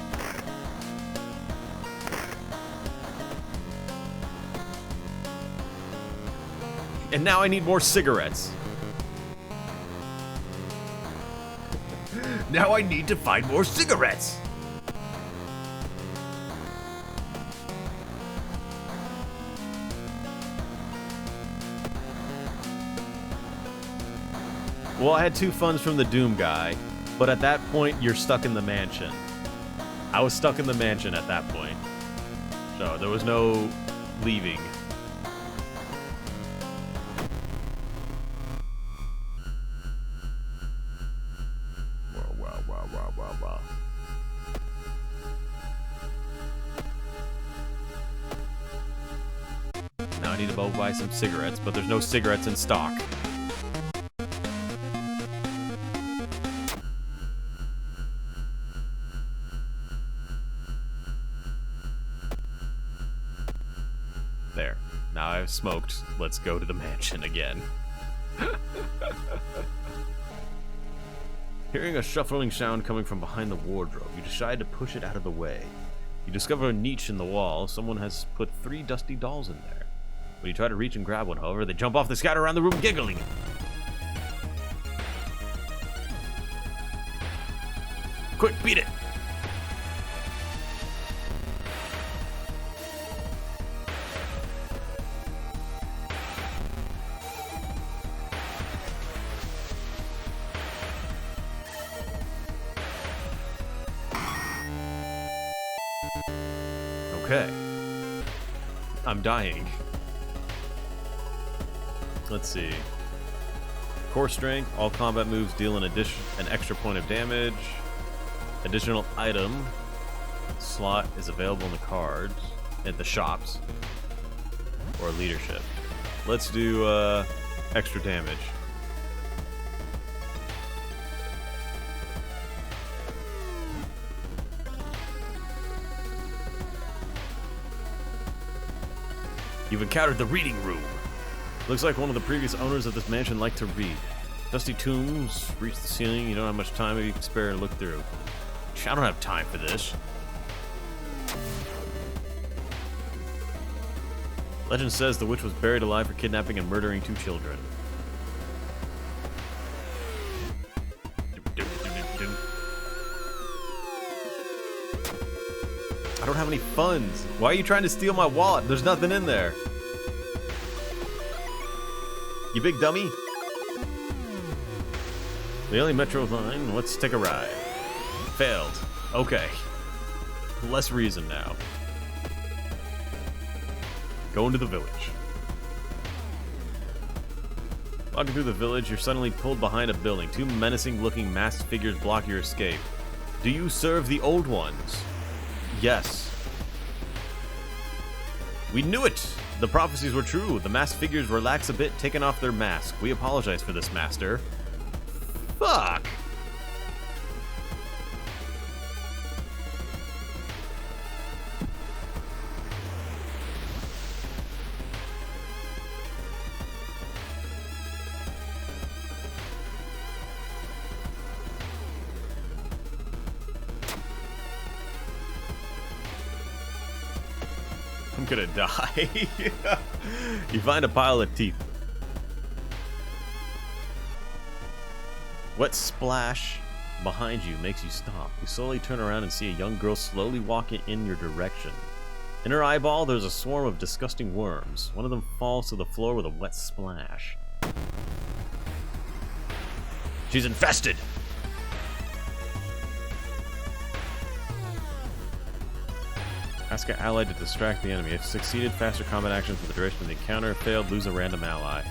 And now I need more cigarettes. Now I need to find more cigarettes! Well, I had 2 funds from the Doom guy, but at that point, you're stuck in the mansion. I was stuck in the mansion at that point. So, there was no leaving. Wow. Now I need to go buy some cigarettes, but there's no cigarettes in stock. There. Now I've smoked. Let's go to the mansion again. Hearing a shuffling sound coming from behind the wardrobe, you decide to push it out of the way. You discover a niche in the wall. Someone has put 3 dusty dolls in there. When you try to reach and grab one, however, they jump off, they scatter around the room giggling. Quick, beat it! Okay. I'm dying. Let's see. Core strength. All combat moves deal an extra point of damage. Additional item slot is available in the cards at the shops. Or leadership. Let's do extra damage. You've encountered the reading room. Looks like one of the previous owners of this mansion liked to read. Dusty tomes reach the ceiling. You don't have much time if you can spare to look through. I don't have time for this. Legend says the witch was buried alive for kidnapping and murdering 2 children. I don't have any funds. Why are you trying to steal my wallet? There's nothing in there. You big dummy. The only metro line. Let's take a ride. Failed. Okay. Less reason now. Go into the village. Walking through the village, you're suddenly pulled behind a building. 2 menacing-looking masked figures block your escape. Do you serve the old ones? Yes. We knew it! The prophecies were true. The masked figures relax a bit, taking off their mask. We apologize for this, Master. Fuck! I'm gonna die. You find a pile of teeth. Wet splash behind you makes you stop. You slowly turn around and see a young girl slowly walking in your direction. In her eyeball, there's a swarm of disgusting worms. One of them falls to the floor with a wet splash. She's infested! Ask an ally to distract the enemy. If succeeded, faster combat action for the duration of the encounter. If failed, lose a random ally.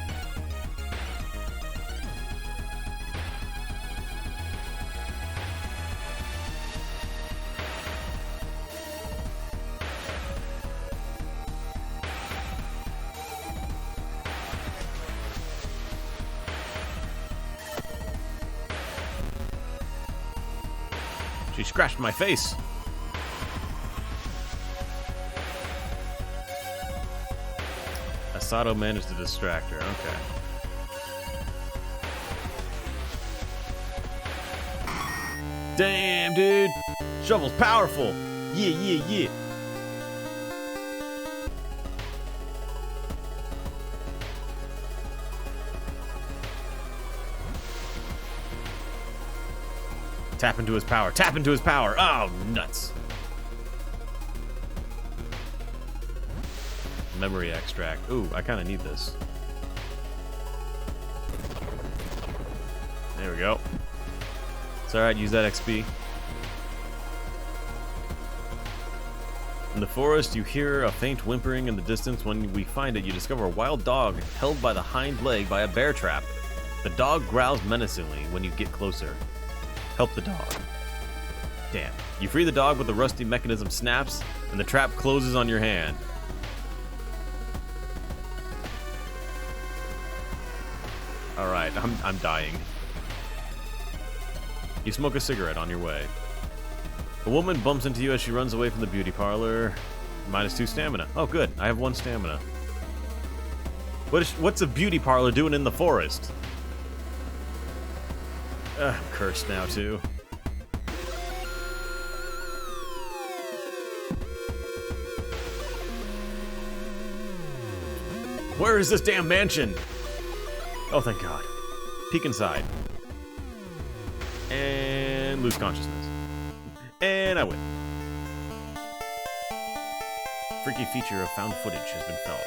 She scratched my face! Sato managed to distract her, okay. Damn, dude! Shovel's powerful! Yeah, yeah, yeah! Tap into his power, tap into his power! Oh, nuts! Memory extract. Ooh, I kind of need this. There we go. It's alright, use that XP. In the forest, you hear a faint whimpering in the distance. When we find it, you discover a wild dog held by the hind leg by a bear trap. The dog growls menacingly when you get closer. Help the dog. Damn. You free the dog, but the rusty mechanism snaps, and the trap closes on your hand. Alright, I'm dying. You smoke a cigarette on your way. A woman bumps into you as she runs away from the beauty parlor. -2 stamina. Oh, good. I have 1 stamina. What's a beauty parlor doing in the forest? I'm cursed now, too. Where is this damn mansion? Oh, thank God. Peek inside. And lose consciousness. And I win. Freaky feature of found footage has been found.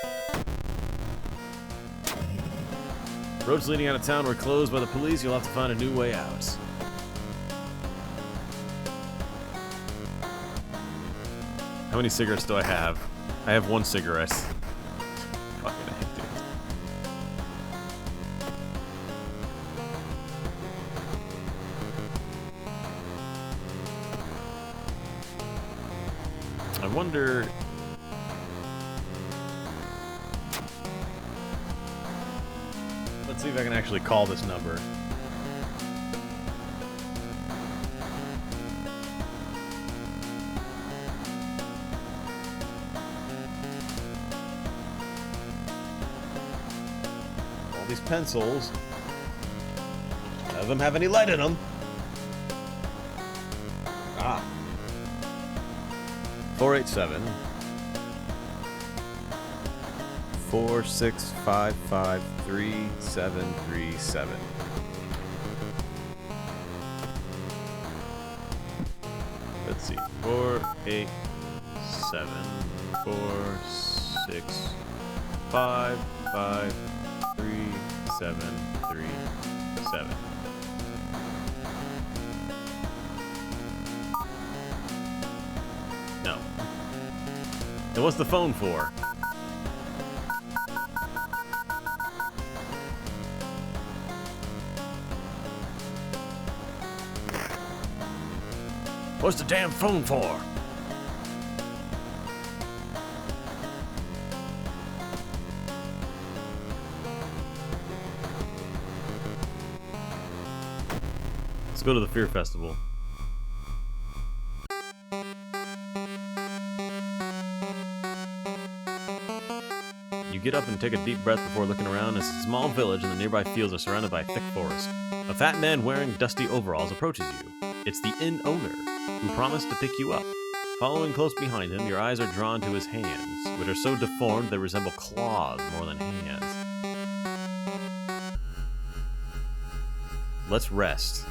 Roads leading out of town were closed by the police. You'll have to find a new way out. How many cigarettes do I have? I have 1 cigarette. Fucking heck, dude. I wonder... Let's see if I can actually call this number. All these pencils. None of them have any light in them. Ah. 487 46553737. Let's see. 487 46553737. No. And what's the phone for? What's the damn phone for? Let's go to the Fear Festival. You get up and take a deep breath before looking around. A small village in the nearby fields are surrounded by a thick forest. A fat man wearing dusty overalls approaches you. It's the inn owner, who promised to pick you up. Following close behind him, your eyes are drawn to his hands, which are so deformed they resemble claws more than hands. Let's rest.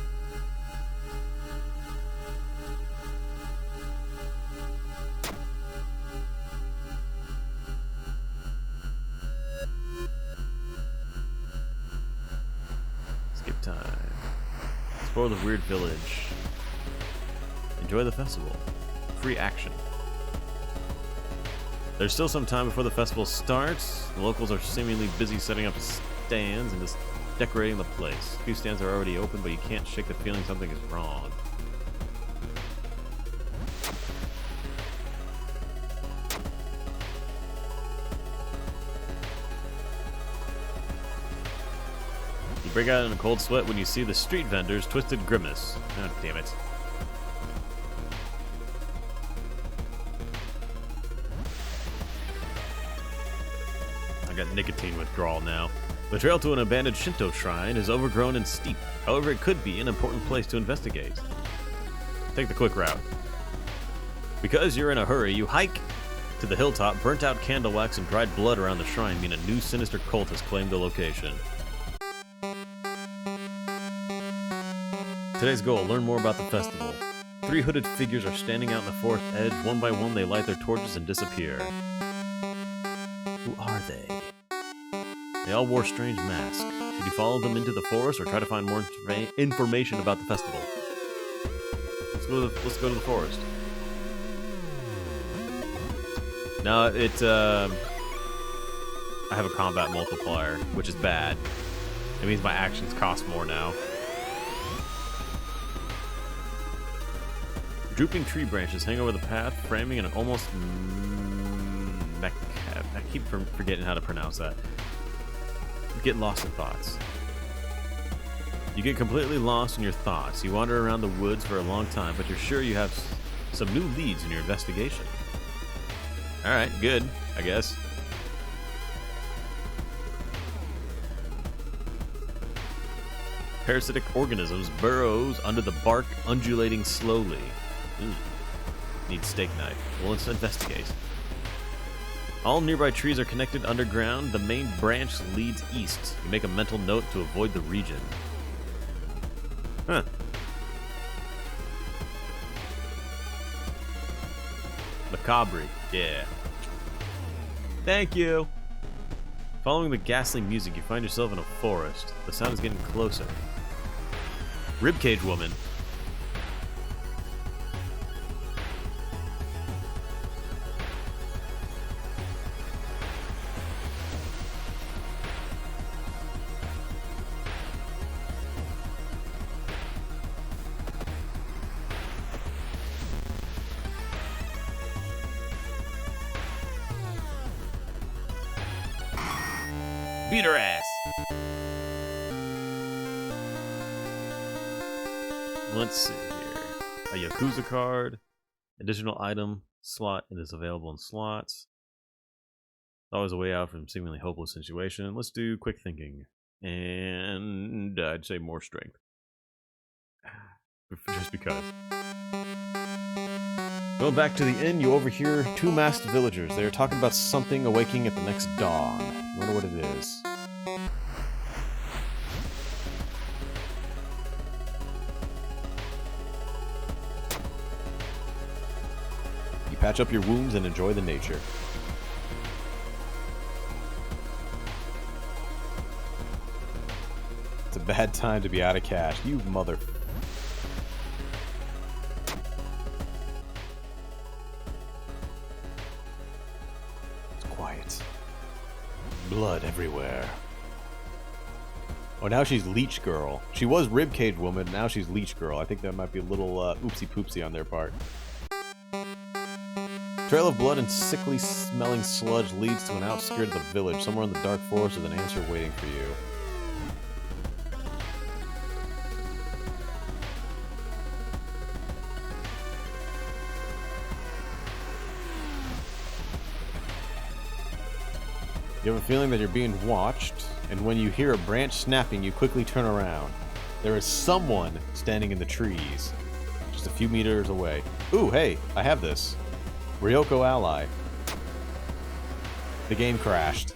Skip time. Explore the weird village. Enjoy the festival. Free action. There's still some time before the festival starts. The locals are seemingly busy setting up stands and just decorating the place. A few stands are already open, but you can't shake the feeling something is wrong. You break out in a cold sweat when you see the street vendor's twisted grimace. Oh, damn it. I got nicotine withdrawal now. The trail to an abandoned Shinto shrine is overgrown and steep. However, it could be an important place to investigate. Take the quick route. Because you're in a hurry, you hike to the hilltop. Burnt out candle wax and dried blood around the shrine mean a new sinister cult has claimed the location. Today's goal, learn more about the festival. 3 hooded figures are standing out in the forest edge. One by one, they light their torches and disappear. Who are they? They all wore strange masks. Should you follow them into the forest or try to find more information about the festival? Let's go to the forest. Now I have a combat multiplier, which is bad. It means my actions cost more now. Drooping tree branches hang over the path, framing an almost I keep forgetting how to pronounce that. Get lost in thoughts. You get completely lost in your thoughts. You wander around the woods for a long time, but you're sure you have some new leads in your investigation. Alright, good, I guess. Parasitic organisms burrows under the bark, undulating slowly. Need steak knife. Well, let's investigate. All nearby trees are connected underground. The main branch leads east. You make a mental note to avoid the region. Huh. Macabre. Yeah. Thank you. Following the ghastly music, you find yourself in a forest. The sound is getting closer. Ribcage woman. Beat her ass. Let's see here. A Yakuza card. Additional item slot is available in slots. Always a way out from seemingly hopeless situation. Let's do quick thinking. And I'd say more strength. Just because. Going back to the inn, you overhear 2 masked villagers. They are talking about something awaking at the next dawn. I wonder what it is. You patch up your wounds and enjoy the nature. It's a bad time to be out of cash, you mother... Blood everywhere. Oh, now she's Leech Girl. She was Ribcage Woman, now she's Leech Girl. I think that might be a little oopsie-poopsie on their part. Trail of blood and sickly smelling sludge leads to an outskirt of the village. Somewhere in the dark forest is an answer waiting for you. You have a feeling that you're being watched, and when you hear a branch snapping, you quickly turn around. There is someone standing in the trees, just a few meters away. Ooh, hey, I have this. Ryoko Ally. The game crashed.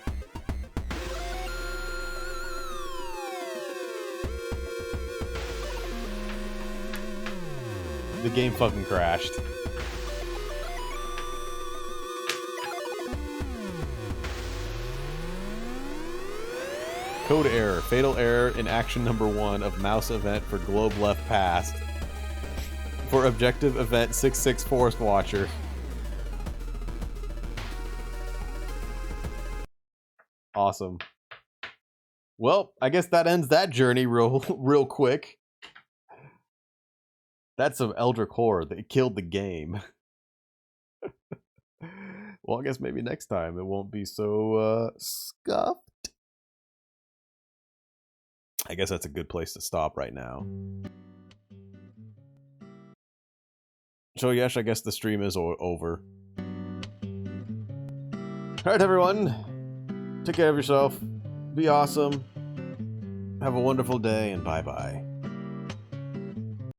The game fucking crashed. Code error. Fatal error in action number 1 of mouse event for globe left passed. For objective event 6-6 Forest Watcher. Awesome. Well, I guess that ends that journey real quick. That's some Eldritch horror that killed the game. Well, I guess maybe next time it won't be so scuffed. I guess that's a good place to stop right now. So yes, I guess the stream is over. Alright everyone, take care of yourself, be awesome, have a wonderful day, and bye-bye.